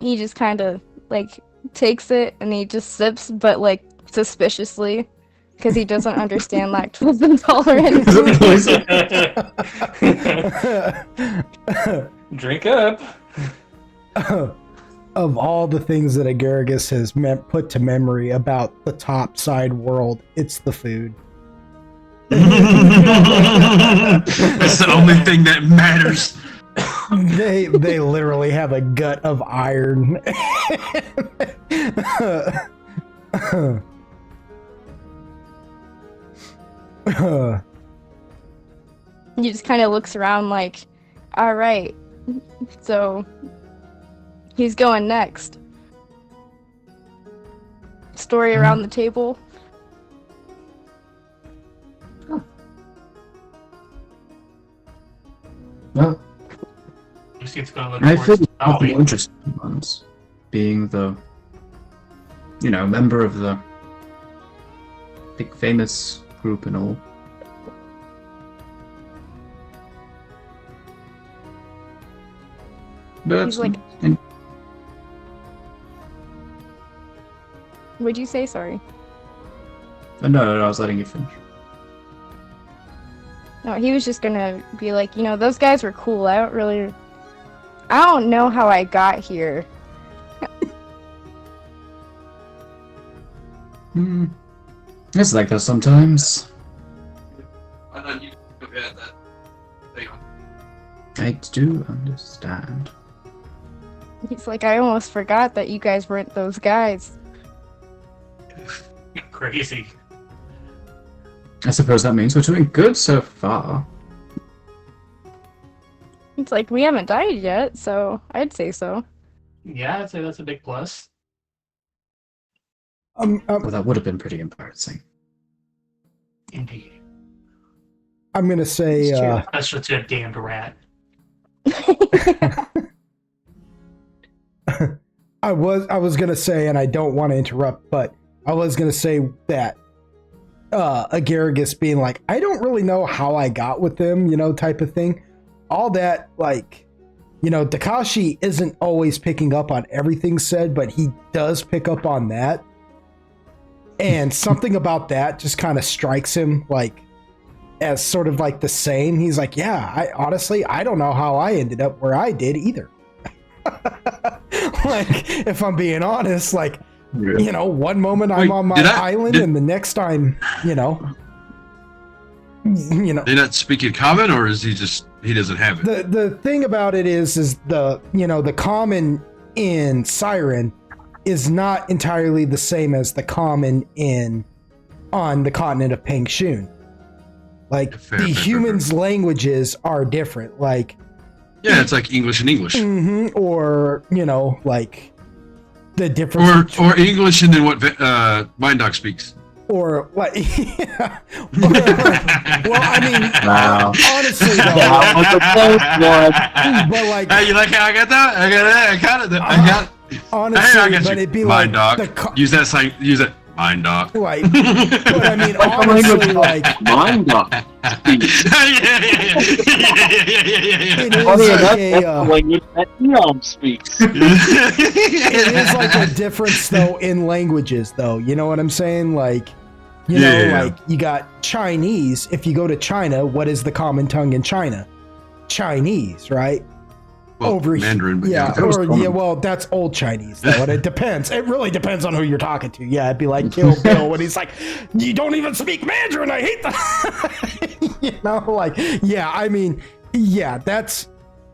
He just kind of like takes it and he just sips, but like suspiciously, because he doesn't understand lactose intolerance. Drink up. Of all the things that Agaragis has put to memory about the top side world, it's the food. That's the only thing that matters. They literally have a gut of iron. He just kind of looks around like, all right, so he's going next. Story around the table. Well, Just gonna look I feel towards one of the Ollie. more interesting ones being the, member of the big famous group and all. But He's like, what'd you say? Sorry. no, I was letting you finish. No, he was just gonna be like, those guys were cool. I don't know how I got here. It's like that sometimes. I do understand. He's like, I almost forgot that you guys weren't those guys. Crazy. I suppose that means we're doing good so far. It's like, we haven't died yet, so I'd say so. Yeah, I'd say that's a big plus. Well, that would have been pretty embarrassing. Indeed. I'm gonna say, It's true. Especially to a damned rat. I was gonna say, and I don't want to interrupt, but I was gonna say that Agaragis being like, I don't really know how I got with them, type of thing. All that, like, Takashi isn't always picking up on everything said, but he does pick up on that. And something about that just kind of strikes him, like, as sort of like the same. He's like, yeah, I don't know how I ended up where I did either. Like, if I'm being honest, like, one moment I'm on my island and the next time, They not speak in common, or is he doesn't have it? The thing about it is the common in Siren is not entirely the same as the common on the continent of Pengshun. Like, Fair. humans' languages are different. Like, Yeah, it's like English and English. Or, like the difference. Or English and then what Mind Dog speaks. Or like, well, I mean, Wow. honestly, though, That was a close one. but like, Hey, you like how I got that? I got it. I got it. I got it. honestly, Hey, I got but you. it'd be Mind like Dog. Use that slang. Use it. Mind Dog. like, but I mean, honestly, like, Mind block. yeah. it Funny is enough, like that's the language that Eon speaks. it is like a difference though in languages, though. You know what I'm saying? Like, like you got Chinese. If you go to China, what is the common tongue in China? Chinese, right? Well, Over Mandarin. But yeah, that was or common. yeah, well, that's old Chinese though, and it depends. It really depends on who you're talking to. Yeah, it'd be like Kill Bill when he's like, "You don't even speak Mandarin. I hate that." Like, yeah, I mean, yeah, that's.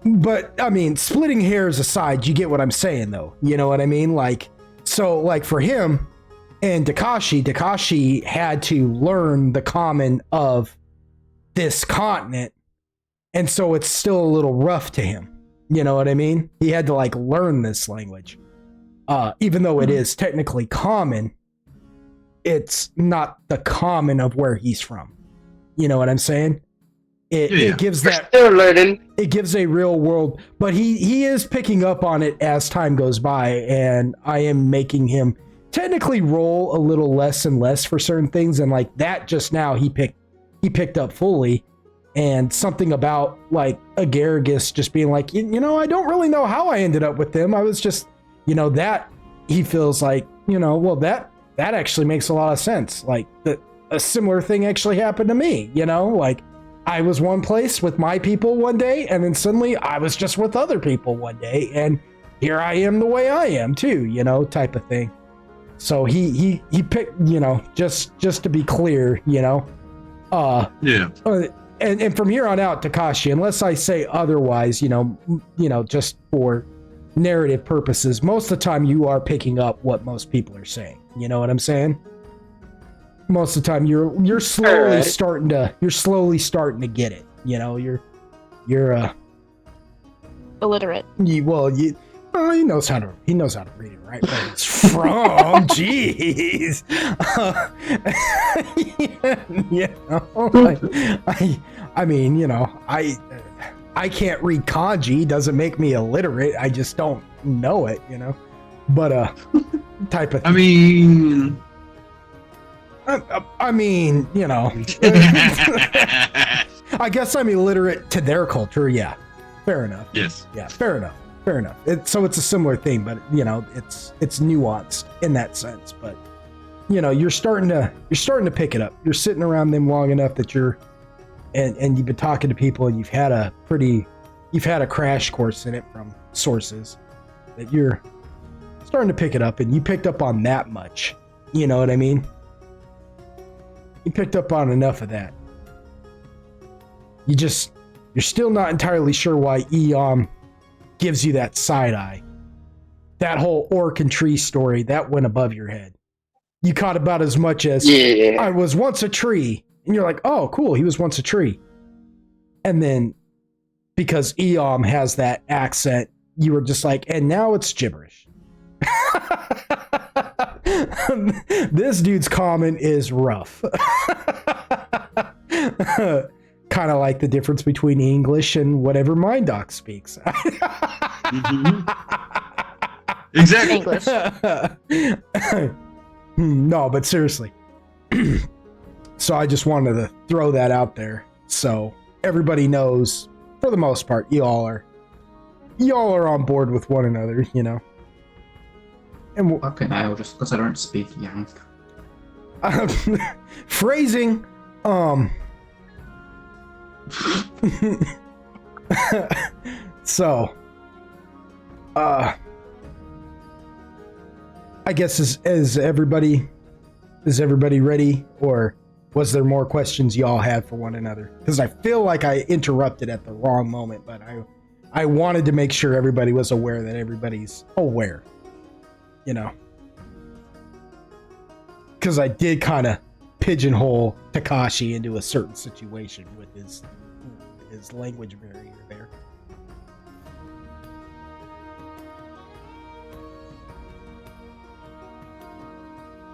But I mean, splitting hairs aside, you get what I'm saying, though. You know what I mean? Like, so, like for him and Takashi had to learn the common of this continent, and so it's still a little rough to him. You know what I mean? He had to like learn this language. Even though it is technically common, it's not the common of where he's from. You know what I'm saying? It gives that Still learning. it gives a real world, but he is picking up on it as time goes by, and I am making him technically roll a little less and less for certain things, and like that just now he picked up fully. and something about like Agaragis just being like, you know, I don't really know how I ended up with them. I was just, you know, that he feels like, you know, well, that actually makes a lot of sense. Like a similar thing actually happened to me, you know, like I was one place with my people one day, and then suddenly I was just with other people one day, and here I am the way I am too, you know, type of thing. So he picked, you know, just to be clear, you know, and from here on out, Takashi, unless I say otherwise, you know, just for narrative purposes, most of the time you are picking up what most people are saying. You know what I'm saying? Most of the time you're slowly starting to get it. You know, you're Illiterate. he knows how to read it, right? Where it's from. Jeez. You know, I mean, you know, I can't read kanji. Doesn't make me illiterate. I just don't know it, you know. But type of thing. I mean, you know. I guess I'm illiterate to their culture. Yeah, fair enough. Yes. Yeah, fair enough. So it's a similar thing, but you know, it's nuanced in that sense. But you know, you're starting to pick it up. You're sitting around them long enough that you're, and you've been talking to people, and you've had a crash course in it from sources that you're starting to pick it up, and you picked up on that much. You know what I mean? You picked up on enough of that. You're still not entirely sure why Eom gives you that side eye. That whole orc and tree story, that went above your head. You caught about as much as, I was once a tree. And you're like, oh, cool, he was once a tree. And then, because Eom has that accent, you were just like, and now it's gibberish. This dude's comment is rough. Kind of like the difference between English and whatever Mindoc speaks. Exactly. English. No, but seriously. So I just wanted to throw that out there so everybody knows, for the most part, y'all are on board with one another, you know. And okay, now just because I don't speak Yank. Phrasing, so, I guess is everybody ready, or was there more questions y'all had for one another? Because I feel like I interrupted at the wrong moment, but I wanted to make sure everybody was aware that everybody's aware, you know. Because I did kind of pigeonhole Takashi into a certain situation with his language barrier there.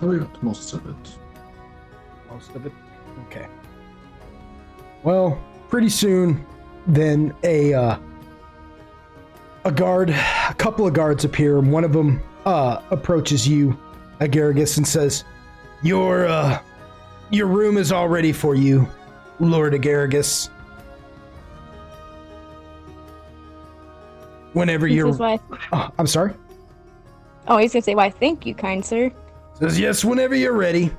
Oh, we got most of it. Most of it? Okay. Well, pretty soon, then a couple of guards appear, and one of them approaches you, Agaragis, and says, Your room is all ready for you, Lord Agaragis. Whenever you're... I'm sorry? Oh, he's gonna say, why, thank you, kind sir. Says, yes, whenever you're ready.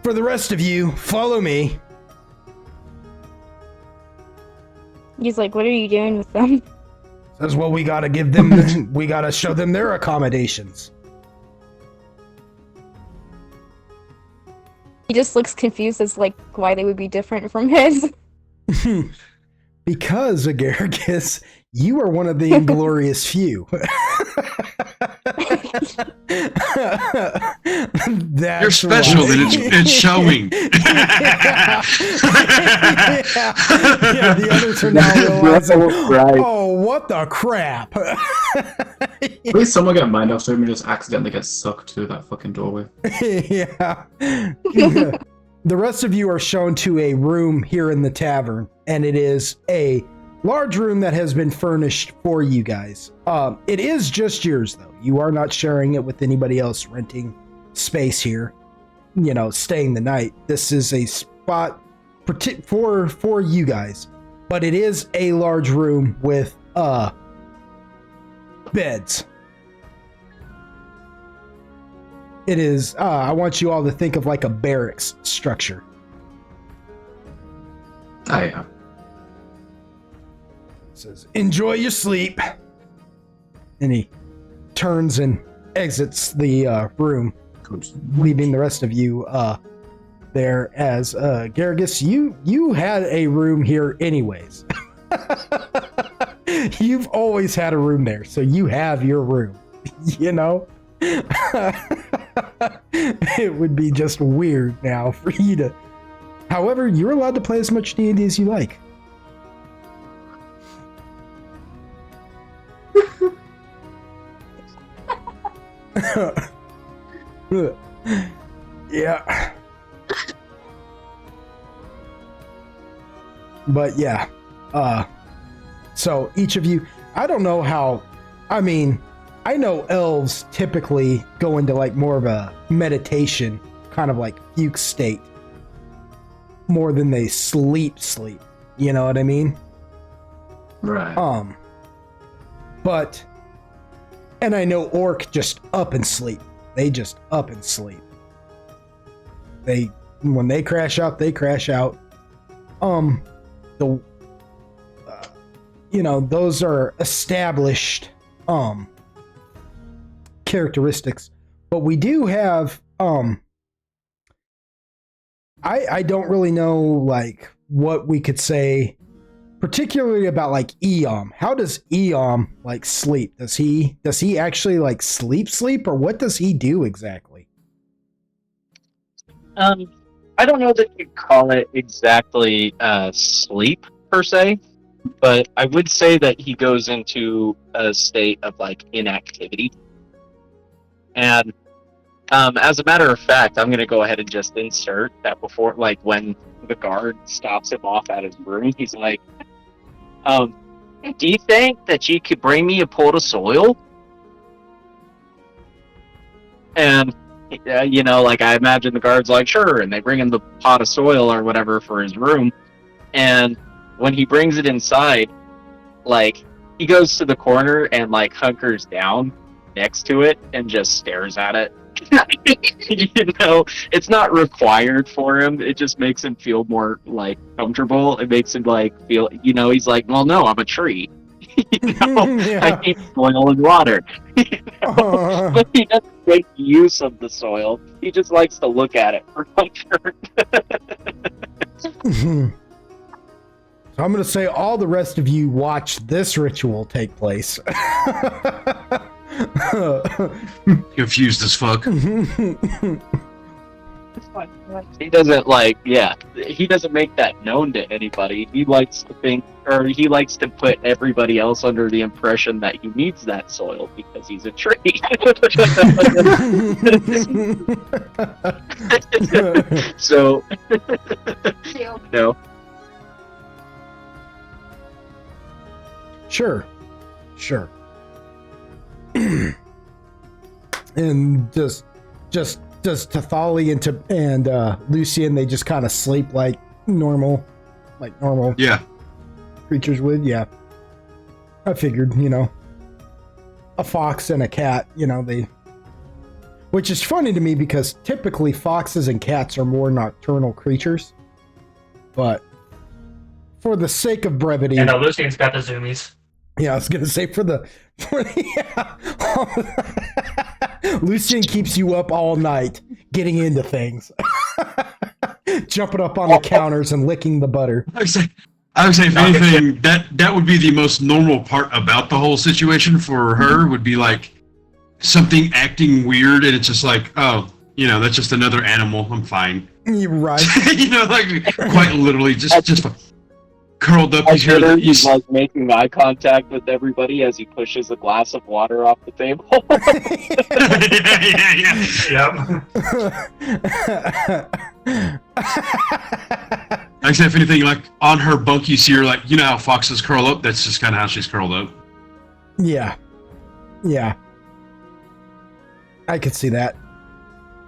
For the rest of you, follow me. He's like, what are you doing with them? Says, well, we gotta give them, we gotta show them their accommodations. He just looks confused as like why they would be different from his. Because, Agaragis, you are one of the inglorious few. You're special, and it's showing. Yeah, the others are now realizing, oh, what the crap. Please someone get mind off so we just accidentally get sucked through that fucking doorway. Yeah. The rest of you are shown to a room here in the tavern, and it is a large room that has been furnished for you guys. It is just yours, though. You are not sharing it with anybody else renting space here, you know, staying the night. This is a spot for you guys, but it is a large room with beds. It is. I want you all to think of like a barracks structure. Oh, yeah. It says, "Enjoy your sleep," and he turns and exits the room, leaving the rest of you there. As Garrigus, you had a room here anyways. You've always had a room there, so you have your room. You know. It would be just weird now for you to. However, you're allowed to play as much D&D as you like. Yeah. But yeah. So each of you, I don't know how. I mean, I know elves typically go into like more of a meditation, kind of like fugue state, more than they sleep. You know what I mean? Right. But, and I know orc just up and sleep. They just up and sleep. When they crash out, they crash out. Those are established, characteristics, but we do have I don't really know like what we could say particularly about like Eom. How does Eom like sleep? Does he actually like sleep, or what does he do exactly? I don't know that you'd call it exactly sleep per se, but I would say that he goes into a state of like inactivity. And as a matter of fact, I'm going to go ahead and just insert that before, like, when the guard stops him off at his room, he's like, do you think that you could bring me a pot of soil? And, like, I imagine the guard's like, sure, and they bring him the pot of soil or whatever for his room. And when he brings it inside, like, he goes to the corner and, like, hunkers down next to it and just stares at it. It's not required for him. It just makes him feel more like comfortable. It makes him like feel, he's like, well, no, I'm a tree. Yeah. I need soil and water. But he doesn't make use of the soil. He just likes to look at it for comfort. So I'm going to say all the rest of you watch this ritual take place. Confused as fuck. He doesn't he doesn't make that known to anybody. He likes to think, or he likes to put everybody else under the impression that he needs that soil because he's a tree. So, no. Sure. And just Tathali and Lucian, they just kind of sleep like normal Yeah. creatures would. Yeah, I figured, a fox and a cat, which is funny to me because typically foxes and cats are more nocturnal creatures, but for the sake of brevity, and Lucian's got the zoomies. Yeah, I was gonna say Lucian keeps you up all night getting into things. Jumping up on the counters and licking the butter. I would say if anything, that would be the most normal part about the whole situation for her, would be like something acting weird, and it's just like, oh, that's just another animal. I'm fine. You're right. Like quite literally just curled up. He's like making eye contact with everybody as he pushes a glass of water off the table. Actually, if anything, like on her bunk, you see her like, how foxes curl up? That's just kind of how she's curled up. Yeah. I could see that.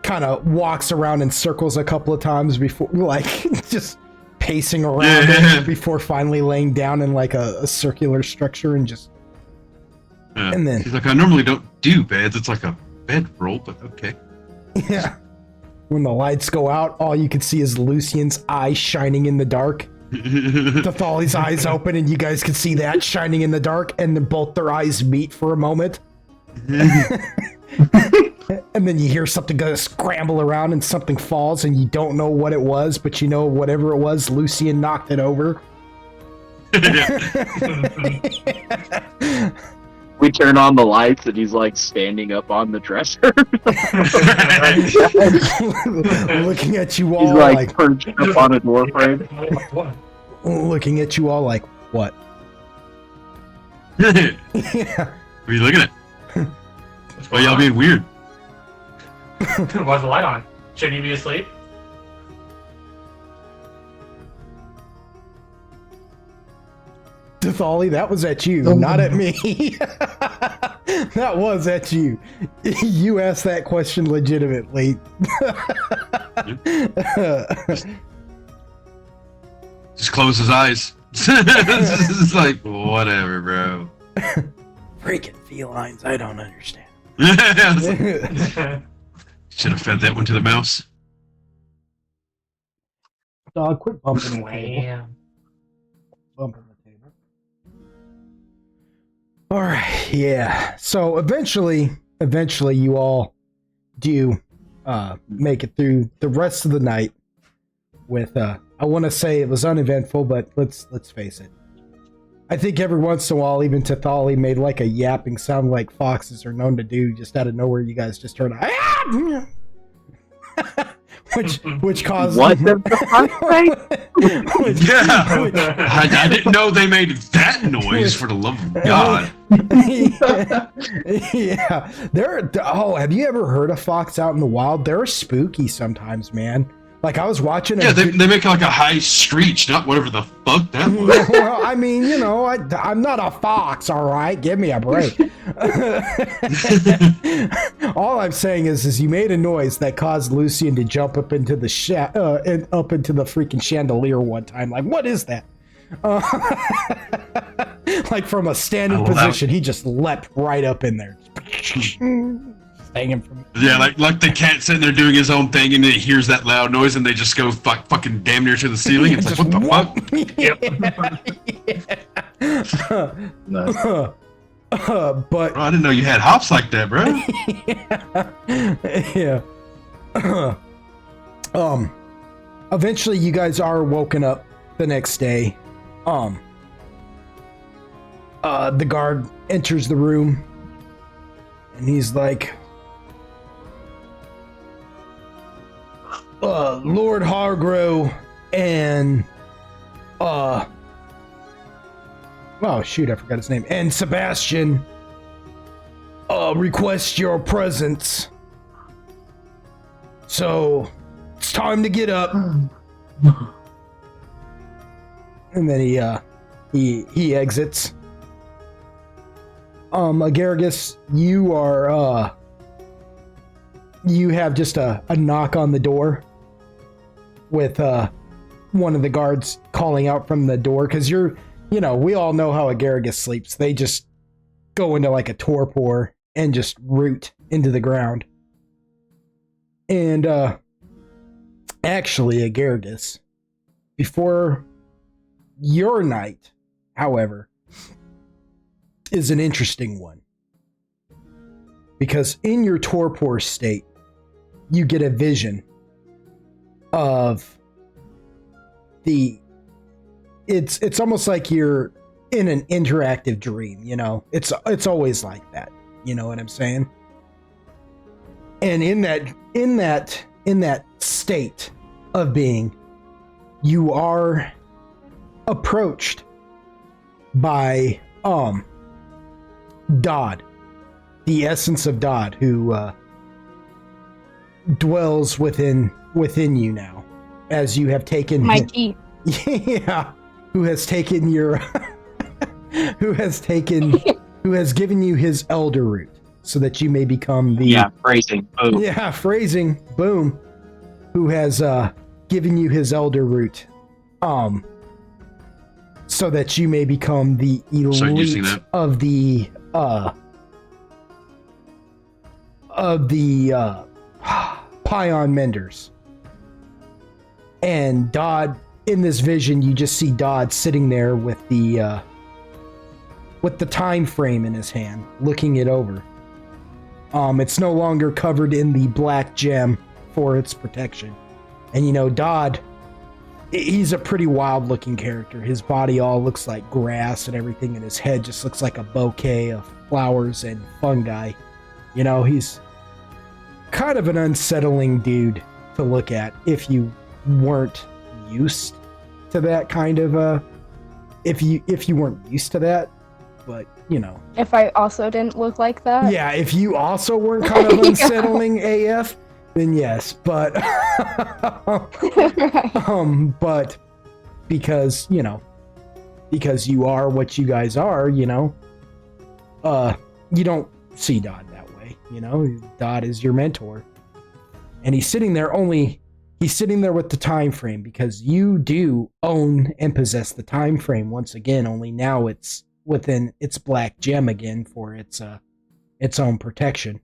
Kind of walks around in circles a couple of times before, like, just pacing around Yeah. it before finally laying down in like a circular structure and just. And then he's like, I normally don't do beds. It's like a bedroll, but okay. Yeah. When the lights go out, all you can see is Lucian's eyes shining in the dark. Tathali's eyes open, and you guys can see that shining in the dark, and then both their eyes meet for a moment. And then you hear something go scramble around, and something falls, and you don't know what it was, but you know whatever it was, Lucian knocked it over. We turn on the lights and he's like standing up on the dresser. Looking at you all He's like perched up on a door frame. Looking at you all like, what? What Yeah. are you looking at? Why y'all being weird? Why's the light on? Shouldn't you be asleep? Tathali, that was at you, not at me. That was at you. You asked that question legitimately. Just close his eyes. It's like, whatever, bro. Freaking felines, I don't understand. Should have fed that one to the mouse. Dog, quit bumping the table. Wham. Bumping the table. All right, yeah. So eventually you all do make it through the rest of the night with I want to say it was uneventful, but let's face it. I think every once in a while, even Tathali made like a yapping sound like foxes are known to do. Just out of nowhere, you guys just heard which caused What the I didn't know they made that noise, for the love of God. Yeah, have you ever heard a fox out in the wild? They're spooky sometimes, man. Like I was watching. Yeah, they make like a high screech, not whatever the fuck that was. Well, I mean, you know, I'm not a fox, all right? Give me a break. All I'm saying is you made a noise that caused Lucian to jump up into the up into the freaking chandelier one time. Like, what is that? Like from a standing position, he just leapt right up in there. Hanging from. Yeah, like the cat sitting there doing his own thing, and then he hears that loud noise, and they just go fucking damn near to the ceiling. It's like, what the fuck? Nice. But Bro, I didn't know you had hops like that, bro. Yeah. Eventually you guys are woken up the next day. The guard enters the room and he's like, Lord Hargrow and oh shoot, I forgot his name. And Sebastian request your presence. So it's time to get up. And then he exits. Agargus, you have just a knock on the door with one of the guards calling out from the door, because we all know how Agargus sleeps. They just go into like a torpor and just root into the ground. And actually, Agargus, before your night, however, is an interesting one. Because in your torpor state, you get a vision of it's almost like you're in an interactive dream, It's always like that, you know what I'm saying? And in that state of being, you are approached by Dodd, the essence of Dodd, who dwells within you now, as you have taken My key. Yeah, who has taken your who has given you his elder root so that you may become the phrasing. Boom. phrasing, boom, who has given you his elder root so that you may become the Start using elite that. of the Pion Menders. And Dodd, in this vision, you just see Dodd sitting there with the time frame in his hand, looking it over. It's no longer covered in the black gem for its protection. And you know, Dodd, he's a pretty wild looking character. His body all looks like grass and everything, and his head just looks like a bouquet of flowers and fungi. You know, he's kind of an unsettling dude to look at if you weren't used to that kind of if you weren't used to that. But you know, If I also didn't look like that. yeah, if you also weren't kind of unsettling AF, then yes. But Right. but because because you are what you guys are, you don't see Dodd that way. Dodd is your mentor, and he's sitting there with the time frame, because you do own and possess the time frame once again, only now it's within its black gem again for its own protection.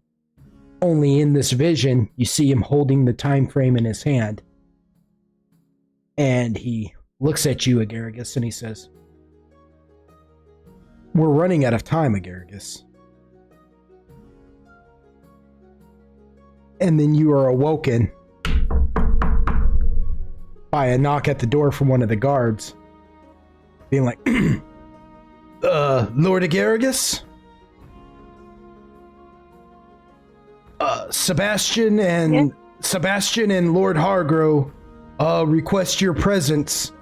Only in this vision you see him holding the time frame in his hand, and he looks at you, Agaragis, and he says, "We're running out of time, Agaragis." And then you are awoken by a knock at the door from one of the guards, being like, Lord Agaragis? Sebastian and Lord Hargrow request your presence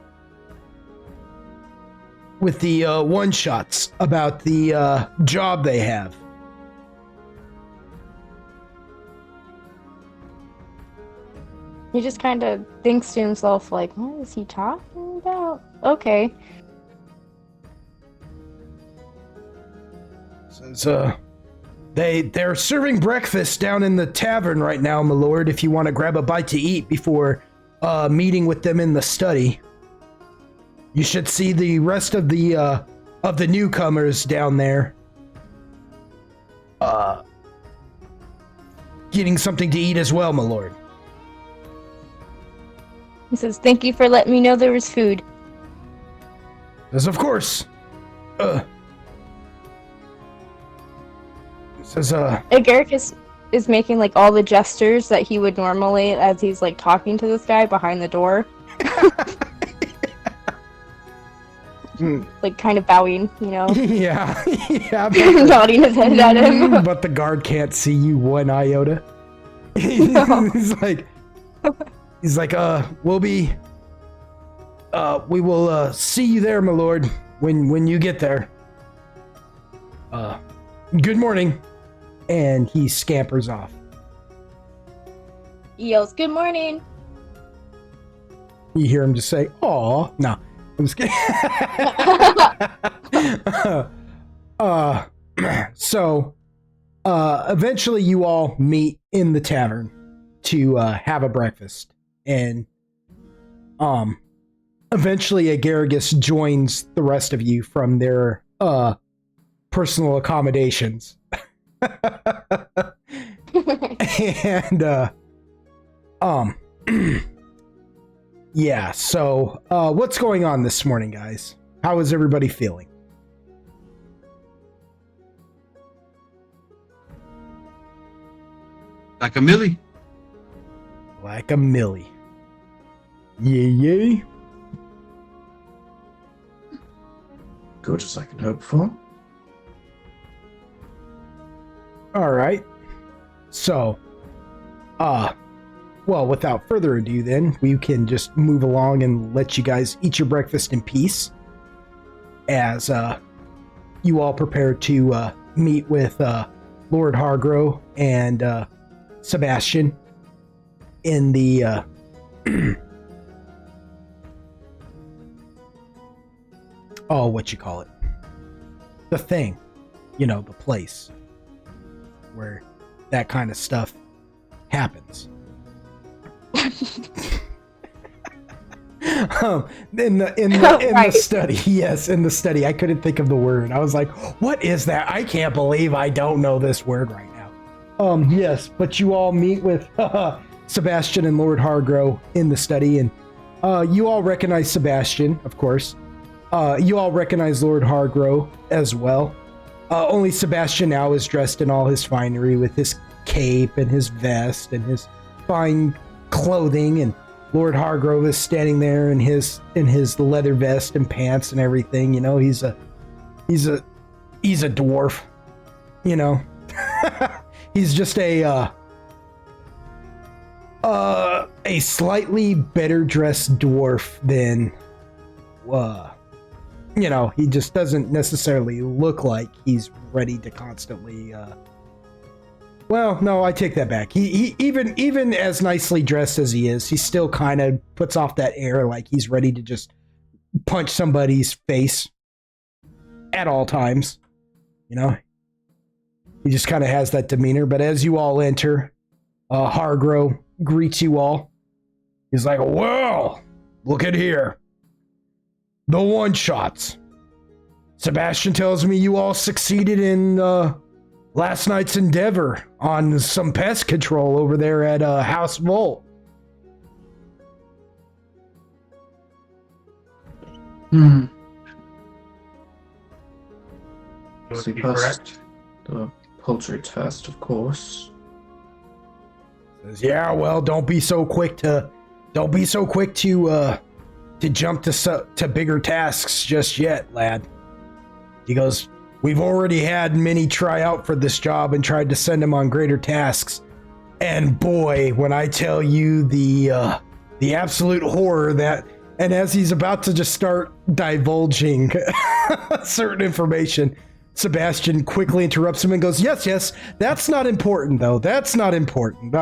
with the one-shots about the job they have. He just kind of thinks to himself, like, what is he talking about? Okay. Says, they're serving breakfast down in the tavern right now, my lord, if you want to grab a bite to eat before meeting with them in the study. You should see the rest of the newcomers down there getting something to eat as well, my lord. He says, thank you for letting me know there was food. Says, of course. Says, Agaricus is making, like, all the gestures that he would normally as he's, like, talking to this guy behind the door. Like, kind of bowing, yeah, nodding his head at him. But the guard can't see you one iota. No. He's like, we will see you there, my lord, when you get there. Good morning. And he scampers off. He yells, good morning. You hear him just say, "Aw." No, I'm just kidding. So, eventually you all meet in the tavern to have a breakfast. And eventually Agaragis joins the rest of you from their personal accommodations. And yeah, so what's going on this morning, guys? How is everybody feeling? Like a millie. Like a millie. Yay. Good as I can hope for. All right. So, well, without further ado, then we can just move along and let you guys eat your breakfast in peace, as you all prepare to meet with Lord Hargrow and Sebastian in the what you call it? The thing, the place where that kind of stuff happens. the study. Yes, in the study. I couldn't think of the word. I was like, what is that? I can't believe I don't know this word right now. Yes, but you all meet with Sebastian and Lord Hargrow in the study, and you all recognize Sebastian, of course. You all recognize Lord Hargrow as well. Only Sebastian now is dressed in all his finery with his cape and his vest and his fine clothing, and Lord Hargrove is standing there in his leather vest and pants and everything. You know, he's a dwarf. You know, he's just a slightly better dressed dwarf than you know. He just doesn't necessarily look like he's ready to constantly well, no, I take that back. He even as nicely dressed as he is, he still kind of puts off that air like he's ready to just punch somebody's face at all times. You know, he just kind of has that demeanor. But as you all enter, Hargrow greets you all. He's like, "Well, look at here, the one shots. Sebastian tells me you all succeeded in last night's endeavor on some pest control over there at House Volt." Would See be pest. correct. The poultry test, of course. Says, "Yeah, well, don't be so quick to jump to bigger tasks just yet, lad." He goes, "We've already had many try out for this job and tried to send them on greater tasks. And boy, when I tell you the absolute horror that..." And as he's about to just start divulging certain information, Sebastian quickly interrupts him and goes, yes, that's not important, though. That's not important.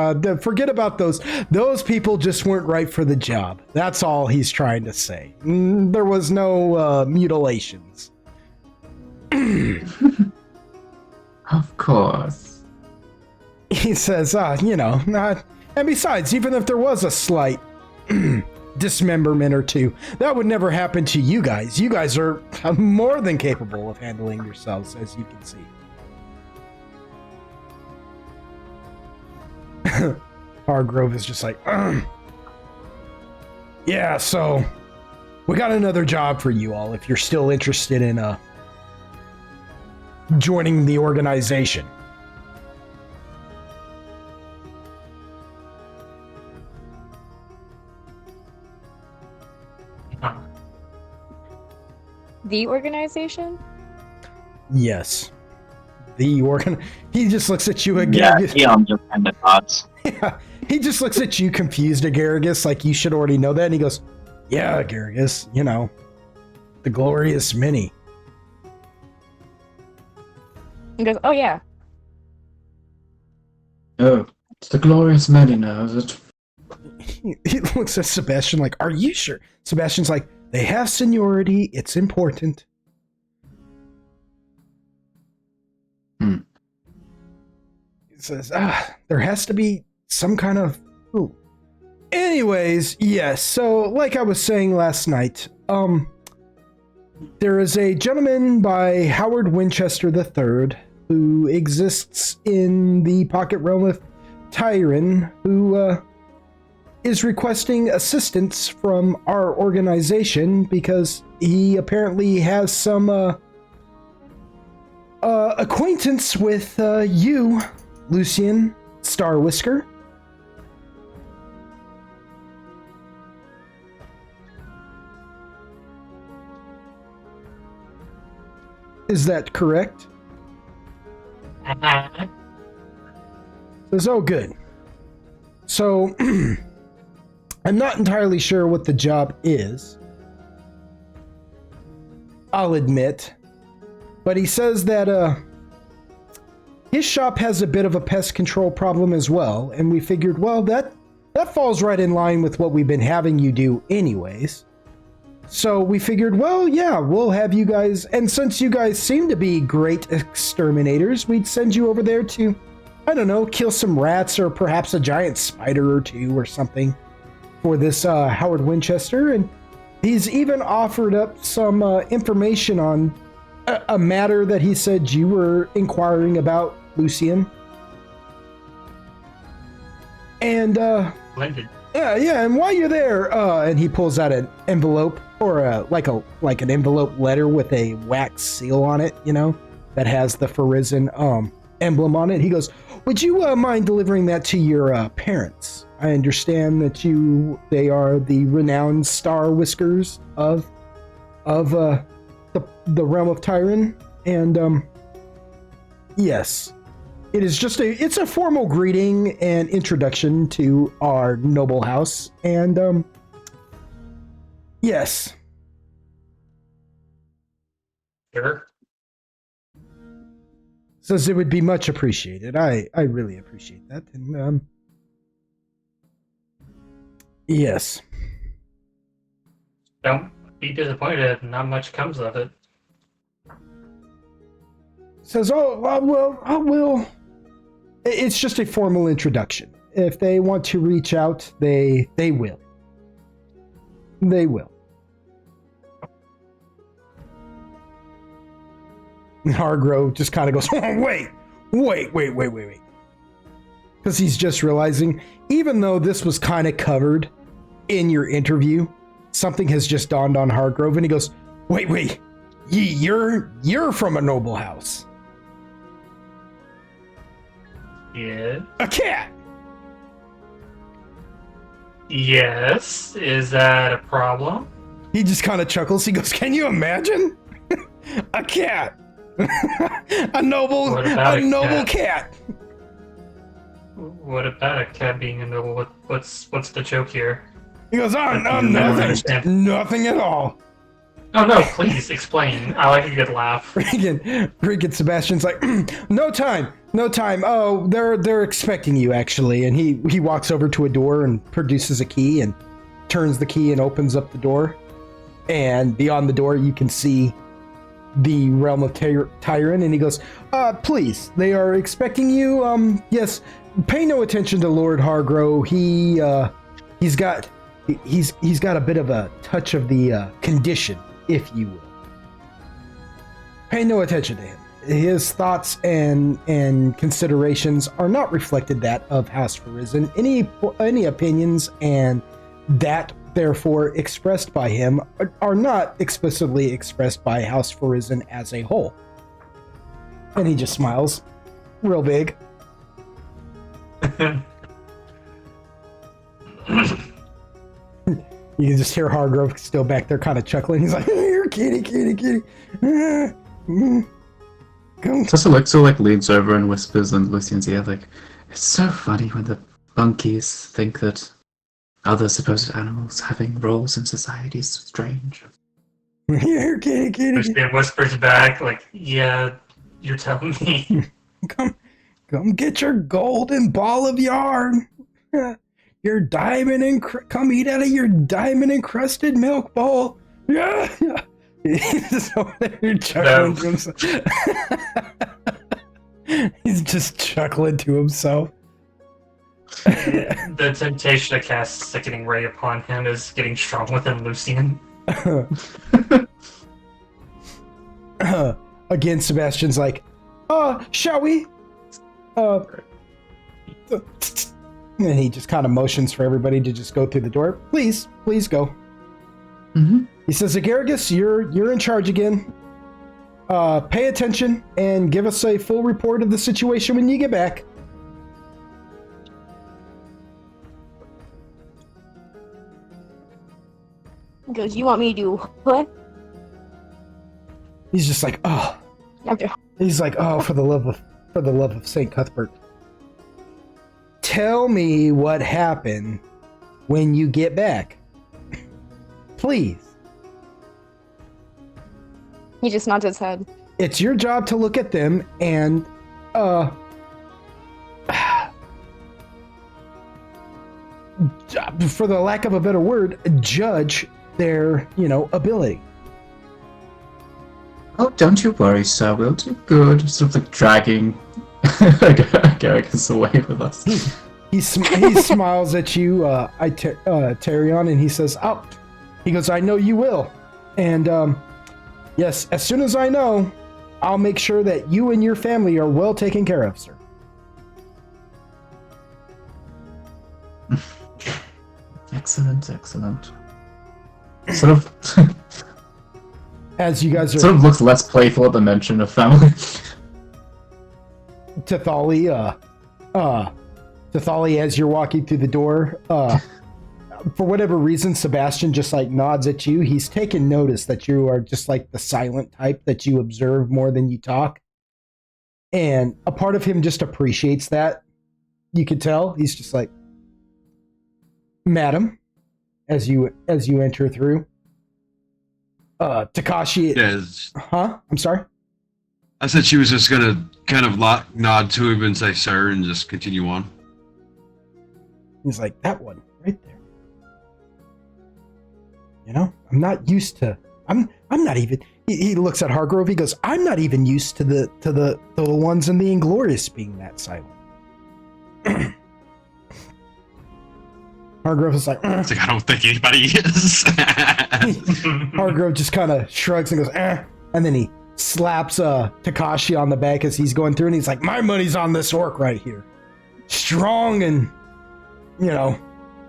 Forget about those. Those people just weren't right for the job. That's all he's trying to say. There was no mutilations. Of course. He says, you know, and besides, even if there was a slight dismemberment or two, that would never happen to you guys. You guys are more than capable of handling yourselves, as you can see. Hargrove is just like, yeah, so we got another job for you all if you're still interested in joining the organization. The organization? Yes. He just looks at you again. Yeah, just kind of thoughts. Yeah, he just looks at you confused, Agaragus, like you should already know that. And he goes, yeah, Agaragus, you know, the glorious many. He goes, oh yeah. Oh, it's the glorious many now, is it? He looks at Sebastian like, are you sure? Sebastian's like, they have seniority, it's important. He says, there has to be some kind of... Ooh. Anyways, yes, so like I was saying last night, there is a gentleman by Howard Winchester III who exists in the pocket realm of Tyron who is requesting assistance from our organization because he apparently has some acquaintance with you, Lucian Starwhisker. Is that correct? Says, oh, good. So, I'm not entirely sure what the job is, I'll admit, but he says that his shop has a bit of a pest control problem as well, and we figured, well, that falls right in line with what we've been having you do anyways. So we figured, well, yeah, we'll have you guys, and since you guys seem to be great exterminators, we'd send you over there to, I don't know, kill some rats or perhaps a giant spider or two or something for this Howard Winchester, and He's even offered up some information on a matter that he said you were inquiring about, Lucian. And Blended. yeah, and while you're there, and he pulls out an envelope or like an envelope letter with a wax seal on it, you know, that has the Pharizan emblem on it. He goes, "Would you mind delivering that to your parents? I understand that they are the renowned Star Whiskers of the realm of Tyran, and yes, it's a formal greeting and introduction to our noble house, and yes." Sure. Says it would be much appreciated. I really appreciate that, and yes. Don't be disappointed. Not much comes of it. Says, "Oh, well, it's just a formal introduction. If they want to reach out, they will. They will." And Hargrove just kind of goes, "Oh, wait. Because he's just realizing, even though this was kind of covered in your interview, something has just dawned on Hargrove, and he goes, wait, you're from a noble house." Yeah. "A cat!" Yes. Is that a problem? He just kind of chuckles. He goes, "Can you imagine? A cat. a noble What about a cat. What about a cat being a noble? What's the joke here? He goes, "Oh, no, I don't understand. nothing at all." Oh no! Please explain. I like a good laugh. Freaking Sebastian's like, no time. Oh, they're expecting you, actually." And he walks over to a door and produces a key and turns the key and opens up the door. And beyond the door, you can see the realm of Tyran. And he goes, "Please, they are expecting you. Yes, pay no attention to Lord Hargrove. He's got a bit of a touch of the condition, if you will. Pay no attention to him. His thoughts and considerations are not reflected that of House Pharizan. Any opinions and that therefore expressed by him are not explicitly expressed by House Pharizan as a whole." And he just smiles real big. You can just hear Hargrove still back there kind of chuckling. He's like, "Here, kitty. Come." Tessa like leans over and whispers in Lucian's ear, like, "It's so funny when the monkeys think that other supposed animals having roles in society is strange." "Here, kitty. Crispin whispers back, like, "Yeah, you're telling me." Come get your golden ball of yarn. Your come eat out of your diamond encrusted milk bowl." Yeah. He's just over there chuckling to himself. He's just chuckling to himself. The temptation to cast Sickening Ray upon him is getting strong within Lucian. Again, Sebastian's like, "Shall we?" And he just kind of motions for everybody to just go through the door. Please go. Mm-hmm. He says, "Agargus, you're in charge again. Pay attention and give us a full report of the situation when you get back." He goes, "You want me to do what?" He's just like, "Oh." He's like, "Oh, for the love of Saint Cuthbert. Tell me what happened when you get back. Please." He just nods his head. It's your job to look at them and, for the lack of a better word, judge their, ability. "Oh, don't you worry, sir. We'll do good." Sort of like dragging Garrigus away with us. He smiles at you, Tyrion, and he says, He goes, I know you will. And yes, as soon as I know, I'll make sure that you and your family are well taken care of, sir. Excellent. Sort of, As you guys are sort of looks less playful at the mention of family. Tathali, as you're walking through the door, for whatever reason, Sebastian just like nods at you. He's taken notice that you are just like the silent type, that you observe more than you talk. And a part of him just appreciates that. You could tell. He's just like, Madam, as you enter through. Takashi. Yes. Huh? I'm sorry? I said she was just gonna kind of nod to him and say sir and just continue on. He's like, that one right there. You know, I'm not used to. I'm not even. He looks at Hargrove. He goes, I'm not even used to the ones in the Inglorious being that silent. Hargrove is like, It's like, I don't think anybody is. Hargrove just kind of shrugs and goes, and then he slaps Takashi on the back as he's going through, and he's like, my money's on this orc right here. Strong and, you know,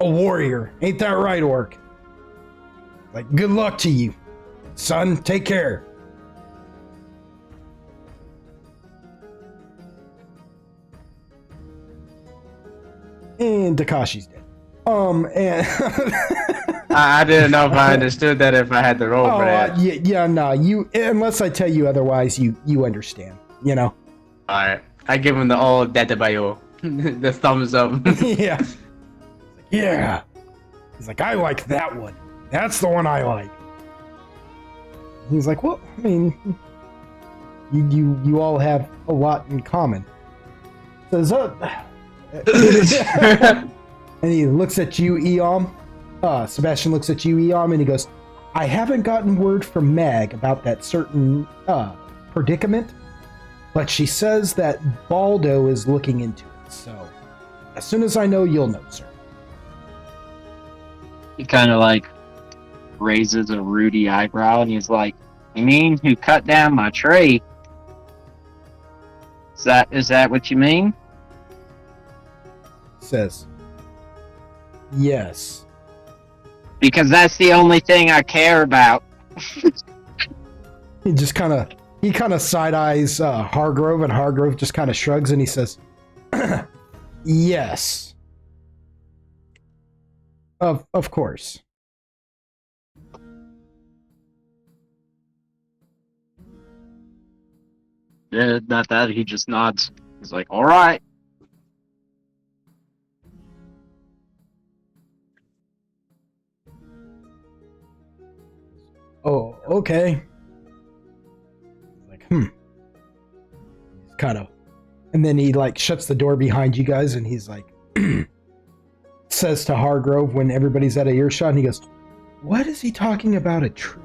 a warrior. Ain't that right, orc? Like, good luck to you. Son, take care. And Takashi's dead. And I didn't know if I understood that if I had to roll for that. No, you, unless I tell you otherwise, you understand, you know? Alright, I give him the old databayo, the thumbs up. Yeah. Yeah. He's like, I like that one. That's the one I like. He's like, well, I mean, you all have a lot in common. Says, and he looks at you, Eom. Sebastian looks at you, Eom, and he goes, I haven't gotten word from Mag about that certain predicament, but she says that Baldo is looking into it. So, as soon as I know, you'll know, sir. He kind of like raises a ruddy eyebrow and he's like, you mean who cut down my tree? Is that what you mean? Says, yes. Because that's the only thing I care about. He just kind of side eyes Hargrove, and Hargrove just kind of shrugs and he says, yes. Of course. Yeah, not that. He just nods. He's like, all right. Oh, okay. Like, He's kind of, and then he like shuts the door behind you guys, and he's like, says to Hargrove when everybody's at a earshot, and he goes, what is he talking about a tree?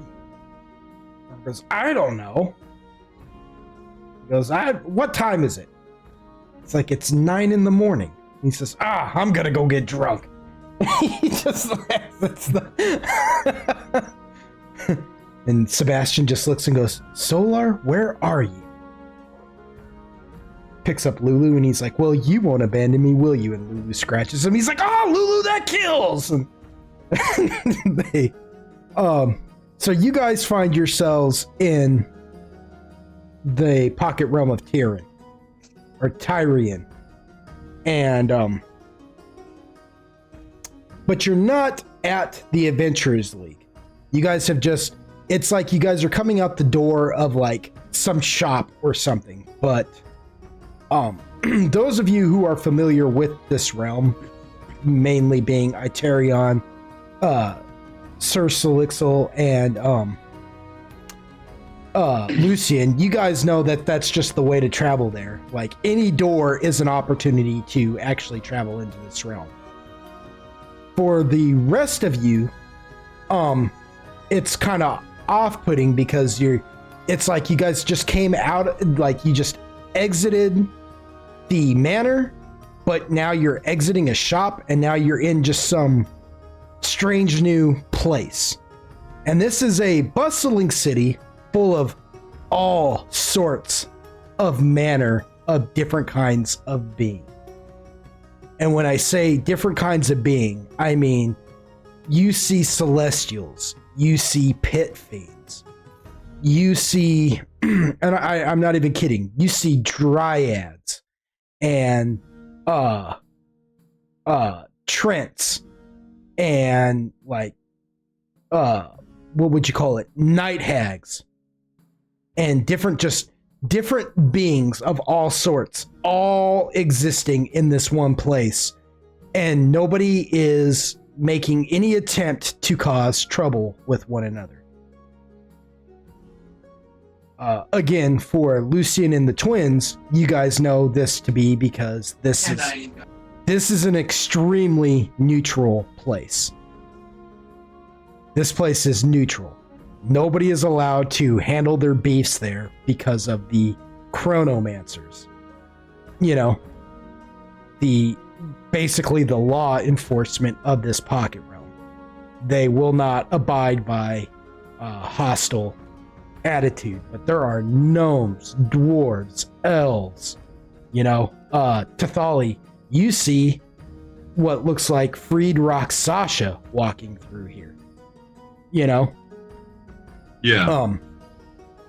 He goes, I don't know. He goes, what time is it? It's like, it's 9 a.m. He says, I'm gonna go get drunk. He just laughs. And Sebastian just looks and goes, Solar, where are you? Picks up Lulu and he's like, well, you won't abandon me, will you? And Lulu scratches him. He's like, oh, Lulu, that kills! And they, so you guys find yourselves in the pocket realm of Tyrion, or Tyrion. And, but you're not at the Adventurers League. You guys have just, it's like you guys are coming out the door of like some shop or something, but those of you who are familiar with this realm, mainly being Itarion, Sir Solixel, and Lucian, you guys know that that's just the way to travel there. Like, any door is an opportunity to actually travel into this realm. For the rest of you, it's kind of off-putting because it's like you guys just came out, like you just exited the manor, but now you're exiting a shop, and now you're in just some strange new place. And this is a bustling city full of all sorts of manner of different kinds of being. And when I say different kinds of being, I mean you see celestials, you see pit fiends, you see, and I'm not even kidding, you see dryads and Trents and like what would you call it, night hags, and different beings of all sorts, all existing in this one place, and nobody is making any attempt to cause trouble with one another. Again, for Lucian and the twins, you guys know this to be because this is an extremely neutral place. This place is neutral. Nobody is allowed to handle their beefs there because of the chronomancers. You know, basically the law enforcement of this pocket realm. They will not abide by hostile attitude, but there are gnomes, dwarves, elves, you know, Tathali. You see what looks like freed Roxasha walking through here. You know? Yeah.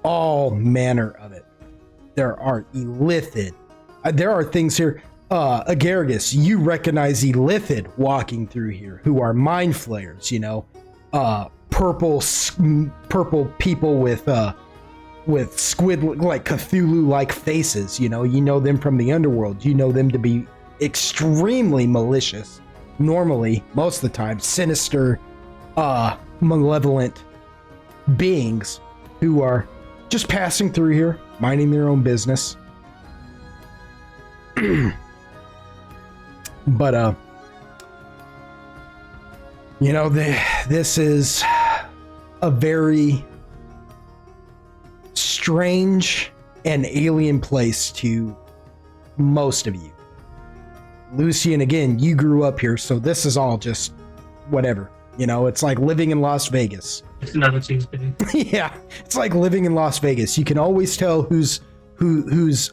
All manner of it. There are Illithid. There are things here. Agargus, you recognize Illithid walking through here, who are mind flayers, you know? Purple people with squid, like Cthulhu-like faces, you know them from the underworld. You know them to be extremely malicious. Normally, most of the time, sinister, malevolent beings who are just passing through here, minding their own business. But you know, this is a very strange and alien place to most of you. Lucian, again, you grew up here, so this is all just whatever. You know, it's like living in Las Vegas. It's another Tuesday. Yeah, it's like living in Las Vegas. You can always tell who's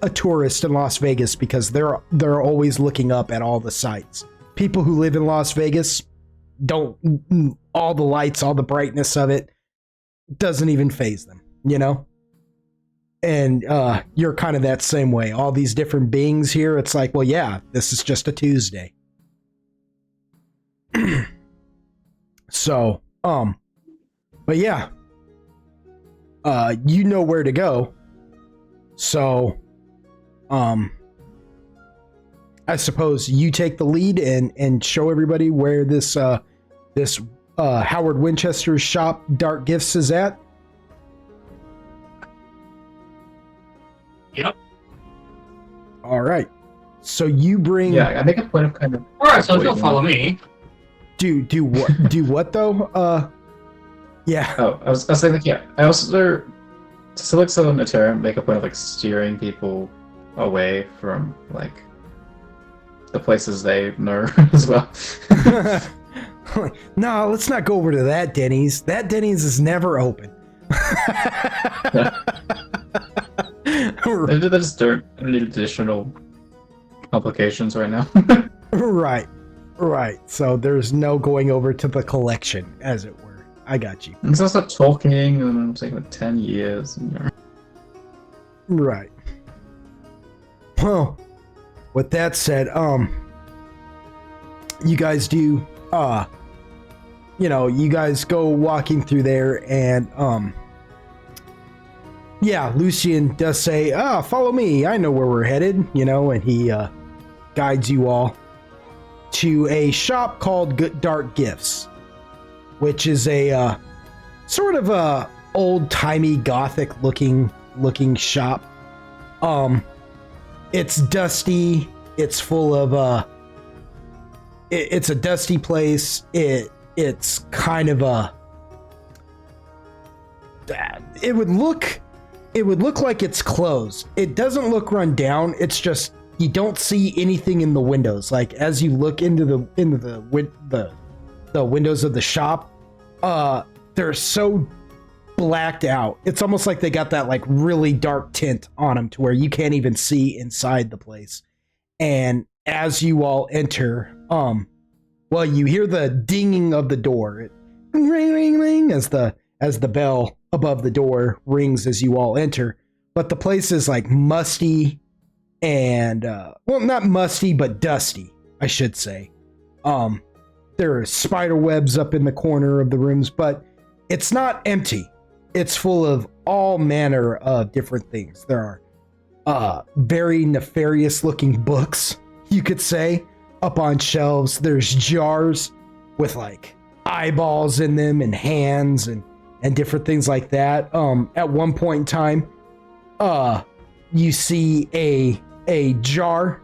a tourist in Las Vegas because they're always looking up at all the sights. People who live in Las Vegas don't, all the lights, all the brightness of it doesn't even faze them, you know? And you're kind of that same way. All these different beings here, it's like, well, yeah, this is just a Tuesday. So, but yeah, you know where to go. So, I suppose you take the lead and show everybody where this Howard Winchester's shop, Dark Gifts, is at. Yep. All right. So you bring. Yeah, I make a point of kind of. All right, so if you'll follow me. Do what? Do what though? Yeah. Oh, I was saying like, yeah. I also Silixo and Natera make a point of like steering people away from like the places they know as well. No, let's not go over to that Denny's. That Denny's is never open. They just don't need additional complications right now. Right. So there's no going over to the collection, as it were. I got you. It's also talking, and it's taking like 10 years. Right. Well, with that said, you guys do, you guys go walking through there, and, yeah, Lucian does say, follow me, I know where we're headed, and he, guides you all to a shop called Dark Gifts, which is a, sort of a old-timey gothic looking shop. It's dusty, it's full of, it's a dusty place, it's kind of a, it would look like it's closed. It doesn't look run down. It's just you don't see anything in the windows. Like as you look into the windows of the shop, they're so blacked out. It's almost like they got that like really dark tint on them to where you can't even see inside the place. And as you all enter, well, you hear the dinging of the door. It, ring, ring, ring, as the bell above the door rings as you all enter. But the place is like musty and, well, not musty, but dusty, I should say. There are spider webs up in the corner of the rooms, but it's not empty. It's full of all manner of different things. There are very nefarious looking books, you could say, up on shelves. There's jars with like eyeballs in them and hands and different things like that. At one point in time, you see a jar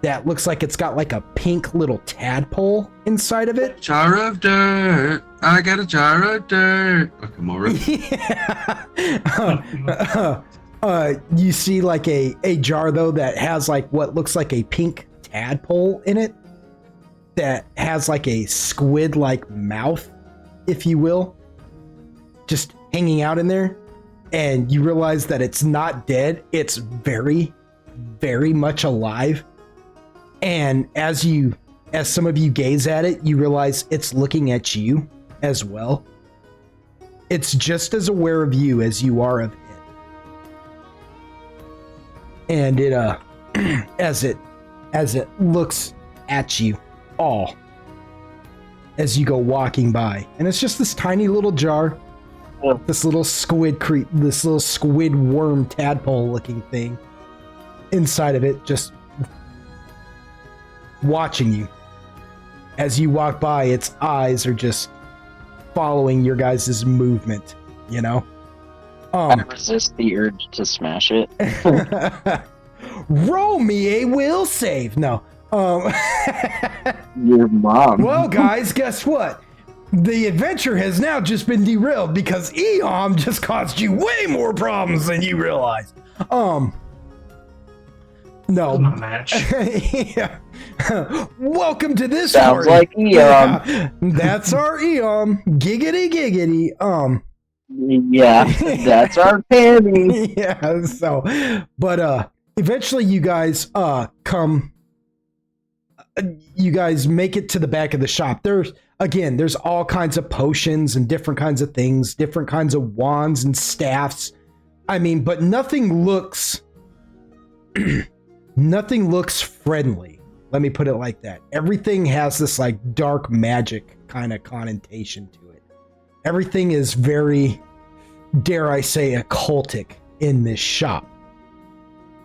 that looks like it's got like a pink little tadpole inside of it. Jar of dirt. I got a jar of dirt. Okay, more. You see like a jar though that has like what looks like a pink tadpole in it that has like a squid-like mouth, if you will, just hanging out in there. And you realize that it's not dead. It's very, very much alive. And as some of you gaze at it, you realize it's looking at you as well. It's just as aware of you as you are of it. And it as it looks at you all as you go walking by. And it's just this tiny little jar, this little squid worm tadpole looking thing inside of it, just watching you. As you walk by, its eyes are just following your guys' movement, you know? I resist the urge to smash it. Roll me a will save. No. Your mom. Well, guys, guess what? The adventure has now just been derailed because Eom just caused you way more problems than you realize. No. Not a match. Yeah. Welcome to this Sounds party. like Eom. Yeah, that's our Eom. Giggity giggity. Yeah, that's our Penny. Yeah, so but eventually you guys you guys make it to the back of the shop. There's all kinds of potions and different kinds of things, different kinds of wands and staffs. I mean, but nothing looks friendly. Let me put it like that. Everything has this like dark magic kind of connotation to it. Everything is very, dare I say, occultic in this shop.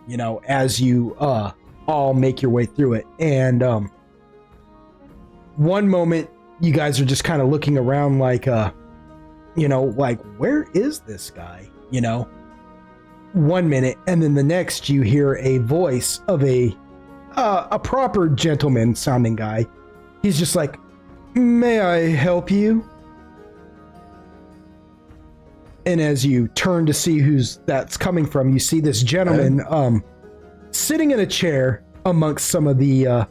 You know, as you all make your way through it. And one moment you guys are just kind of looking around like you know, like, where is this guy? You know? One minute, and then the next you hear a voice of a proper gentleman sounding guy. He's just like, "May I help you?" And as you turn to see who's that's coming from, you see this gentleman sitting in a chair amongst some of the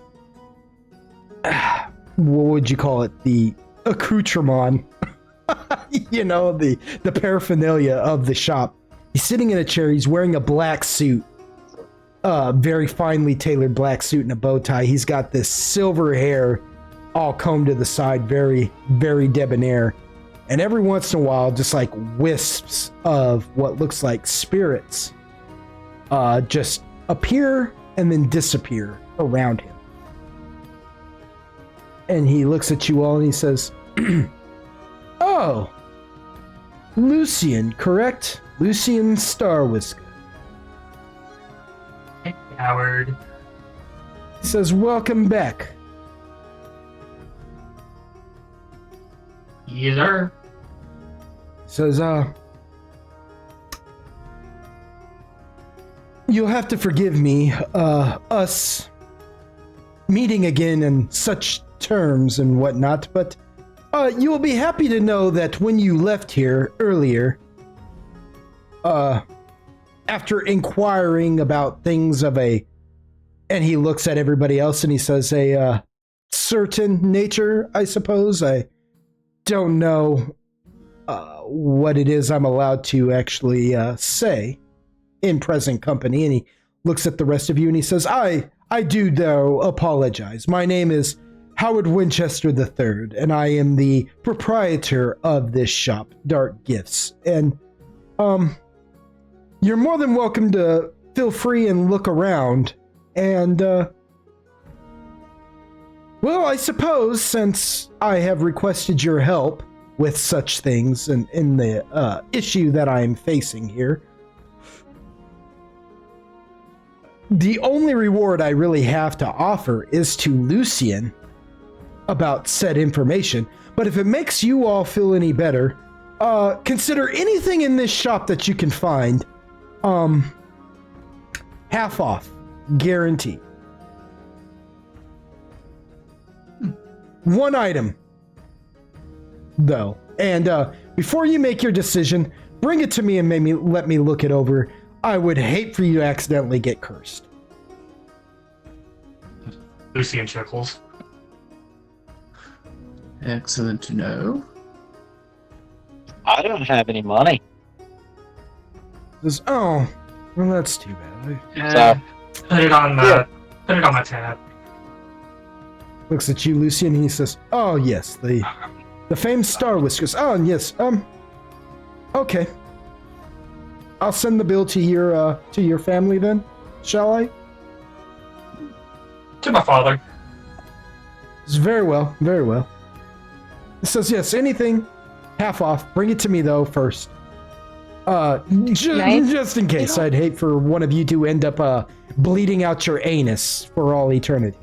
what would you call it? The accoutrement. You know, the paraphernalia of the shop. He's sitting in a chair. He's wearing a black suit, very finely tailored black suit and a bow tie. He's got this silver hair all combed to the side, very, very debonair. And every once in a while, just like wisps of what looks like spirits just appear and then disappear around him. And he looks at you all and he says, "Oh, Lucian, correct? Lucian Starwhisker." Hey, Howard. He says, "Welcome back." Yes, sir. Says, "You'll have to forgive me, us meeting again in such terms and whatnot, but you will be happy to know that when you left here earlier, after inquiring about things of a," and he looks at everybody else and he says, "a certain nature, I suppose. I don't know what it is I'm allowed to actually say in present company. And he looks at the rest of you and he says, I do, though, apologize. My name is Howard Winchester III, and I am the proprietor of this shop, Dark Gifts. And you're more than welcome to feel free and look around. And, well, I suppose since I have requested your help with such things and in the issue that I'm facing here, the only reward I really have to offer is to Lucian about said information. But if it makes you all feel any better, consider anything in this shop that you can find half off, guaranteed. One item, though, and before you make your decision, bring it to me and let me look it over. I would hate for you to accidentally get cursed. Lucian chuckles. Excellent to know. I don't have any money. Says, oh, well, that's too bad. So, Put it on my tab. Looks at you, Lucian, and he says, oh, yes, the famed Star Whiskers. Oh, yes, okay. I'll send the bill to your family then, shall I? To my father. It's very well, very well. It says, yes, anything half off. Bring it to me, though, first. Just in case. I'd hate for one of you to end up bleeding out your anus for all eternity.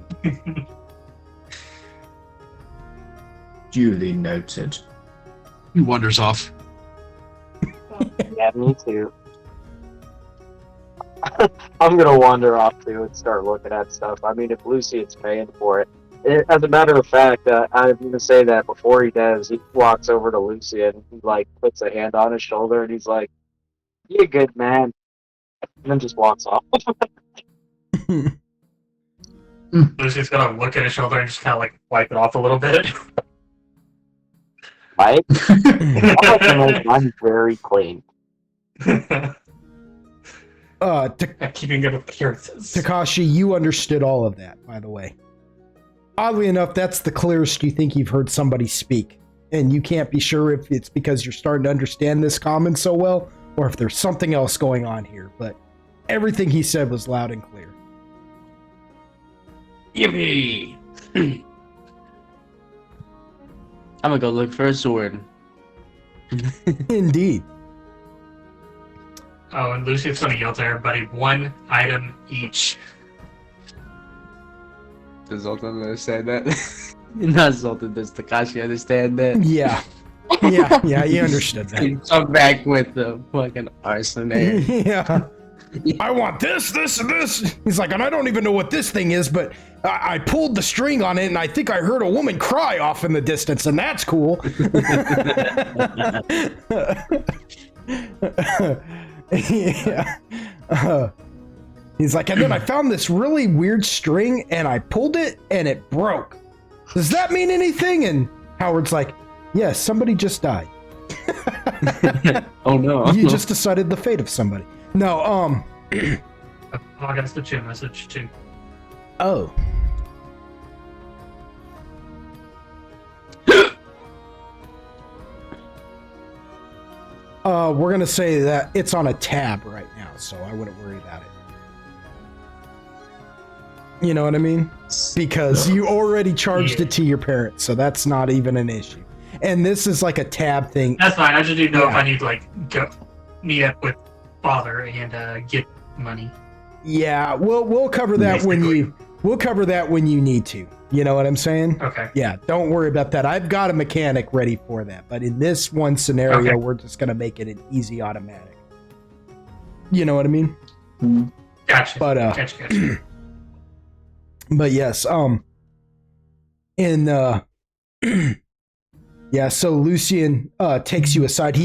Duly noted. He wanders off. yeah, me too. I'm gonna wander off too and start looking at stuff. I mean, if Lucian's paying for it. As a matter of fact, I'm gonna say that before he does, he walks over to Lucian, he like puts a hand on his shoulder, and he's like, "You a good man," and then just walks off. Lucian's gonna look at his shoulder and just kind of like wipe it off a little bit. Right? I'm very clean. Keeping good appearances. Takashi, you understood all of that, by the way. Oddly enough, that's the clearest you think you've heard somebody speak. And you can't be sure if it's because you're starting to understand this common so well, or if there's something else going on here. But everything he said was loud and clear. Yippee! I'm gonna go look for a sword. Indeed. Oh, and Lucian's gonna yell to everybody, 1 item each. Does Zoltan understand that? Not Zoltan, does Takashi understand that? Yeah, he understood that. Come back with the fucking arsenal. Yeah. I want this, and this. He's like, and I don't even know what this thing is, but I pulled the string on it, and I think I heard a woman cry off in the distance, and that's cool. Yeah. He's like, and then I found this really weird string, and I pulled it, and it broke. Does that mean anything? And Howard's like, yes, somebody just died. Oh no. You just decided the fate of somebody. No, I got a Snapchat message too. Oh. We're gonna say that it's on a tab right now, so I wouldn't worry about it. You know what I mean? Because you already charged it to your parents, so that's not even an issue. And this is like a tab thing. That's fine. I just didn't know if I need to like go meet up with father and get money. Yeah, we'll cover that when you need to. You know what I'm saying? Okay. Yeah, don't worry about that. I've got a mechanic ready for that. But in this one scenario, we're just gonna make it an easy automatic. You know what I mean? Gotcha. But gotcha. But yes, yeah, so Lucian takes you aside.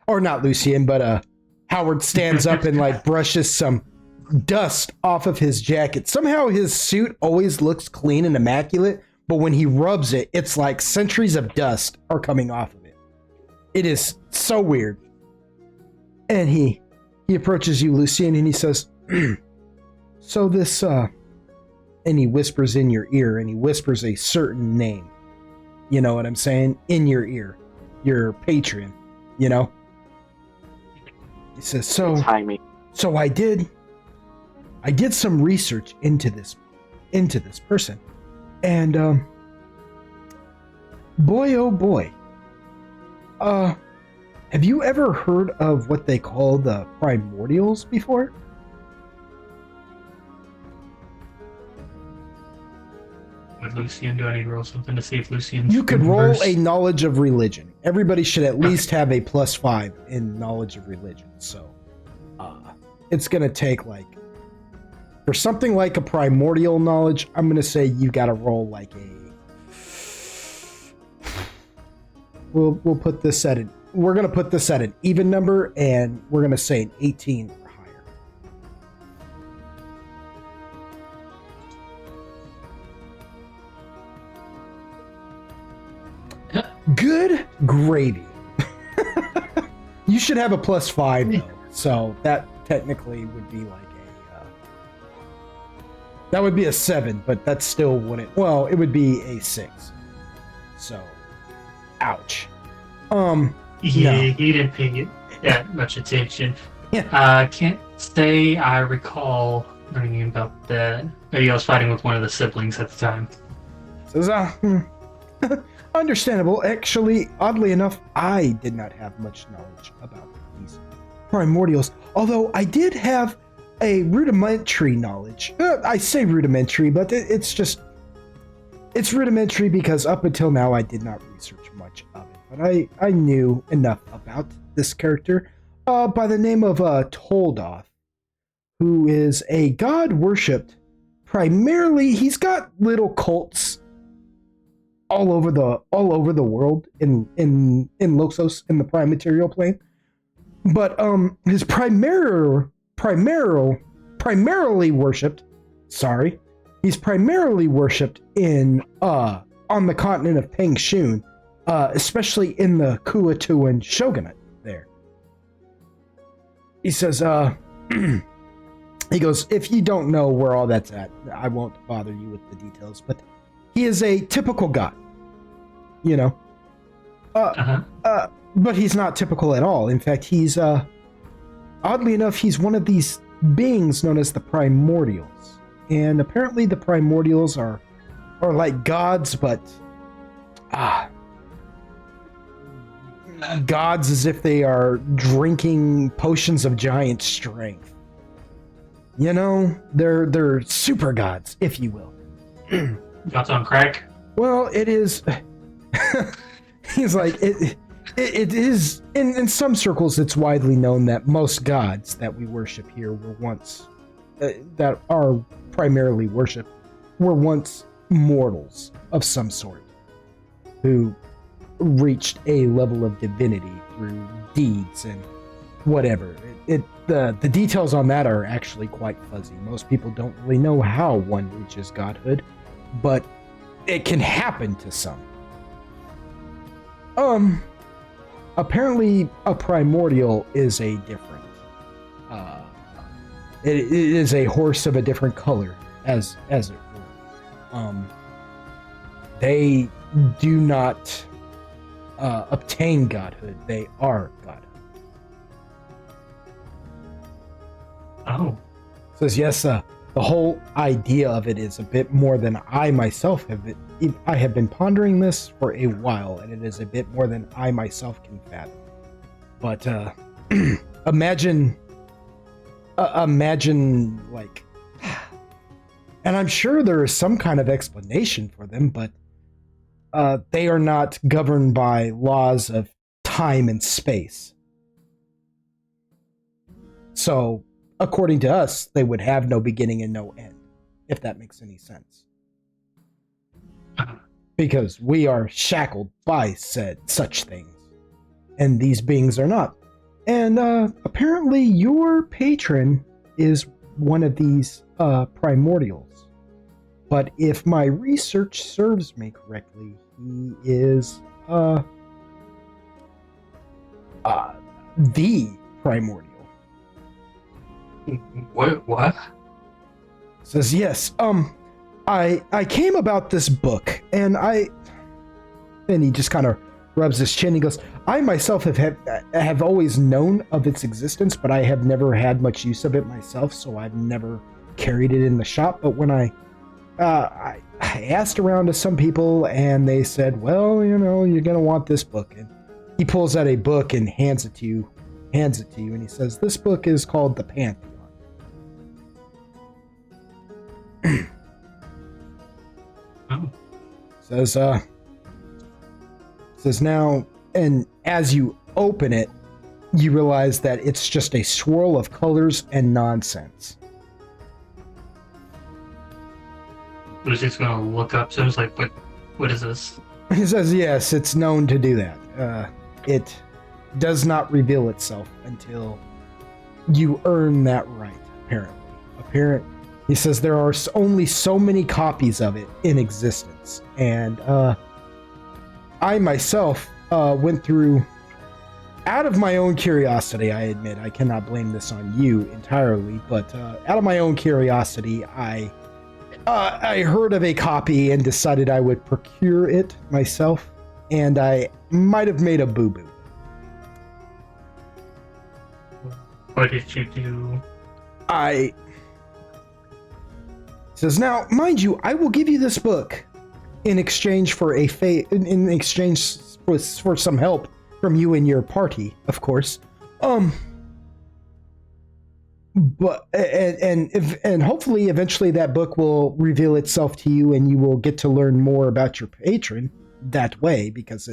Not Lucian, but Howard stands up and like brushes some dust off of his jacket. Somehow his suit always looks clean and immaculate, but when he rubs it, it's like centuries of dust are coming off of it. It is so weird. And he approaches you, Lucian, and he says, so this, and he whispers in your ear, and he whispers a certain name. You know what I'm saying? In your ear. Your patron, you know? He says, so I did some research into this person. And, boy, oh boy. Have you ever heard of what they call the primordials before? With Lucian, do I need to roll something to see if Lucian's You could roll verse? a knowledge of religion. Everybody should at least have a +5 in knowledge of religion. So, it's gonna take for something like a primordial knowledge, I'm gonna say you gotta roll like a. We'll put this at an. We're gonna put this at an even number, and we're gonna say an 18 or higher. Good gravy. You should have a +5 though, so that technically would be like a. That would be a 7, but that still wouldn't. Well, it would be a 6. So, ouch. He No. he didn't pay that much attention. Yeah. Can't say I recall learning about that. Maybe I was fighting with one of the siblings at the time. Says, understandable. Actually, oddly enough, I did not have much knowledge about these primordials. Although I did have a rudimentary knowledge. I say rudimentary, but it's rudimentary because up until now I did not research much of it. But I knew enough about this character by the name of Toldoth, who is a god worshipped primarily. He's got little cults all over the world in Loxos, in the prime material plane. But his primarily worshipped. Sorry, he's primarily worshipped in on the continent of Pengshun, especially in the Kuatuan shogunate there. He says, he goes, if you don't know where all that's at, I won't bother you with the details, but he is a typical god, you know. But he's not typical at all. In fact, he's, oddly enough, he's one of these beings known as the primordials. And apparently the primordials are like gods, but gods as if they are drinking potions of giant strength. You know, they're super gods, if you will. Gods on crack? Well, it is. He's like, it is, in some circles, it's widely known that most gods that we worship here were once, that are primarily worshipped, were once mortals of some sort, who reached a level of divinity through deeds and whatever. The details on that are actually quite fuzzy. Most people don't really know how one reaches godhood, but it can happen to some. Apparently a primordial is a different, it is a horse of a different color, as it were. They do not obtain godhood, they are godhood. Oh. Says, yes, the whole idea of it is a bit more than I myself have been. I have been pondering this for a while, and it is a bit more than I myself can fathom. But imagine like, and I'm sure there is some kind of explanation for them, but they are not governed by laws of time and space. So, according to us, they would have no beginning and no end, if that makes any sense. Because we are shackled by such things, and these beings are not. And apparently your patron is one of these primordials. But if my research serves me correctly, he is the primordial. What? Says, yes, I came about this book, and he just kind of rubs his chin. He goes, I myself have always known of its existence, but I have never had much use of it myself, so I've never carried it in the shop. But when I asked around to some people, and they said, well, you're gonna want this book. And he pulls out a book and hands it to you, and he says, this book is called The Pantheon. Oh. Says now, and as you open it, you realize that it's just a swirl of colors and nonsense. I was just gonna look up, so I was like, what is this? He says, yes, it's known to do that. It does not reveal itself until you earn that right, apparently. He says there are only so many copies of it in existence, and I myself went through, out of my own curiosity, I admit, I cannot blame this on you entirely, but out of my own curiosity, I heard of a copy and decided I would procure it myself, and I might have made a boo-boo. What did you do? Says, now, mind you, I will give you this book in exchange for in exchange for some help from you and your party, of course. But and hopefully eventually that book will reveal itself to you, and you will get to learn more about your patron that way, because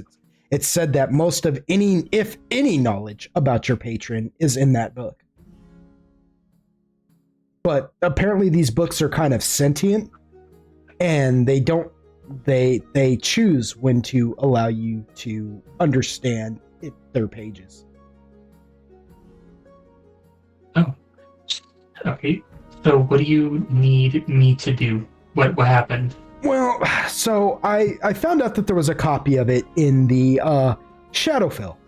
it's said that most of if any knowledge about your patron is in that book. But apparently these books are kind of sentient, and they choose when to allow you to understand their pages. Oh. Okay. So what do you need me to do? What happened? Well, so I found out that there was a copy of it in the Shadowfell.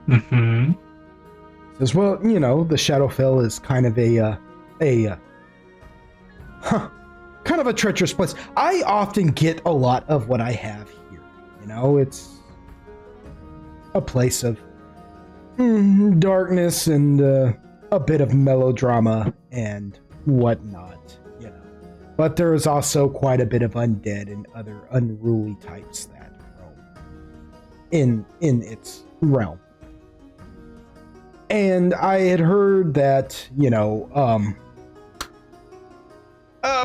Mm-hmm. Says, well, the Shadowfell is kind of kind of a treacherous place. I often get a lot of what I have here. It's a place of darkness and a bit of melodrama and whatnot, But there is also quite a bit of undead and other unruly types that roam in its realm. And I had heard that,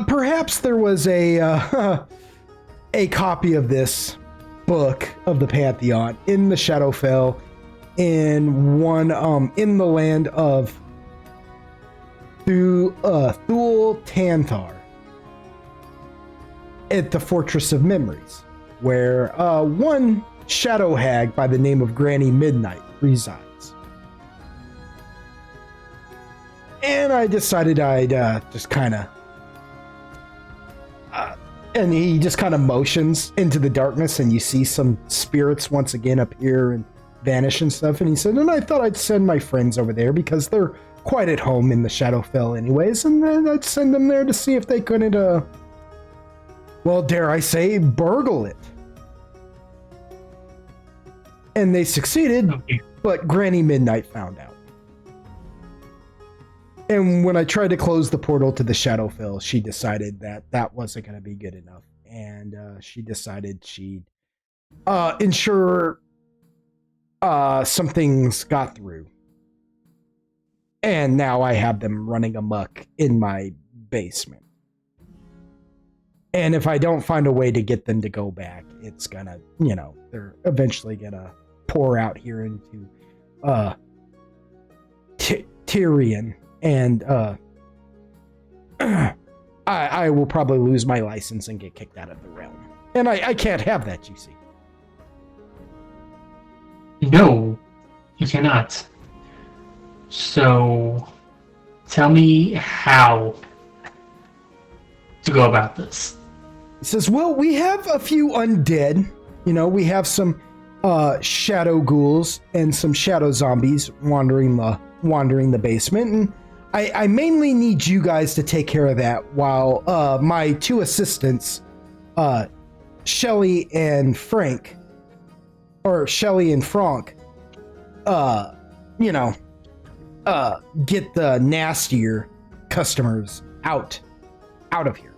perhaps there was a copy of this book of the Pantheon in the Shadowfell in the land of Thul Tanthar at the Fortress of Memories, where one shadow hag by the name of Granny Midnight resides. And I decided I'd just kind of... and he just kind of motions into the darkness, and you see some spirits once again appear and vanish and stuff. And he said, and I thought I'd send my friends over there because they're quite at home in the Shadowfell anyways, and then I'd send them there to see if they couldn't, well, dare I say, burgle it. And they succeeded, but Granny Midnight found out. And when I tried to close the portal to the Shadowfell, she decided that wasn't going to be good enough. And she decided she'd ensure some things got through. And now I have them running amok in my basement. And if I don't find a way to get them to go back, it's gonna, they're eventually gonna pour out here into Tyrion. And I will probably lose my license and get kicked out of the realm. And I can't have that, you see. No, you cannot. So, tell me how to go about this. He says, well, we have a few undead we have some shadow ghouls and some shadow zombies wandering the basement, and I mainly need you guys to take care of that while my two assistants, Shelly and Frank, get the nastier customers out of here.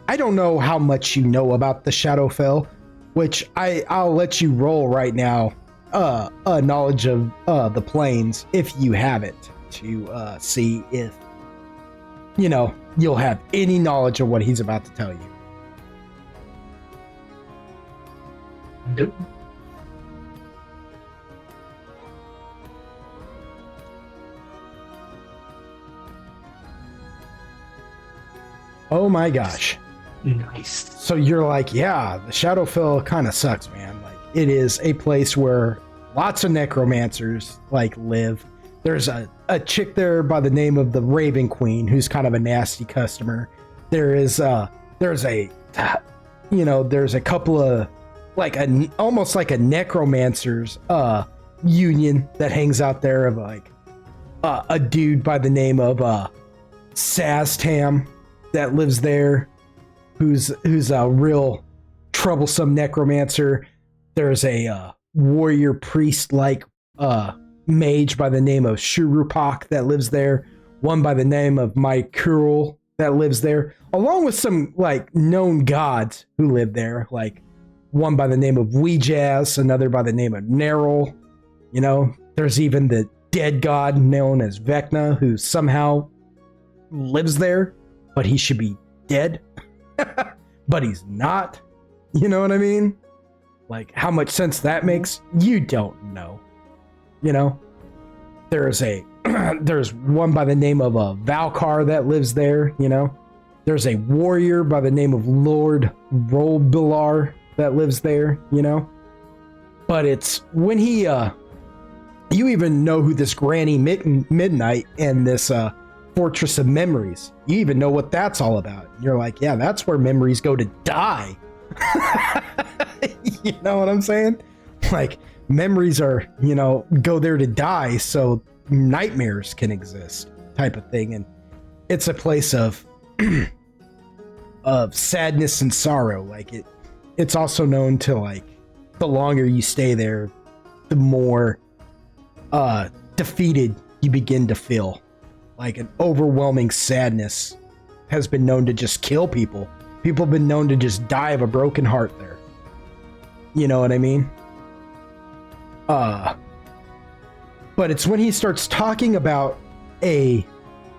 I don't know how much you know about the Shadowfell, which I'll let you roll right now. A knowledge of the planes, if you have it, to see if you'll have any knowledge of what he's about to tell you. Nope. Oh my gosh. Nice. So you're like, yeah, the Shadowfell kind of sucks, man. Like, it is a place where lots of necromancers live. There's a chick there by the name of the Raven Queen who's kind of a nasty customer. There's a couple of almost like a necromancers union that hangs out there of a dude by the name of Saztam that lives there, who's a real troublesome necromancer. There's a warrior priest mage by the name of Shurupak that lives there. One by the name of Mykurul that lives there, along with some known gods who live there, one by the name of Weejaz, another by the name of Nerul. There's even the dead god known as Vecna, who somehow lives there, but he should be dead. But he's not. You know what I mean? How much sense that makes, you don't know. There's there's one by the name of Valkar that lives there. There's a warrior by the name of Lord Rolbilar that lives there. But it's when he you even know who this Granny Midnight and this Fortress of Memories, you even know what that's all about. You're like, yeah, that's where memories go to die. You know what I'm saying? Memories are, go there to die so nightmares can exist, type of thing. And it's a place of sadness and sorrow. It's also known to the longer you stay there, the more defeated you begin to feel. An overwhelming sadness has been known to just kill people. People have been known to just die of a broken heart there. You know what I mean? But it's when he starts talking about a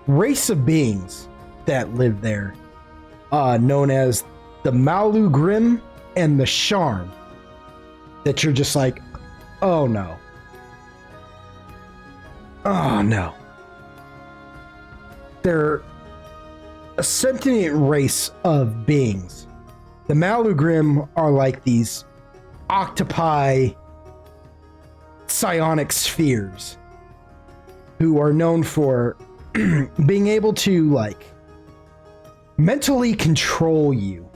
race of beings that live there, known as the Malugrim and the Sharn, that you're just like, oh no. Oh no. They're a sentient race of beings. The Malugrim are these octopi psionic spheres who are known for being able to mentally control you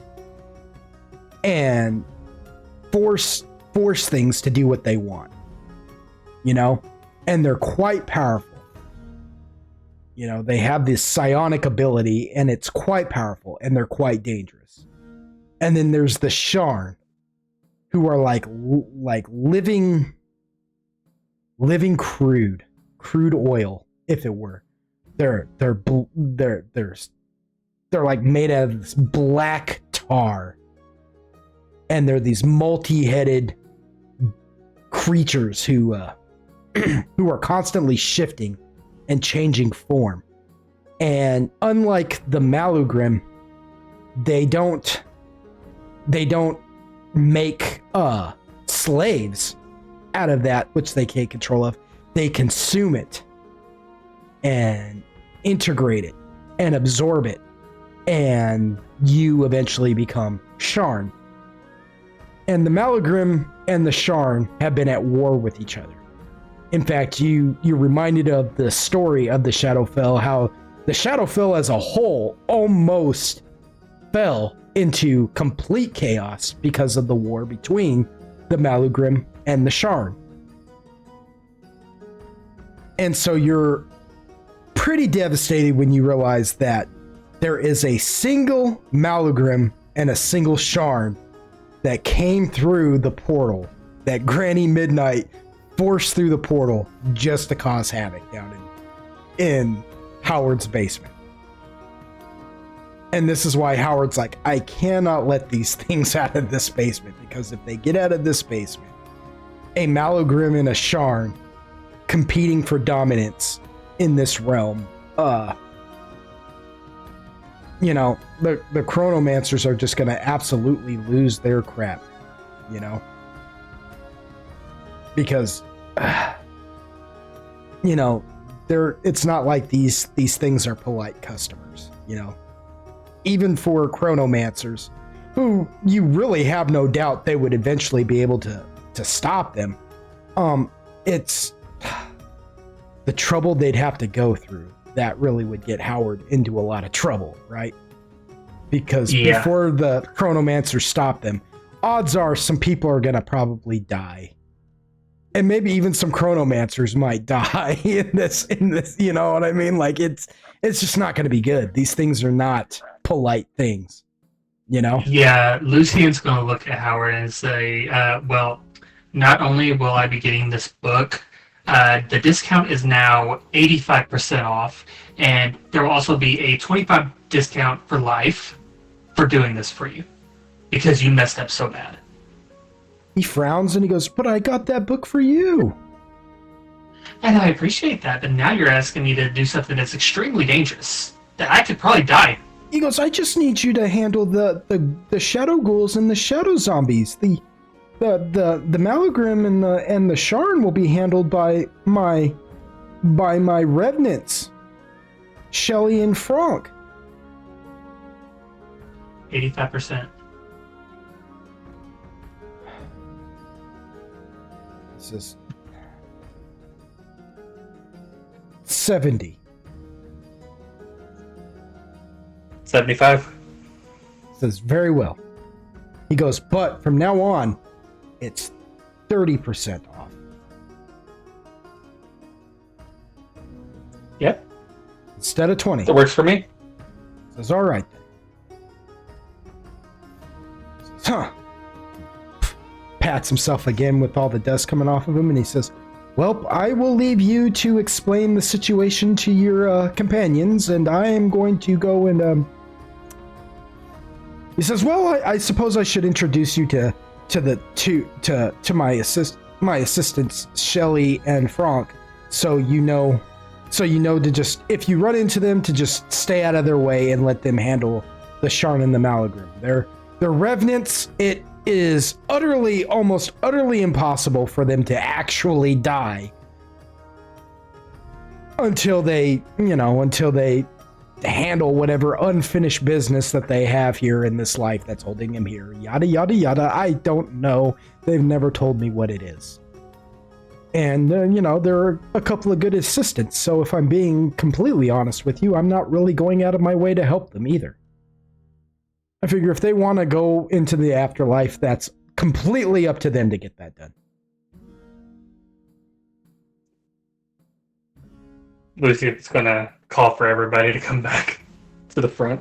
and force things to do what they want, and they're quite powerful. They have this psionic ability and it's quite powerful and they're quite dangerous. And then there's the Sharn, who are living crude oil, if it were. They're made out of this black tar, and they're these multi-headed creatures who who are constantly shifting and changing form. And unlike the Malugrim, they don't make slaves out of that which they can't control of. They consume it and integrate it and absorb it, and you eventually become Sharn. And the Malugrim and the Sharn have been at war with each other. In fact, you're reminded of the story of the Shadowfell, how the Shadowfell as a whole almost fell into complete chaos because of the war between the Malugrim and the Sharn. And so you're pretty devastated when you realize that there is a single Malugrim and a single Sharn that came through the portal, that Granny Midnight forced through the portal just to cause havoc down in Howard's basement. And this is why Howard's like, I cannot let these things out of this basement, because if they get out of this basement, a Malugrim and a Sharn competing for dominance in this realm, you know, the Chronomancers are just going to absolutely lose their crap, you know? Because, you know, it's not like these things are polite customers, you know? Even for Chronomancers, who you really have no doubt they would eventually be able to stop them, it's the trouble they'd have to go through that really would get Howard into a lot of trouble, right? Because before the Chronomancers stop them, odds are some people are gonna probably die. And maybe even some Chronomancers might die in this, you know what I mean? Like, it's just not gonna be good. These things are not polite things, you know? Yeah, Lucian's going to look at Howard and say, well, not only will I be getting this book, the discount is now 85% off, and there will also be a 25% discount for life for doing this for you, because you messed up so bad. He frowns and he goes, but I got that book for you. And I appreciate that, but now you're asking me to do something that's extremely dangerous, that I could probably die. He goes, I just need you to handle the shadow ghouls and the shadow zombies. The Malugrim and the Sharn will be handled by my revenants, Shelley and Franck. 85%. This is 70. 75. Says, very well. He goes, but from now on, it's 30% off. Yep. Instead of 20. That works for me. Says, all right then. Says, huh. Pats himself again with all the dust coming off of him, and he says, well, I will leave you to explain the situation to your companions, and I am going to go and he says, well, I suppose I should introduce you to my assistants, Shelley and Franck, so you know to just, if you run into them, to just stay out of their way and let them handle the Sharn and the Malugrim. They're revenants. It is almost utterly impossible for them to actually die until they handle whatever unfinished business that they have here in this life that's holding them here. Yada, yada, yada. I don't know. They've never told me what it is. And, there are a couple of good assistants, so if I'm being completely honest with you, I'm not really going out of my way to help them either. I figure if they want to go into the afterlife, that's completely up to them to get that done. Lucian's going to call for everybody to come back to the front.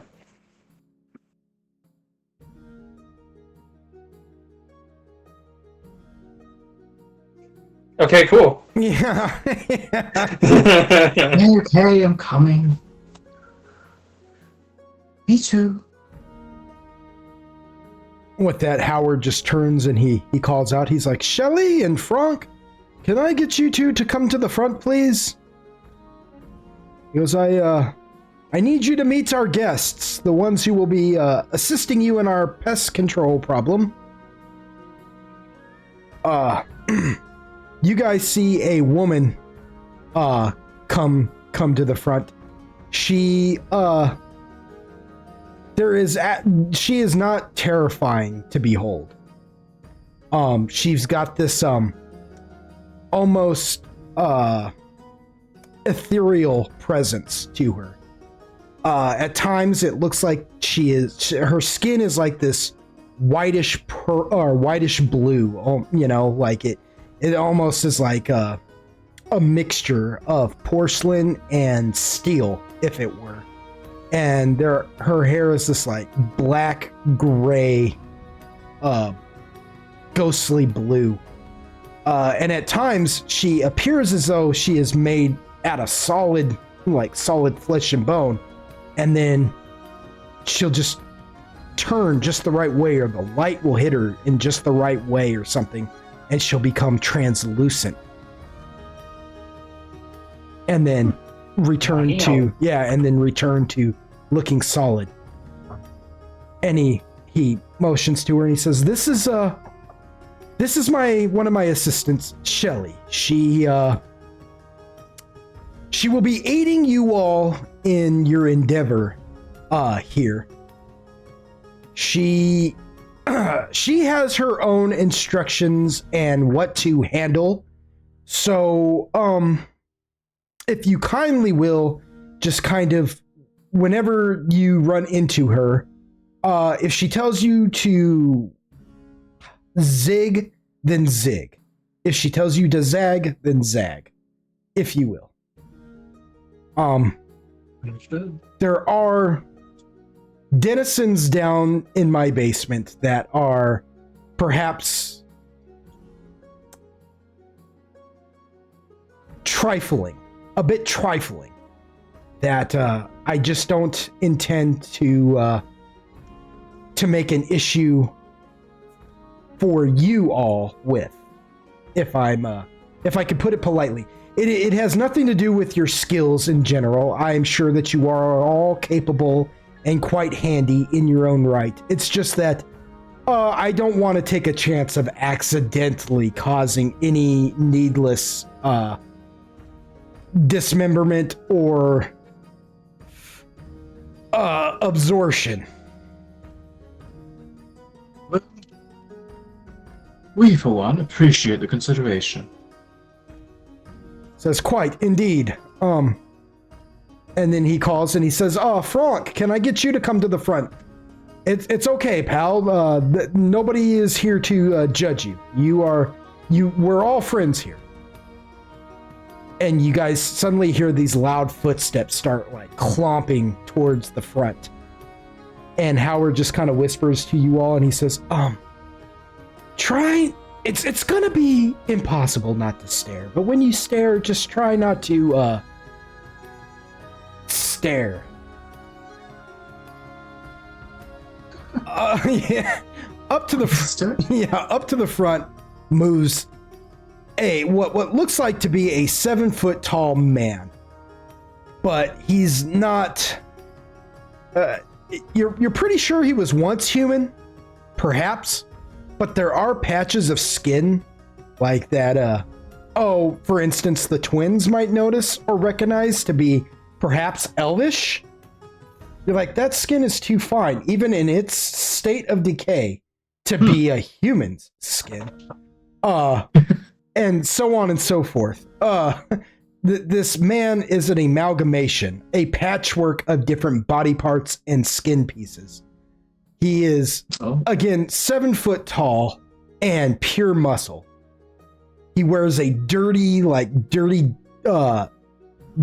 Okay, cool. Yeah. Okay, I'm coming. Me too. With that, Howard just turns and he calls out. He's like, Shelley and Franck, can I get you two to come to the front, please? He goes, I need you to meet our guests, the ones who will be assisting you in our pest control problem. You guys see a woman come to the front. She is not terrifying to behold. She's got this almost ethereal presence to her. At times, it looks like her skin is like this whitish or whitish blue. You know, like it almost is like a mixture of porcelain and steel, if it were. And her hair is this like black gray, ghostly blue. And at times, she appears as though she is made out of solid flesh and bone. And then she'll just turn just the right way, or the light will hit her in just the right way or something, and she'll become translucent. And then return to looking solid. And he motions to her and he says, This is one of my assistants, Shelly. She will be aiding you all in your endeavor here. She has her own instructions and what to handle. So, if you kindly will, just kind of, whenever you run into her, if she tells you to zig, then zig. If she tells you to zag, then zag, if you will. Understood. There are denizens down in my basement that are perhaps a bit trifling, that I just don't intend to make an issue for you all with, if I could put it politely. It has nothing to do with your skills in general. I am sure that you are all capable and quite handy in your own right. It's just that I don't want to take a chance of accidentally causing any needless dismemberment or absorption. Well, we, for one, appreciate the consideration. Says, quite, indeed. And then he calls and he says, Franck, can I get you to come to the front? It's okay, pal. Nobody is here to judge you. We're all friends here. And you guys suddenly hear these loud footsteps start like clomping towards the front. And Howard just kind of whispers to you all and he says, try. It's gonna be impossible not to stare, but when you stare, just try not to stare. Yeah. Up to the front moves what looks like to be a 7-foot tall man, but he's not. You're pretty sure he was once human, perhaps. But there are patches of skin like that, for instance, the twins might notice or recognize to be perhaps elvish. You're like, that skin is too fine, even in its state of decay, to be a human's skin. And so on and so forth. This man is an amalgamation, a patchwork of different body parts and skin pieces. He is, again, 7 foot tall and pure muscle. He wears a dirty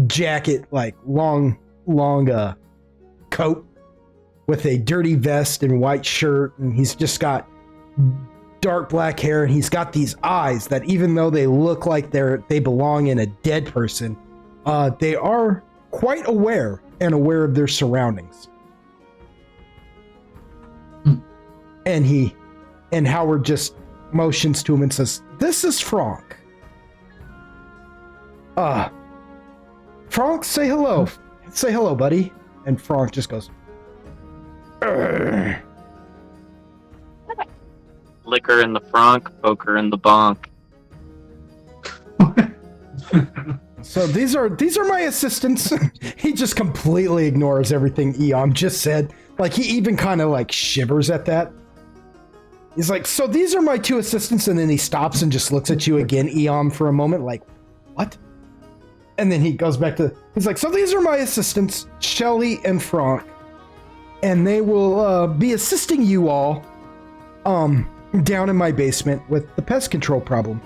jacket, like long coat with a dirty vest and white shirt. And he's just got dark black hair. And he's got these eyes that, even though they look like they belong in a dead person, they are quite aware of their surroundings. And Howard just motions to him and says, "This is Franck. Franck, say hello. Say hello, buddy." And Franck just goes, "Urgh." Liquor in the Franck, poker in the bonk. So these are my assistants. He just completely ignores everything Eom just said. Like, he even kind of like shivers at that. He's like, so these are my 2 assistants, and then he stops and just looks at you again, Eom, for a moment, like, what? And then he goes back to, he's like, so these are my assistants, Shelly and Franck, and they will be assisting you all down in my basement with the pest control problem.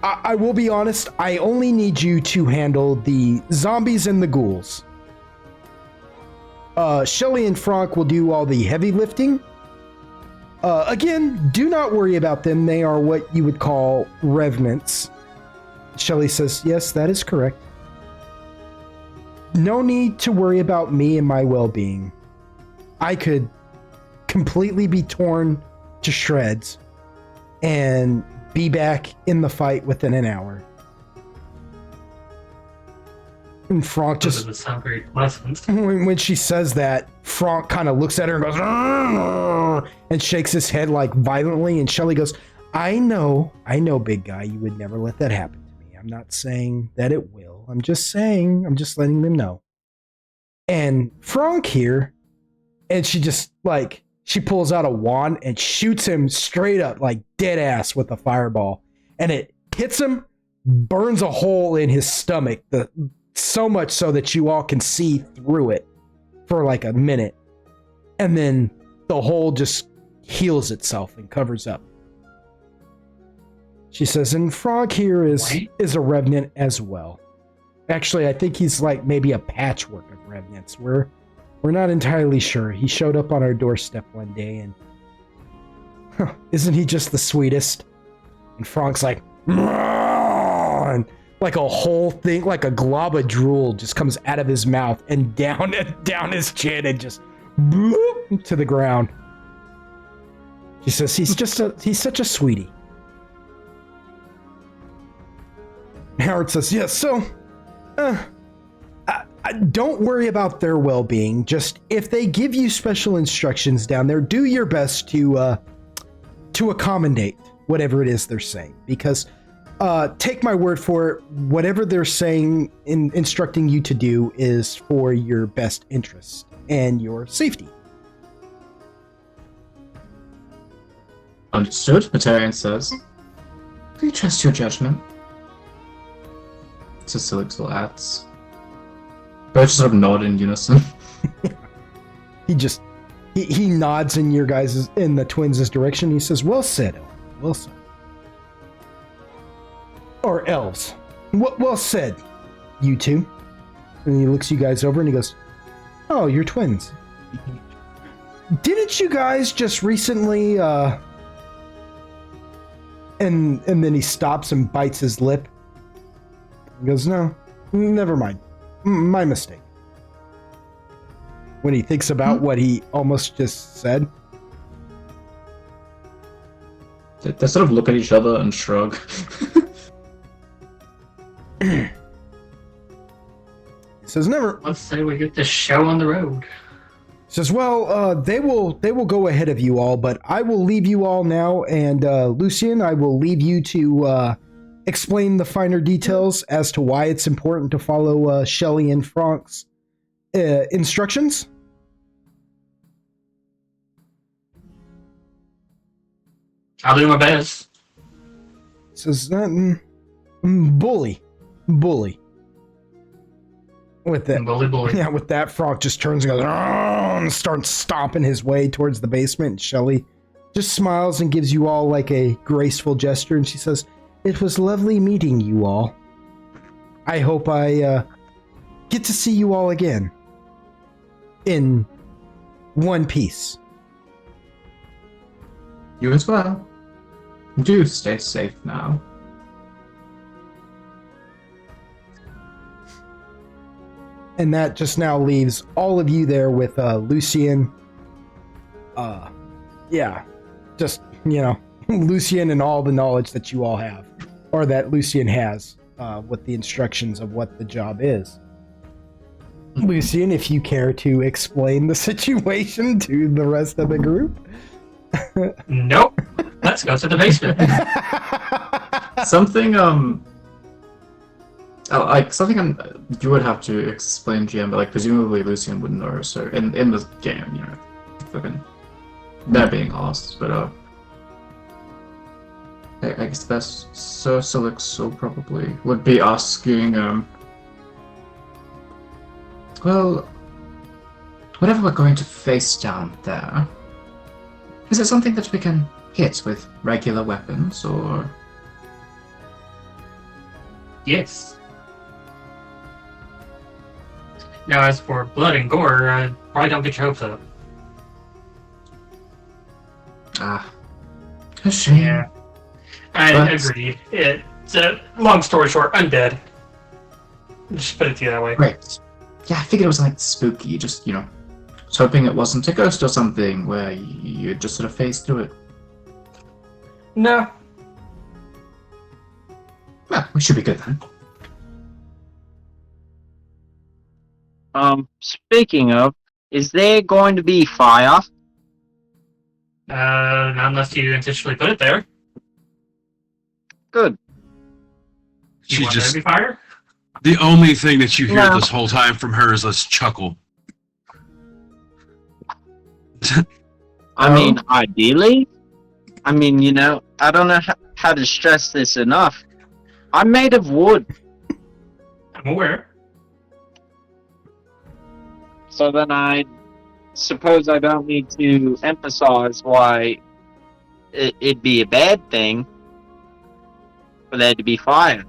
I will be honest, I only need you to handle the zombies and the ghouls. Shelly and Franck will do all the heavy lifting. Again, do not worry about them. They are what you would call revenants. Shelly says, yes, that is correct. No need to worry about me and my well-being. I could completely be torn to shreds and be back in the fight within an hour. And Franck just... Doesn't sound very pleasant. When she says that, Franck kind of looks at her and goes, "Arr!" and shakes his head like violently, and Shelly goes, I know, big guy, you would never let that happen to me. I'm not saying that it will. I'm just letting them know. And Franck here, and she just, like, she pulls out a wand and shoots him straight up, like dead ass with a fireball. And it hits him, burns a hole in his stomach, so much so that you all can see through it for like a minute. And then the hole just heals itself and covers up. She says, and Franck here is a revenant as well. Actually, I think he's like maybe a patchwork of revenants. We're not entirely sure. He showed up on our doorstep one day and isn't he just the sweetest? And Franck's like, and like a whole thing, like a glob of drool just comes out of his mouth and down his chin and just bloop to the ground. She says, he's such a sweetie. Howard says, yes, so don't worry about their well-being. Just if they give you special instructions down there, do your best to accommodate whatever it is they're saying. Because take my word for it, whatever they're saying, instructing you to do is for your best interest and your safety. Understood, Batarian says. Do you trust your judgment? Cecilix adds. Both just sort of nod in unison. He nods in your guys' in the twins' direction. He says, well said, Elf. Well said. Or elves. Well said, you two. And he looks you guys over and he goes, oh, you're twins. Didn't you guys just recently and then he stops and bites his lip. He goes, no, never mind. My mistake. When he thinks about what he almost just said. They sort of look at each other and shrug. He says, never. Let's say we get this show on the road. He says, well, they will go ahead of you all, but I will leave you all now, and Lucien, I will leave you to explain the finer details as to why it's important to follow Shelly and Franck's instructions. I'll do my best. He says, bully. With that, bully. Yeah, with that, Franck just turns and goes, and starts stomping his way towards the basement. And Shelly just smiles and gives you all like a graceful gesture, and she says, it was lovely meeting you all. I hope I get to see you all again. In one piece. You as well. Do stay safe now. And that just now leaves all of you there with Lucien. Just, Lucien and all the knowledge that you all have. Or that Lucien has with the instructions of what the job is. Lucien, if you care to explain the situation to the rest of the group. Nope. Let's go to the basement. Something you would have to explain, GM, but presumably Lucien would know. So in the game, fucking they're being asked, but I guess the best Sir Silixo probably would be asking Well, whatever we're going to face down there, is it something that we can hit with regular weapons, or... Yes. Now, as for blood and gore, probably don't get your hopes up. Ah, a shame. Yeah. I agree. It's long story short, undead. Just put it to you that way. Right. Yeah, I figured it was like spooky, just, you know, was hoping it wasn't a ghost or something where you just sort of phase through it. No. Well, we should be good then. Speaking of, is there going to be fire? Not unless you intentionally put it there. Good. You She want there just to be fire? the only thing that you hear No. this whole time from her is this chuckle. I mean, ideally. I mean, you know, I don't know how to stress this enough. I'm made of wood. I'm aware. So then I suppose I don't need to emphasize why it'd be a bad thing for there to be fire.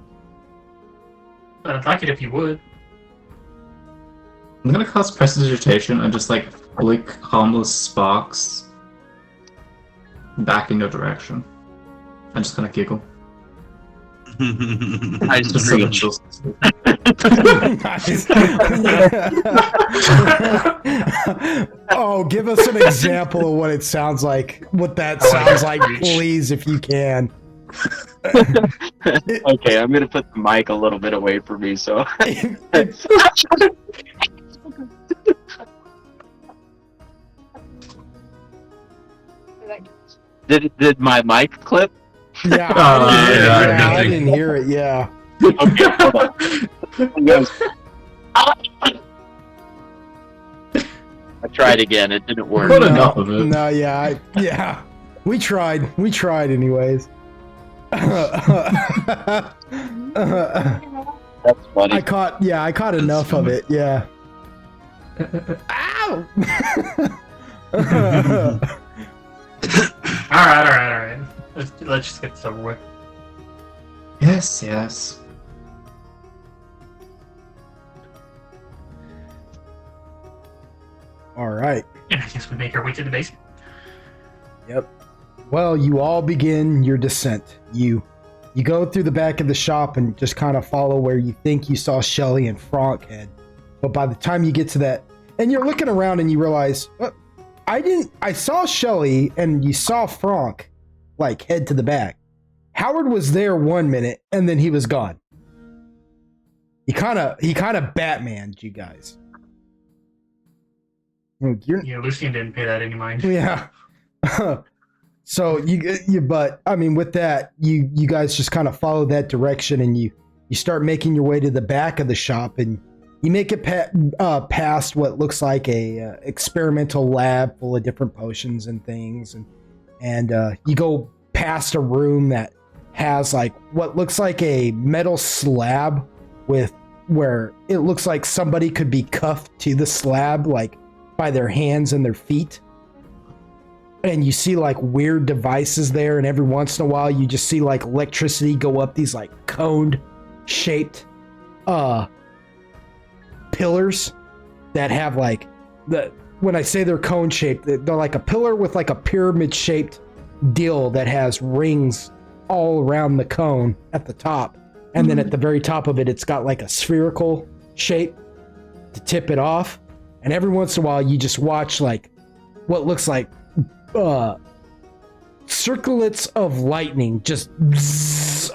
But I'd like it if you would. I'm gonna cast prestidigitation and just like flick harmless sparks back in your direction. I'm just gonna giggle. I Just so screech. Oh, give us an example of what it sounds like. What that sounds like, please, if you can. Okay, I'm gonna put the mic a little bit away from me, so. Did my mic clip? Yeah, yeah, I didn't hear it. Yeah. Okay, hold on. It goes, I tried again. It didn't work. Not enough of it. No, yeah. We tried. We tried, anyways. That's funny. I caught enough of it. Yeah. Ow! All right. Let's just get this over with. Yes. All right. And I guess we make our way to the basement. Yep. Well, you all begin your descent. You go through the back of the shop and just kind of follow where you think you saw Shelly and Frank head. But by the time you get to that, and you're looking around and you realize, I saw Shelly and you saw Frank like head to the back. Howard was there 1 minute and then he was gone. He kind of Batman'd you guys. Yeah, Lucian didn't pay that any mind. Yeah. So but I mean, with that, you guys just kind of follow that direction, and you start making your way to the back of the shop, and you make it past what looks like a experimental lab full of different potions and things, and you go past a room that has like what looks like a metal slab where it looks like somebody could be cuffed to the slab, like by their hands and their feet. And you see like weird devices there, and every once in a while you just see like electricity go up these like coned shaped pillars that have like when I say they're cone shaped, they're like a pillar with like a pyramid shaped deal that has rings all around the cone at the top, and then at the very top of it, it's got like a spherical shape to tip it off. And every once in a while you just watch like what looks like circlets of lightning just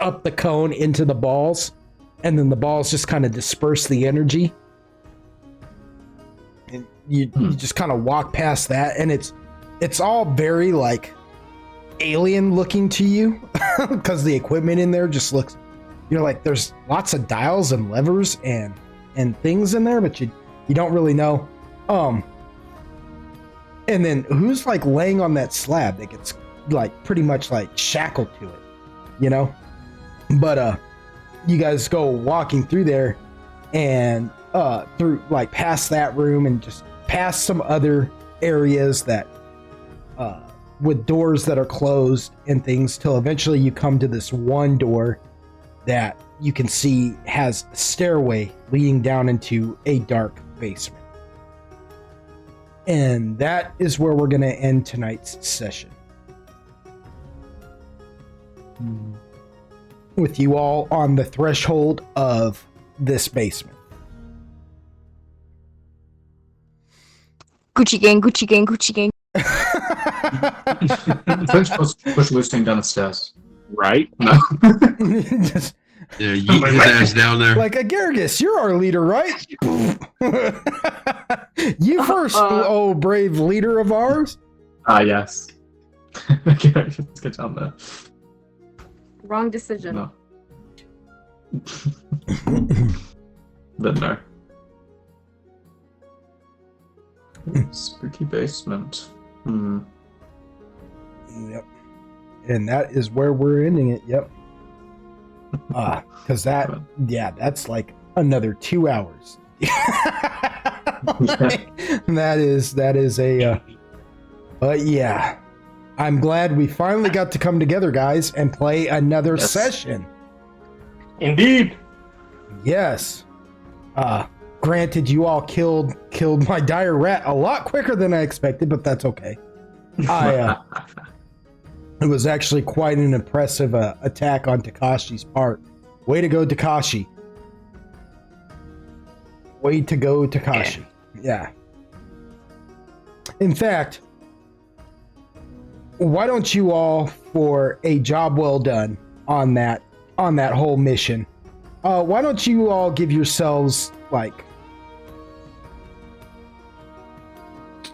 up the cone into the balls, and then the balls just kind of disperse the energy, and you just kind of walk past that, and it's all very like alien looking to you because the equipment in there just looks, you're like, there's lots of dials and levers and things in there, but you don't really know. And then who's like laying on that slab that gets like pretty much like shackled to it, you know? But you guys go walking through there, and through like past that room and just past some other areas that with doors that are closed and things till eventually you come to this one door that you can see has a stairway leading down into a dark basement. And that is where we're going to end tonight's session. With you all on the threshold of this basement. Gucci gang, Gucci gang, Gucci gang. Push Lusting down the stairs. Right? No. Just, Yeah, yeet his ass down there. like, Agargus, you're our leader, right? You first, oh brave leader of ours. Yes. Okay, let's get down there. Wrong decision. No. But no. Spooky basement. Yep. And that is where we're ending it. Yep. Because that's like another 2 hours. That is a. But yeah, I'm glad we finally got to come together, guys, and play another session. Indeed. Yes. Granted, you all killed my dire rat a lot quicker than I expected, but that's okay. It was actually quite an impressive attack on Takashi's part. Way to go, Takashi. Way to go, Takashi. Yeah. In fact, why don't you all, for a job well done on that whole mission, why don't you all give yourselves like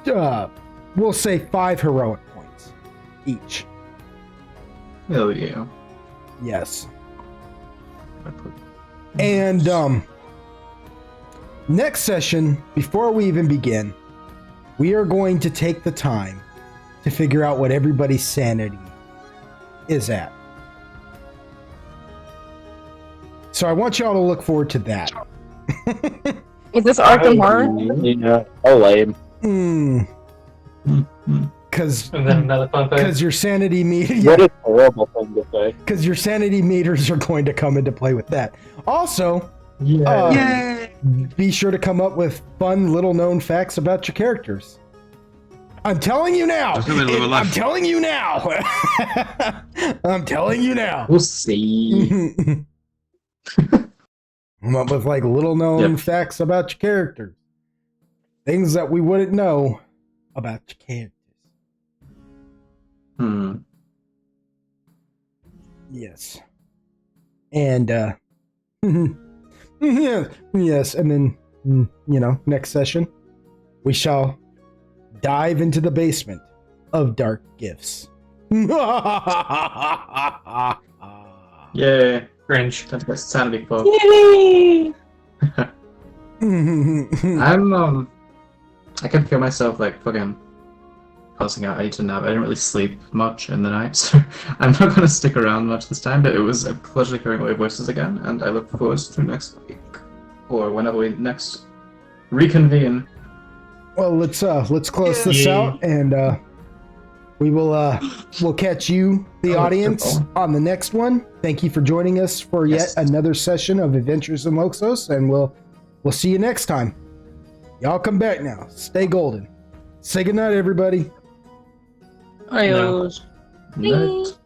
we'll say 5 heroic points each. Hell yeah. Yes. And next session, before we even begin, we are going to take the time to figure out what everybody's sanity is at. So I want y'all to look forward to that. Is this Arkham Horror? Yeah. Oh, lame. Because And then another fun thing. your sanity meter, What a horrible thing to say. because your sanity meters are going to come into play with that. Also, Yeah. be sure to come up with fun little known facts about your characters. I'm telling you now. Just live a life. I'm telling you now. I'm telling you now. We'll see. Come up with like little known facts about your characters. Things that we wouldn't know about your characters. Yes. And yes, and then next session we shall dive into the basement of dark gifts. Yeah. Cringe. That's my sanity quote. I can feel myself like fucking passing out. I need to nap. I didn't really sleep much in the night, so I'm not gonna stick around much this time, but it was a pleasure hearing all your voices again, and I look forward to next week. Or whenever we next reconvene. Well, let's close this out, and we'll catch you, the audience, on the next one. Thank you for joining us for yet another session of Adventures in Loxos, and we'll see you next time. Y'all come back now. Stay golden. Say goodnight, everybody. Adios. Night.